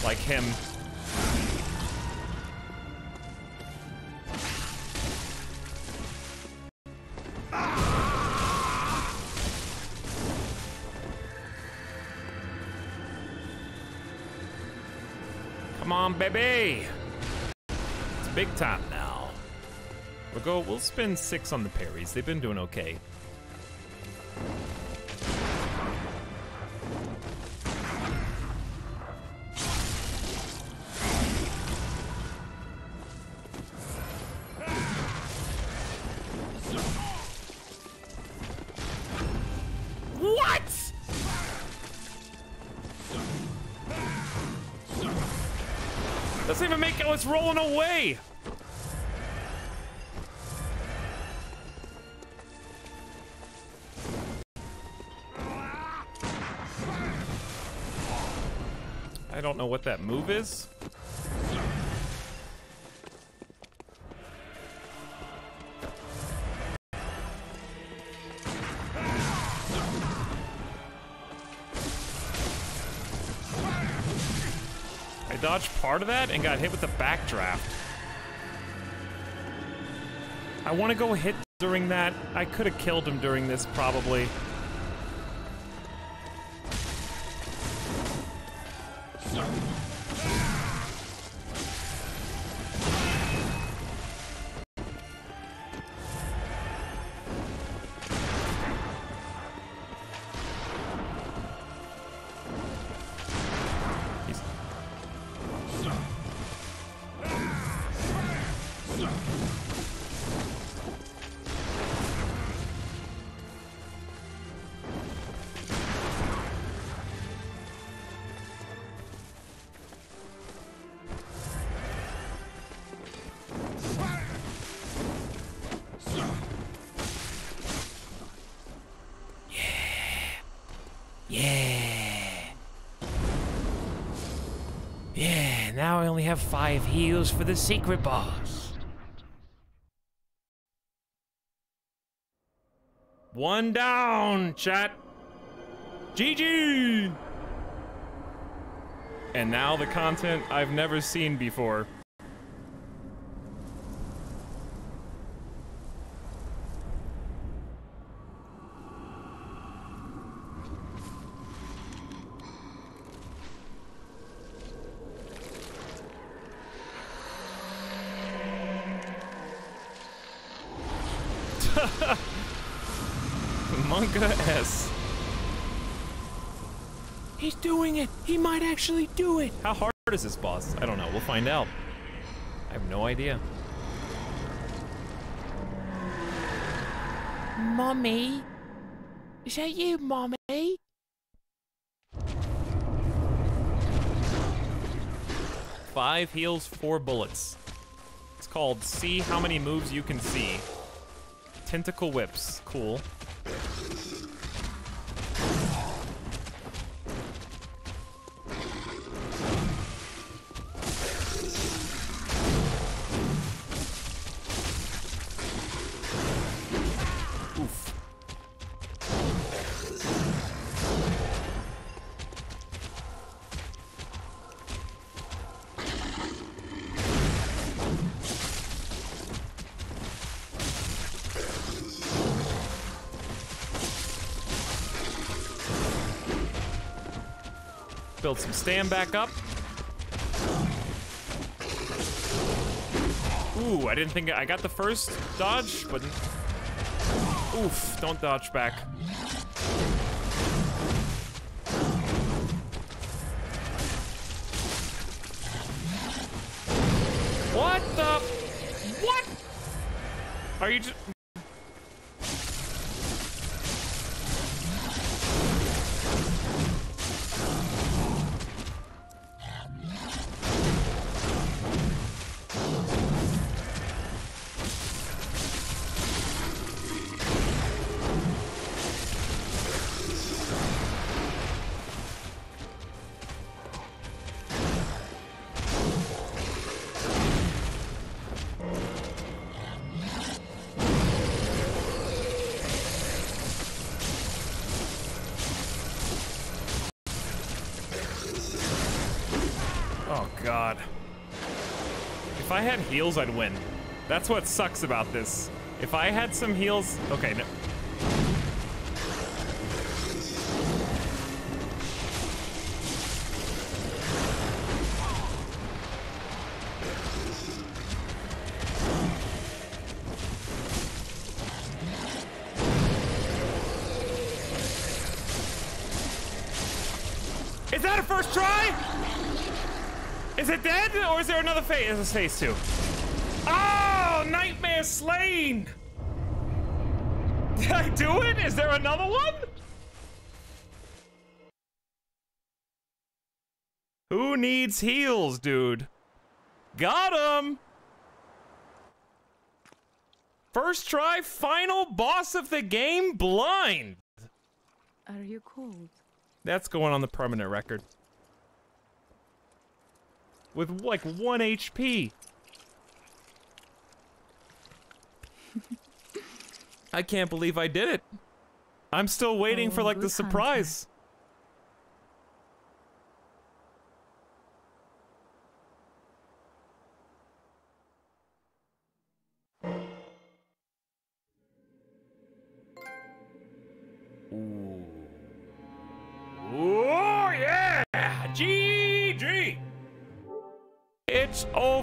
Like him. Come on, baby! It's big time now. We'll spend 6 on the parries. They've been doing okay. What? Doesn't even make it. It's rolling away. I don't know what that move is. dodged part of that and got hit with the backdraft. I want to go hit during that. I could have killed him during this, probably. Yeah, now I only have 5 heals for the secret boss. One down, chat. GG! And now the content I've never seen before. Monka S. He's doing it! He might actually do it! How hard is this boss? I don't know. We'll find out. I have no idea. Mommy? Is that you, Mommy? Five heals, 4 bullets. It's called See How Many Moves You Can See. Tentacle whips. Cool. Oof. Build some stand back up. Ooh, I didn't think I got the first dodge, but oof, don't dodge back. What the? What? Are you just? Oh god. If I had heals, I'd win. That's what sucks about this. If I had some heals... Okay, no. Is that a first try? Is it dead, or is there another phase? It's phase 2. Oh, Nightmare Slain! Did I do it? Is there another one? Who needs heals, dude? Got him! First try, final boss of the game, blind! Are you cold? That's going on the permanent record. With like 1 HP. I can't believe I did it. I'm still waiting for like the surprise.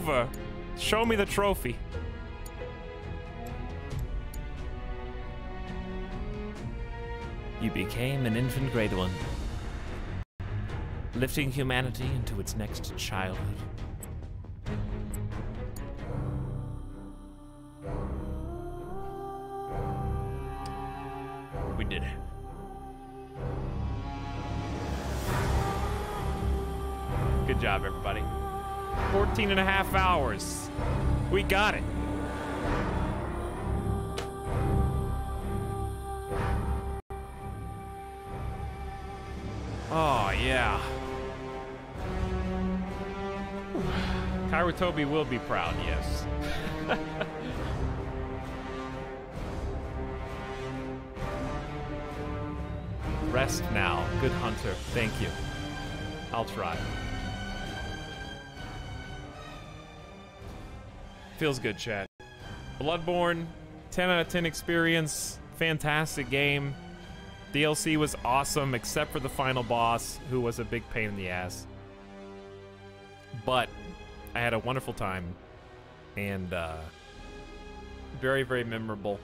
over. Show me the trophy. You became an infant Great One, lifting humanity into its next childhood. We did it. Good job, everybody. 14 and a half hours. We got it. Oh, yeah. Kairatobi will be proud, yes. Rest now. Good hunter. Thank you. I'll try. Feels good, chat. Bloodborne, 10 out of 10 experience. Fantastic game. DLC was awesome, except for the final boss, who was a big pain in the ass. But I had a wonderful time. And, very, very memorable.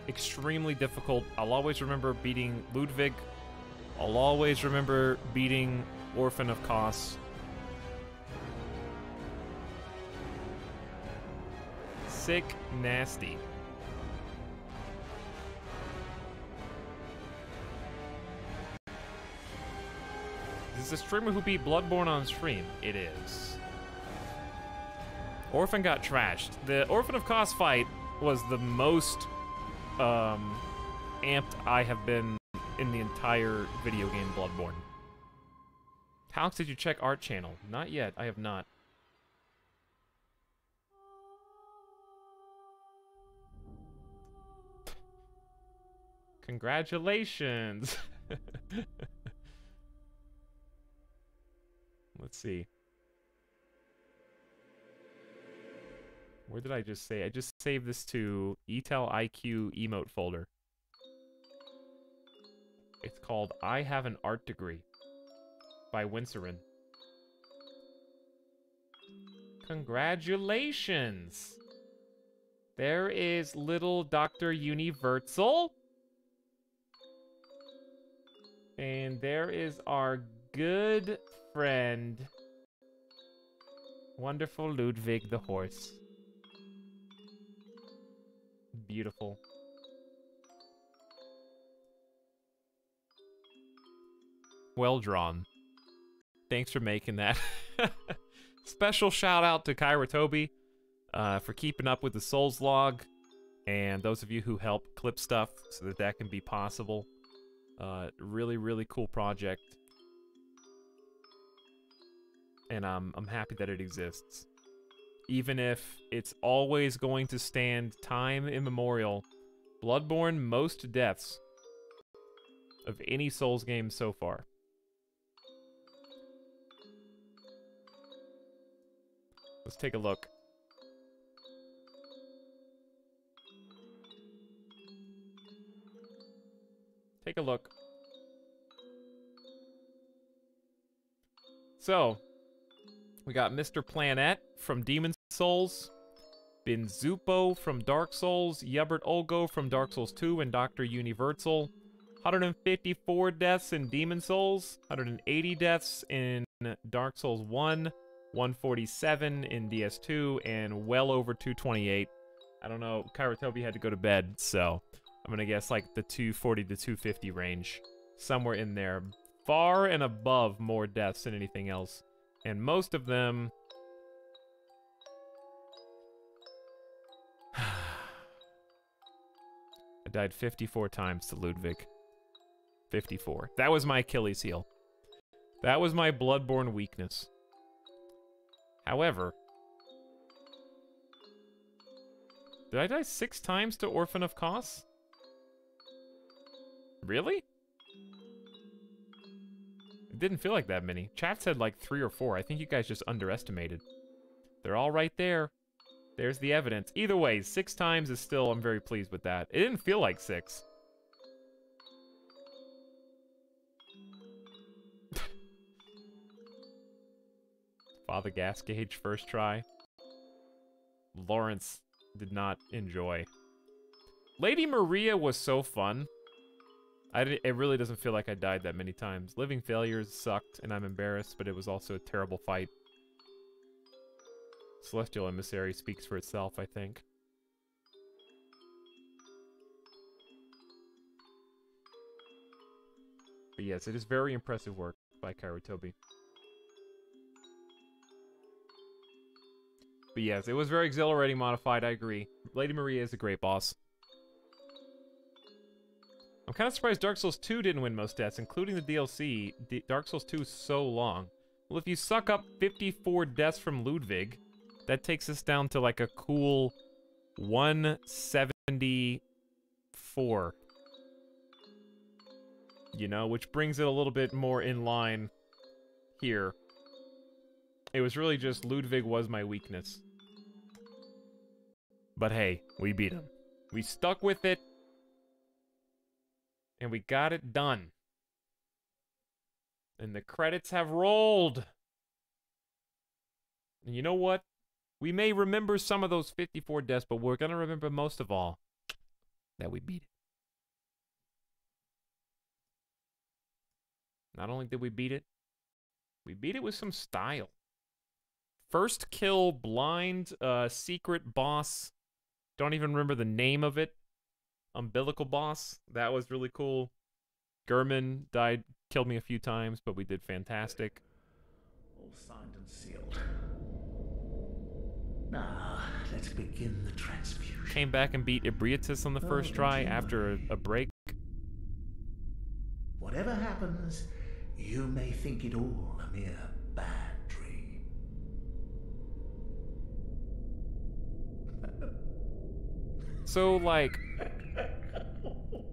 Extremely difficult. I'll always remember beating Ludwig. I'll always remember beating Orphan of Kos. Sick, nasty. Is this a streamer who beat Bloodborne on stream? It is. Orphan got trashed. The Orphan of Kos fight was the most amped I have been in the entire video game Bloodborne. How did you check Art Channel? Not yet. I have not. Congratulations. Let's see. Where did I just say? I just saved this to Etel IQ emote folder. It's called I Have an Art Degree by Winserin. Congratulations! There is little Dr. Universal. And there is our good friend, wonderful Ludwig the horse. Beautiful. Well drawn. Thanks for making that. Special shout out to Kairatobi for keeping up with the Souls log, and those of you who help clip stuff so that that can be possible. Really, really cool project. And I'm happy that it exists. Even if it's always going to stand time immemorial, Bloodborne most deaths of any Souls game so far. Let's take a look. Take a look. So, we got Mr. Planet from Demon Souls, Binzupo from Dark Souls, Yubert Olgo from Dark Souls 2 and Dr. Universal. 154 deaths in Demon Souls, 180 deaths in Dark Souls 1, 147 in DS2, and well over 228. I don't know, Kairatobi had to go to bed, so I'm gonna guess like the 240 to 250 range. Somewhere in there. Far and above more deaths than anything else. And most of them... I died 54 times to Ludwig. 54. That was my Achilles heel. That was my Bloodborne weakness. However... Did I die 6 times to Orphan of Kos? Really? It didn't feel like that many. Chat said like 3 or 4. I think you guys just underestimated. They're all right there. There's the evidence. Either way, 6 times is still, I'm very pleased with that. It didn't feel like 6. Father Gas Gauge, first try. Lawrence did not enjoy. Lady Maria was so fun. It really doesn't feel like I died that many times. Living Failures sucked, and I'm embarrassed, but it was also a terrible fight. Celestial Emissary speaks for itself, I think. But yes, it is very impressive work by Kairotobi. But yes, it was very exhilarating modified, I agree. Lady Maria is a great boss. I'm kind of surprised Dark Souls 2 didn't win most deaths, including the DLC. Dark Souls 2 is so long. Well, if you suck up 54 deaths from Ludwig, that takes us down to like a cool 174. You know, which brings it a little bit more in line here. It was really just Ludwig was my weakness. But hey, we beat him. We stuck with it. And we got it done. And the credits have rolled. And you know what? We may remember some of those 54 deaths, but we're going to remember most of all that we beat it. Not only did we beat it with some style. First kill, blind, secret boss. Don't even remember the name of it. Umbilical boss. That was really cool. Gurman killed me a few times, but we did fantastic. All signed and sealed. Now, let's begin the transfusion. Came back and beat Ebrietas on the first try after a break. Whatever happens, you may think it all a mere bad dream. So, like,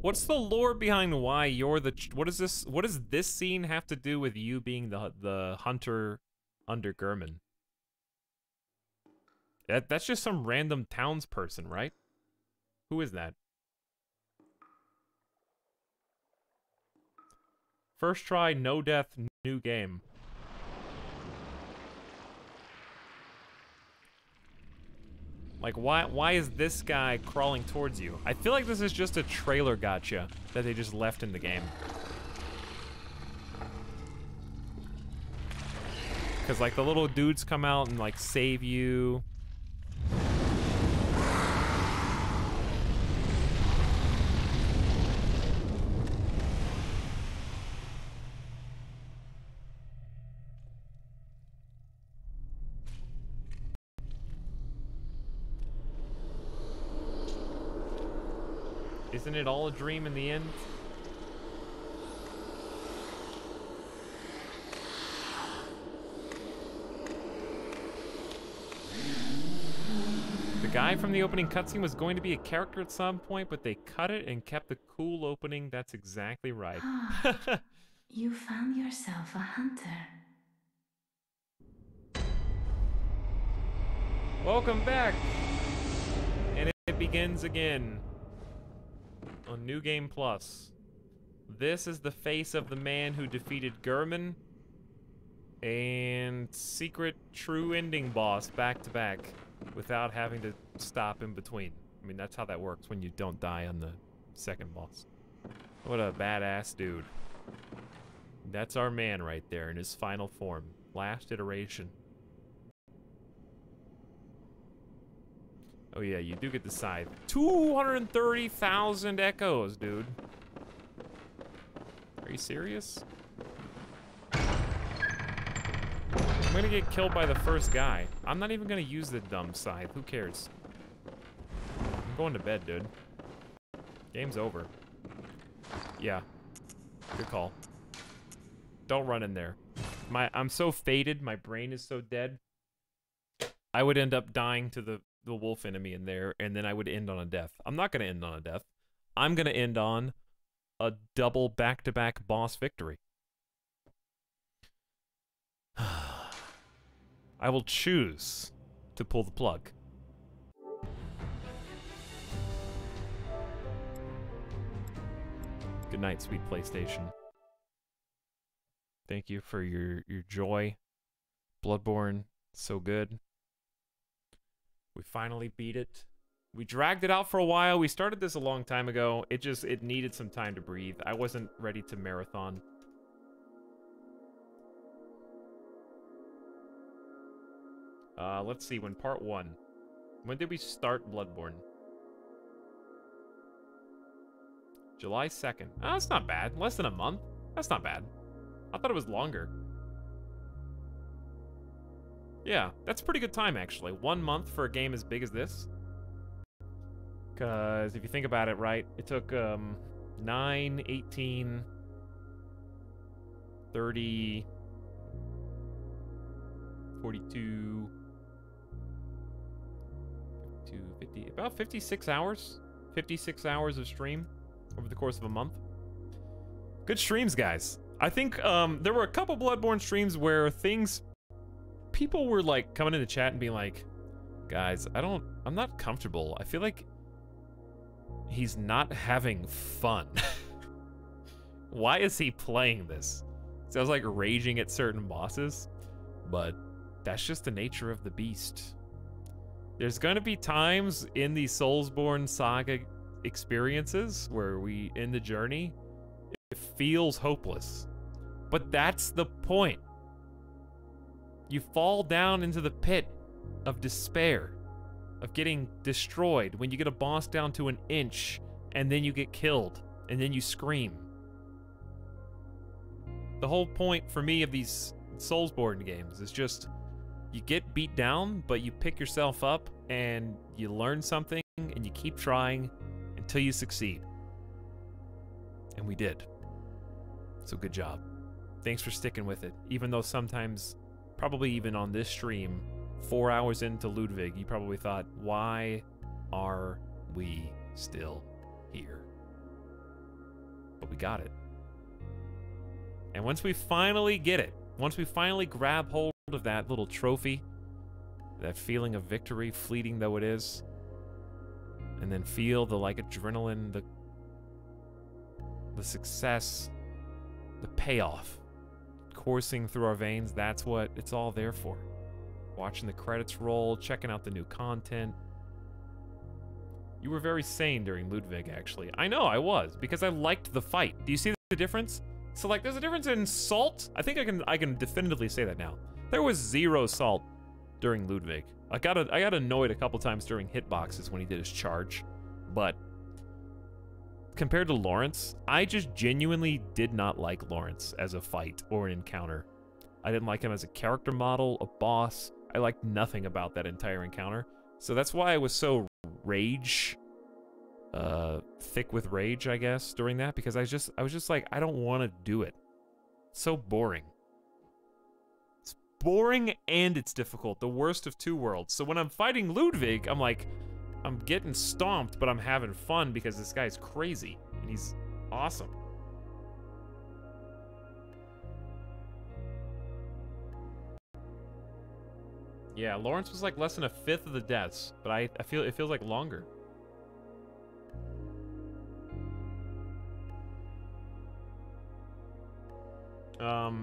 what's the lore behind why you're the... What does this scene have to do with you being the hunter under Gurman? That's just some random townsperson, right? Who is that? First try, no death, new game. Like, why is this guy crawling towards you? I feel like this is just a trailer gotcha that they just left in the game. Because, like, the little dudes come out and, like, save you. Isn't it all a dream in the end? The guy from the opening cutscene was going to be a character at some point, but they cut it and kept the cool opening. That's exactly right. You found yourself a hunter. Welcome back! And it begins again. On New Game Plus. This is the face of the man who defeated Gurman and secret true ending boss back to back without having to stop in between. I mean, that's how that works when you don't die on the second boss. What a badass dude. That's our man right there in his final form. Last iteration. Oh yeah, you do get the scythe. 230,000 echoes, dude. Are you serious? I'm gonna get killed by the first guy. I'm not even gonna use the dumb scythe. Who cares? I'm going to bed, dude. Game's over. Yeah. Good call. Don't run in there. I'm so faded, my brain is so dead. I would end up dying to the wolf enemy in there, and then I would end on a death. I'm not gonna end on a death. I'm gonna end on a double back-to-back boss victory. I will choose to pull the plug. Good night, sweet PlayStation. Thank you for your joy. Bloodborne, so good. We finally beat it. We dragged it out for a while. We started this a long time ago. It needed some time to breathe. I wasn't ready to marathon. Let's see, when part 1. When did we start Bloodborne? July 2nd. Oh, that's not bad. Less than a month. That's not bad. I thought it was longer. Yeah, that's pretty good time, actually. 1 month for a game as big as this. Because if you think about it, right, it took 9, 18, 30, 42, 50, about 56 hours. 56 hours of stream over the course of a month. Good streams, guys. I think there were a couple Bloodborne streams where people were like coming in the chat and being like, guys, I'm not comfortable. I feel like he's not having fun. Why is he playing this? So I was like raging at certain bosses, but that's just the nature of the beast. There's gonna be times in the Soulsborne saga experiences where we end the journey, it feels hopeless. But that's the point. You fall down into the pit of despair, of getting destroyed when you get a boss down to an inch, and then you get killed, and then you scream. The whole point for me of these Soulsborne games is just, you get beat down, but you pick yourself up, and you learn something, and you keep trying until you succeed. And we did. So good job. Thanks for sticking with it. Even though sometimes, probably even on this stream, 4 hours into Ludwig, you probably thought, why are we still here? But we got it. And once we finally get it, once we finally grab hold of that little trophy, that feeling of victory, fleeting though it is, and then feel the like adrenaline, the success, the payoff coursing through our veins, that's what it's all there for. Watching the credits roll, checking out the new content. You were very sane during Ludwig, actually. I know, I was, because I liked the fight. Do you see the difference? So, like, there's a difference in salt. I think I can definitively say that now. There was 0 salt during Ludwig. I got annoyed a couple times during hitboxes when he did his charge, but compared to Lawrence, I just genuinely did not like Lawrence as a fight or an encounter. I didn't like him as a character model, a boss. I liked nothing about that entire encounter. So that's why I was so thick with rage, I guess, during that, because I was just like, I don't want to do it. It's so boring. It's boring and it's difficult. The worst of two worlds. So when I'm fighting Ludwig, I'm like, I'm getting stomped, but I'm having fun because this guy's crazy and he's awesome. Yeah, Lawrence was like less than 1/5 of the deaths, but I feel it feels like longer.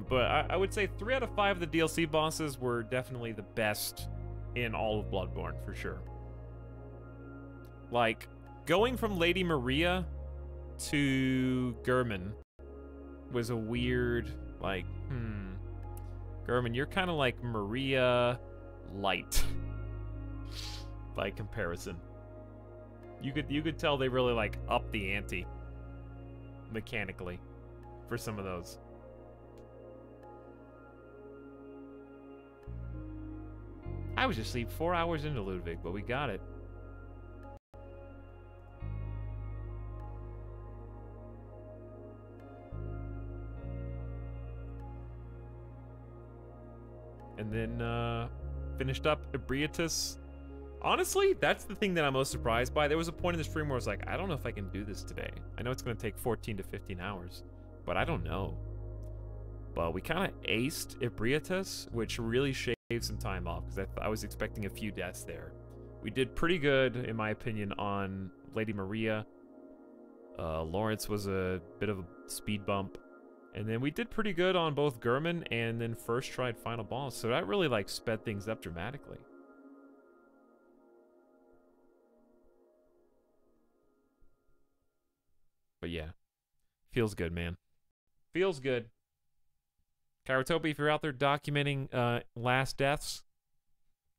But I would say 3 out of 5 of the DLC bosses were definitely the best in all of Bloodborne, for sure. Like, going from Lady Maria to Gehrman was a weird, like, Gehrman, you're kind of like Maria light by comparison. You could tell they really like upped the ante mechanically for some of those. I was just asleep 4 hours into Ludwig, but we got it. And then finished up Ebrietas. Honestly, that's the thing that I'm most surprised by. There was a point in the stream where I was like, I don't know if I can do this today. I know it's going to take 14 to 15 hours, but I don't know. But we kind of aced Ebrietas, which really shaved some time off, because I was expecting a few deaths there. We did pretty good, in my opinion, on Lady Maria. Lawrence was a bit of a speed bump. And then we did pretty good on both Gehrman and then first tried Final Boss. So that really, like, sped things up dramatically. But yeah, feels good, man. Feels good. Kyrotopia, if you're out there documenting last deaths,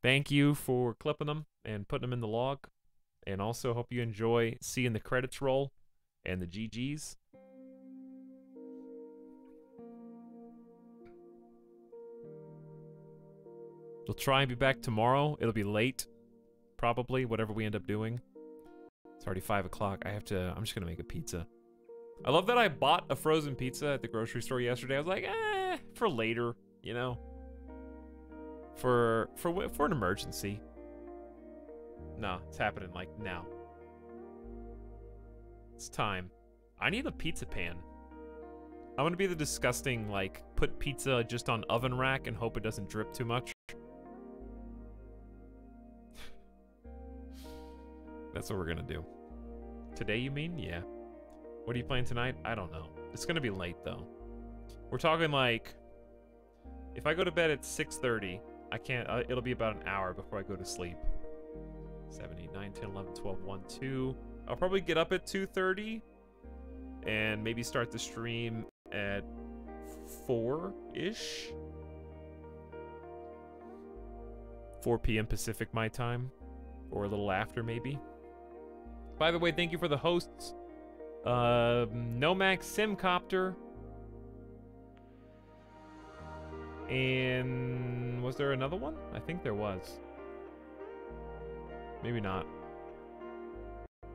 thank you for clipping them and putting them in the log. And also hope you enjoy seeing the credits roll and the GGs. We'll try and be back tomorrow. It'll be late, probably, whatever we end up doing. It's already 5 o'clock. I'm just gonna make a pizza. I love that I bought a frozen pizza at the grocery store yesterday. I was like, for later, you know? For an emergency. No, it's happening like now. It's time. I need a pizza pan. I'm gonna be the disgusting, like, put pizza just on oven rack and hope it doesn't drip too much. That's what we're gonna do. Today, you mean? Yeah. What are you playing tonight? I don't know. It's gonna be late, though. We're talking, like, if I go to bed at 6:30, I can't, it'll be about an hour before I go to sleep. 7, 8, 9, 10, 11, 12, 1, 2. I'll probably get up at 2:30 and maybe start the stream at 4-ish. 4 p.m. Pacific my time, or a little after maybe. By the way, thank you for the hosts. Nomax Simcopter. And was there another one? I think there was. Maybe not.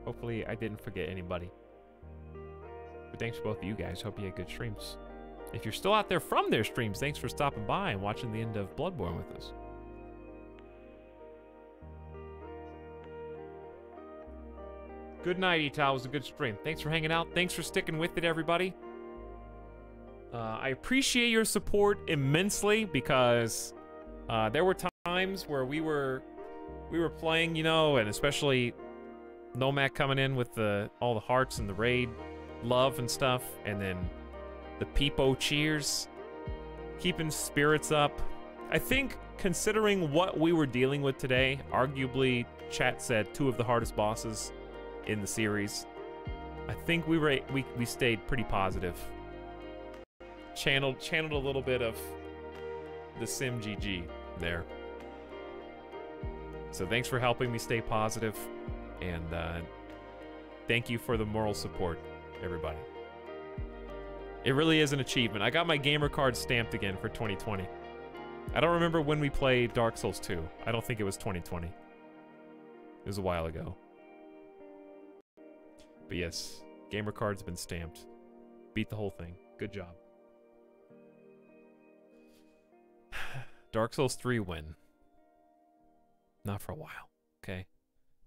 Hopefully I didn't forget anybody. But thanks to both of you guys. Hope you had good streams. If you're still out there from their streams, thanks for stopping by and watching the end of Bloodborne with us. Good night, Etal. It was a good stream. Thanks for hanging out. Thanks for sticking with it, everybody. I appreciate your support immensely because there were times where we were playing, you know, and especially Nomac coming in with all the hearts and the raid love and stuff, and then the Peepo cheers, keeping spirits up. I think, considering what we were dealing with today, arguably, chat said 2 of the hardest bosses in the series. I think we stayed pretty positive. Channeled a little bit of the Sim GG there. So thanks for helping me stay positive, and thank you for the moral support, everybody. It really is an achievement. I got my gamer card stamped again for 2020. I don't remember when we played Dark Souls 2. I don't think it was 2020. It was a while ago. But yes, gamer card's been stamped. Beat the whole thing. Good job. Dark Souls 3 win. Not for a while, okay?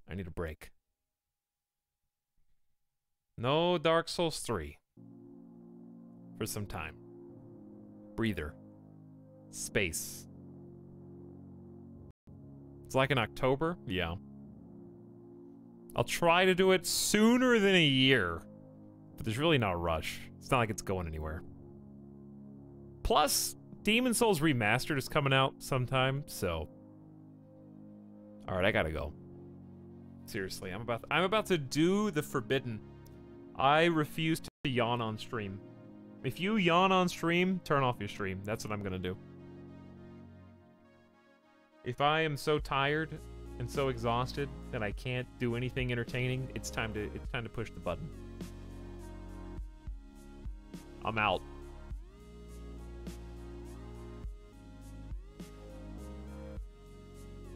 I need a break. No Dark Souls 3. For some time. Breather. Space. It's like in October? Yeah. I'll try to do it sooner than a year. But there's really not a rush. It's not like it's going anywhere. Plus, Demon's Souls Remastered is coming out sometime, so... Alright, I gotta go. Seriously, I'm about to do the forbidden. I refuse to yawn on stream. If you yawn on stream, turn off your stream. That's what I'm gonna do. If I am so tired and so exhausted that I can't do anything entertaining, it's time to push the button. I'm out.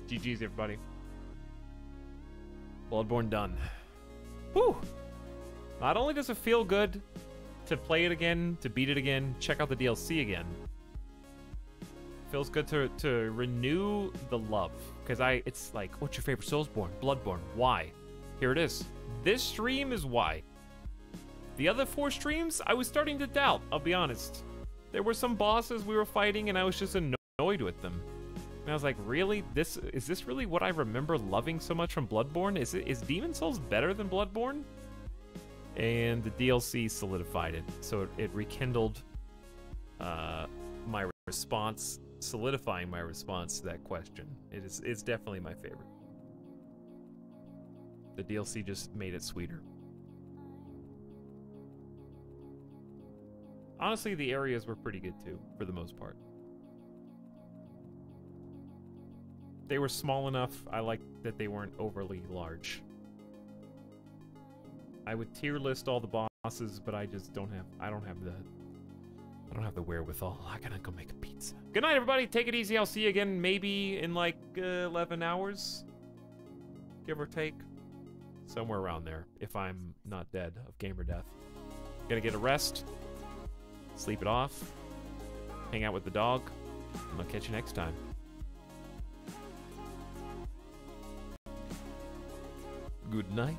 GG's, everybody. Bloodborne done. Whew! Not only does it feel good to play it again, to beat it again, check out the DLC again. Feels good to renew the love. Because it's like, what's your favorite Soulsborne? Bloodborne. Why? Here it is. This stream is why. The other 4 streams, I was starting to doubt, I'll be honest. There were some bosses we were fighting and I was just annoyed with them. And I was like, really? Is this really what I remember loving so much from Bloodborne? Is Demon's Souls better than Bloodborne? And the DLC solidified it. So it rekindled my response, solidifying my response to that question. It's definitely my favorite. The DLC just made it sweeter. Honestly, the areas were pretty good too, for the most part. They were small enough. I liked that they weren't overly large. I would tier list all the bosses, but I just don't have. I don't have the wherewithal. I gotta go make a pizza. Good night, everybody. Take it easy. I'll see you again maybe in like 11 hours, give or take, somewhere around there. If I'm not dead of gamer death. Gonna get a rest, sleep it off, hang out with the dog, and I'll catch you next time. Good night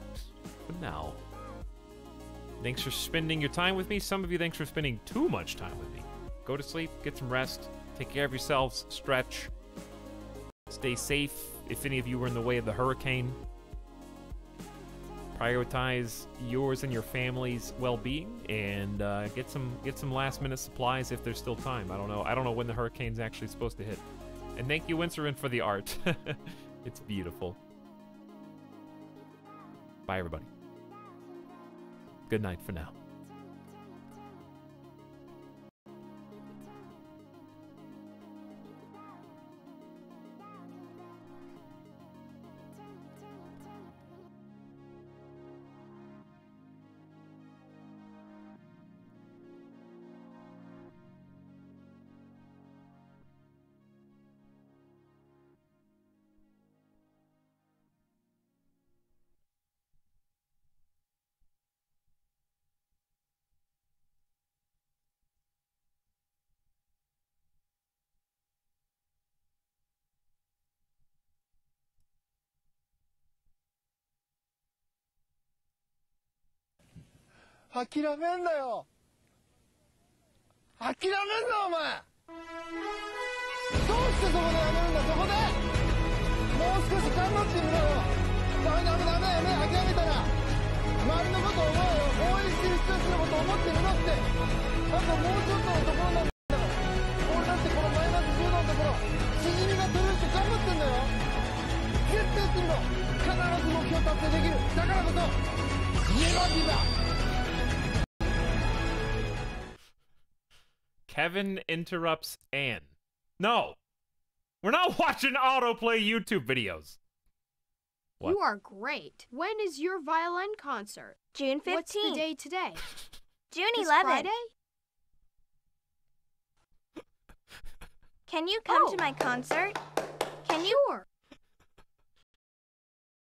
for now. Thanks for spending your time with me. Some of you, thanks for spending too much time with me. Go to sleep, get some rest, take care of yourselves, stretch, stay safe if any of you were in the way of the hurricane. Prioritize yours and your family's well-being, and get some last-minute supplies if there's still time. I don't know when the hurricane's actually supposed to hit. And thank you, Winserin, for the art. It's beautiful. Bye, everybody. Good night for now.諦めんなよ。諦めんなお前。どうしてそこでやめるんだ。そこでもう少し頑張ってみろよ。ダメやめ諦めたら周りのことを思うよ。応援してる人たちのことを思ってみろって。あともうちょっとのところなんだから。俺だってこのマイナス10度のところしじみが取れるって頑張ってんだよ。絶対やってみろ。必ず目標達成できる。だからこそネバギブアップ。Kevin interrupts Anne. No! We're not watching autoplay YouTube videos. What? You are great. When is your violin concert? June 15th. What's the day today? June 11th. This Friday? Can you come to my concert? Can you? Sure.